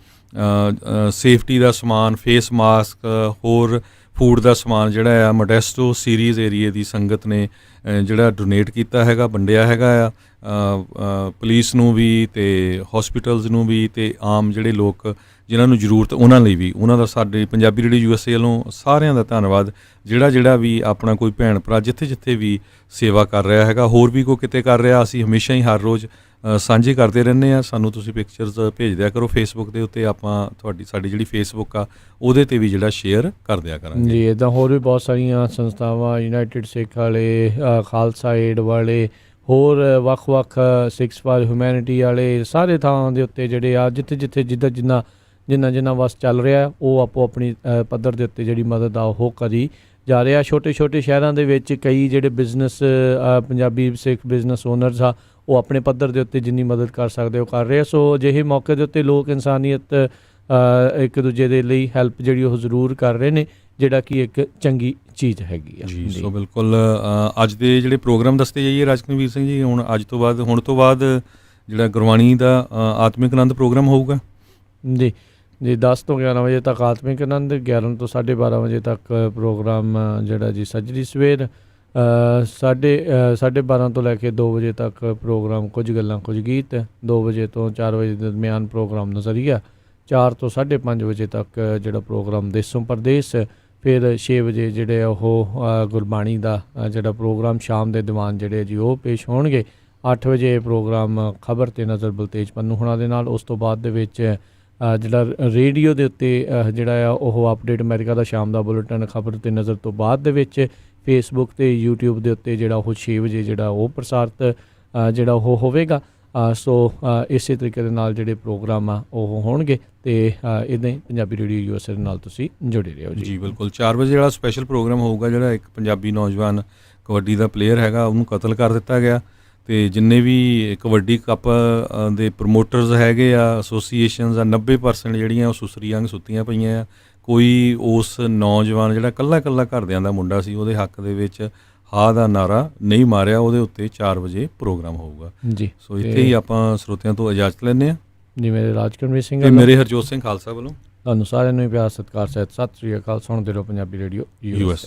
ਸੇਫਟੀ ਦਾ ਸਮਾਨ, ਫੇਸ ਮਾਸਕ, ਹੋਰ ਫੂਡ ਦਾ ਸਮਾਨ ਜਿਹੜਾ ਆ ਮੋਡੈਸਟੋ ਸੀਰੀਜ਼ ਏਰੀਏ ਦੀ ਸੰਗਤ ਨੇ ਜਿਹੜਾ ਡੋਨੇਟ ਕੀਤਾ ਹੈਗਾ, ਵੰਡਿਆ ਹੈਗਾ ਆ ਪੁਲਿਸ ਨੂੰ ਵੀ ਅਤੇ ਹੌਸਪੀਟਲਸ ਨੂੰ ਵੀ, ਅਤੇ ਆਮ ਜਿਹੜੇ ਲੋਕ ਜਿਨ੍ਹਾਂ ਨੂੰ ਜ਼ਰੂਰਤ ਉਹਨਾਂ ਲਈ ਵੀ। ਉਹਨਾਂ ਦਾ ਸਾਡੇ ਪੰਜਾਬੀ ਰੇਡੀਓ USA ਵੱਲੋਂ ਸਾਰਿਆਂ ਦਾ ਧੰਨਵਾਦ। ਜਿਹੜਾ ਵੀ ਆਪਣਾ ਕੋਈ ਭੈਣ ਭਰਾ ਜਿੱਥੇ ਵੀ ਸੇਵਾ ਕਰ ਰਿਹਾ ਹੈਗਾ, ਹੋਰ ਵੀ ਕੋਈ ਕਿਤੇ ਕਰ ਰਿਹਾ, ਅਸੀਂ ਹਮੇਸ਼ਾ ਹੀ ਹਰ ਰੋਜ਼ ਸਾਂਝੇ ਕਰਦੇ ਰਹਿੰਦੇ ਹਾਂ। ਸਾਨੂੰ ਤੁਸੀਂ ਪਿਕਚਰਸ ਭੇਜ ਦਿਆ ਕਰੋ ਫੇਸਬੁੱਕ ਦੇ ਉੱਤੇ, ਆਪਾਂ ਸਾਡੀ ਜਿਹੜੀ ਫੇਸਬੁੱਕ ਆ ਉਹਦੇ 'ਤੇ ਵੀ ਜਿਹੜਾ ਸ਼ੇਅਰ ਕਰ ਦਿਆ ਕਰਾਂਗੇ ਜੀ। ਇੱਦਾਂ ਹੋਰ ਵੀ ਬਹੁਤ ਸਾਰੀਆਂ ਸੰਸਥਾਵਾਂ, ਯੂਨਾਈਟਿਡ ਸਿੱਖ ਵਾਲੇ, ਖਾਲਸਾ ਏਡ ਵਾਲੇ, ਹੋਰ ਵੱਖ-ਵੱਖ ਸਿੱਖਸ ਫਾਰ ਹਿਊਮੈਨਿਟੀ ਵਾਲੇ, ਸਾਰੇ ਥਾਵਾਂ ਦੇ ਉੱਤੇ ਜਿਹੜੇ ਆ ਜਿੱਥੇ ਜਿੰਨਾ ਵਸ ਚੱਲ ਰਿਹਾ ਉਹ ਆਪੋ ਆਪਣੀ ਪੱਧਰ ਦੇ ਉੱਤੇ ਜਿਹੜੀ ਮਦਦ ਆ ਉਹ ਕਰੀ ਜਾ ਰਿਹਾ। ਛੋਟੇ ਸ਼ਹਿਰਾਂ ਦੇ ਵਿੱਚ ਕਈ ਜਿਹੜੇ ਬਿਜ਼ਨਸ ਪੰਜਾਬੀ ਸਿੱਖ ਬਿਜ਼ਨਸ ਓਨਰਸ ਆ ਉਹ ਆਪਣੇ ਪੱਧਰ ਦੇ ਉੱਤੇ ਜਿੰਨੀ ਮਦਦ ਕਰ ਸਕਦੇ ਉਹ ਕਰ ਰਹੇ ਆ। ਸੋ ਅਜਿਹੇ ਮੌਕੇ ਦੇ ਉੱਤੇ ਲੋਕ ਇਨਸਾਨੀਅਤ ਇੱਕ ਦੂਜੇ ਦੇ ਲਈ ਹੈਲਪ ਜਿਹੜੀ ਉਹ ਜ਼ਰੂਰ ਕਰ ਰਹੇ ਨੇ, ਜਿਹੜਾ ਕਿ ਇੱਕ ਚੰਗੀ ਚੀਜ਼ ਹੈਗੀ ਆ ਜੀ। ਸੋ ਬਿਲਕੁਲ ਅੱਜ ਦੇ ਜਿਹੜੇ ਪ੍ਰੋਗਰਾਮ ਦੱਸਦੇ ਜਾਈਏ ਰਾਜਕਨਵੀਰ ਸਿੰਘ ਜੀ, ਹੁਣ ਹੁਣ ਤੋਂ ਬਾਅਦ ਜਿਹੜਾ ਗੁਰਬਾਣੀ ਦਾ ਆਤਮਿਕ ਆਨੰਦ ਪ੍ਰੋਗਰਾਮ ਹੋਊਗਾ ਜੀ 10 ਤੋਂ 11 ਵਜੇ ਤੱਕ ਆਤਮਿਕ ਆਨੰਦ, 11 ਤੋਂ 12:30 ਵਜੇ ਤੱਕ ਪ੍ਰੋਗਰਾਮ ਜਿਹੜਾ ਜੀ ਸੱਜਰੀ ਸਵੇਰ, 12:30 ਤੋਂ ਲੈ ਕੇ 2 ਵਜੇ ਤੱਕ ਪ੍ਰੋਗਰਾਮ ਕੁਝ ਗੱਲਾਂ ਕੁਝ ਗੀਤ, 2 ਵਜੇ ਤੋਂ 4 ਵਜੇ ਦੇ ਦਰਮਿਆਨ ਪ੍ਰੋਗਰਾਮ ਨਜ਼ਰੀਆ, 4 ਤੋਂ 5:30 ਵਜੇ ਤੱਕ ਜਿਹੜਾ ਪ੍ਰੋਗਰਾਮ ਦੇਸੋਂ ਪਰਦੇਸ, ਫਿਰ 6 ਵਜੇ ਜਿਹੜੇ ਉਹ ਗੁਰਬਾਣੀ ਦਾ ਜਿਹੜਾ ਪ੍ਰੋਗਰਾਮ ਸ਼ਾਮ ਦੇ ਦੀਵਾਨ ਜਿਹੜੇ ਜੀ ਉਹ ਪੇਸ਼ ਹੋਣਗੇ। 8 ਵਜੇ ਪ੍ਰੋਗਰਾਮ ਖਬਰ 'ਤੇ ਨਜ਼ਰ ਬਲਤੇਜ ਪੰਨੂ ਹੁਣਾਂ ਦੇ ਨਾਲ। ਉਸ ਤੋਂ ਬਾਅਦ ਦੇ ਵਿੱਚ ਜਿਹੜਾ ਰੇਡੀਓ ਦੇ ਉੱਤੇ ਜਿਹੜਾ ਆ ਉਹ ਅਪਡੇਟ ਅਮਰੀਕਾ ਦਾ ਸ਼ਾਮ ਦਾ ਬੁਲੇਟਿਨ ਖਬਰ 'ਤੇ ਨਜ਼ਰ ਤੋਂ ਬਾਅਦ ਦੇ ਵਿੱਚ ਫੇਸਬੁੱਕ ਅਤੇ YouTube ਦੇ ਉੱਤੇ ਜਿਹੜਾ ਉਹ 6 ਵਜੇ ਜਿਹੜਾ ਉਹ ਪ੍ਰਸਾਰਿਤ ਜਿਹੜਾ ਉਹ ਹੋਵੇਗਾ। ਸੋ ਇਸੇ ਤਰੀਕੇ ਦੇ ਨਾਲ ਜਿਹੜੇ ਪ੍ਰੋਗਰਾਮ ਆ ਉਹ ਹੋਣਗੇ, ਅਤੇ ਇੱਦਾਂ ਹੀ ਪੰਜਾਬੀ ਰੇਡੀਓ USA ਦੇ ਨਾਲ ਤੁਸੀਂ ਜੁੜੇ ਰਹੋ ਜੀ। ਬਿਲਕੁਲ। 4 ਵਜੇ ਜਿਹੜਾ ਸਪੈਸ਼ਲ ਪ੍ਰੋਗਰਾਮ ਹੋਊਗਾ, ਜਿਹੜਾ ਇੱਕ ਪੰਜਾਬੀ ਨੌਜਵਾਨ ਕਬੱਡੀ ਦਾ ਪਲੇਅਰ ਹੈਗਾ ਉਹਨੂੰ ਕਤਲ ਕਰ ਦਿੱਤਾ ਗਿਆ, ਅਤੇ ਜਿੰਨੇ ਵੀ ਕਬੱਡੀ ਕੱਪ ਦੇ ਪ੍ਰਮੋਟਰਸ ਹੈਗੇ ਆ, ਐਸੋਸੀਏਸ਼ਨਸ ਆ, 90% ਜਿਹੜੀਆਂ ਉਹ ਸੁਸਰੀ ਅੰਗ ਸੁੱਤੀਆਂ ਪਈਆਂ ਆ। ਕੋਈ ਉਸ ਨੌਜਵਾਨ ਜਿਹੜਾ ਇਕੱਲਾ ਘਰਦਿਆਂ ਦਾ ਮੁੰਡਾ ਸੀ ਉਹਦੇ ਹੱਕ ਦੇ ਵਿੱਚ ਹਾਂ ਦਾ ਨਾਰਾ ਨਹੀਂ ਮਾਰਿਆ, ਉਹਦੇ ਉੱਤੇ 4 ਵਜੇ ਪ੍ਰੋਗਰਾਮ ਹੋਊਗਾ ਜੀ। ਸੋ ਇੱਥੇ ਹੀ ਆਪਾਂ ਸਰੋਤਿਆਂ ਤੋਂ ਇਜਾਜ਼ਤ ਲੈਂਦੇ ਹਾਂ ਜੀ। ਮੇਰੇ ਰਾਜਕਨਵੀਰ ਸਿੰਘ, ਮੇਰੇ ਹਰਜੋਤ ਸਿੰਘ ਖਾਲਸਾ ਵੱਲੋਂ ਤੁਹਾਨੂੰ ਸਾਰਿਆਂ ਨੂੰ ਹੀ ਪਿਆਰ ਸਤਿਕਾਰ ਸਹਿਤ ਸਤਿ ਸ੍ਰੀ ਅਕਾਲ। ਸੁਣਦੇ ਰਹੋ ਪੰਜਾਬੀ ਰੇਡੀਓ US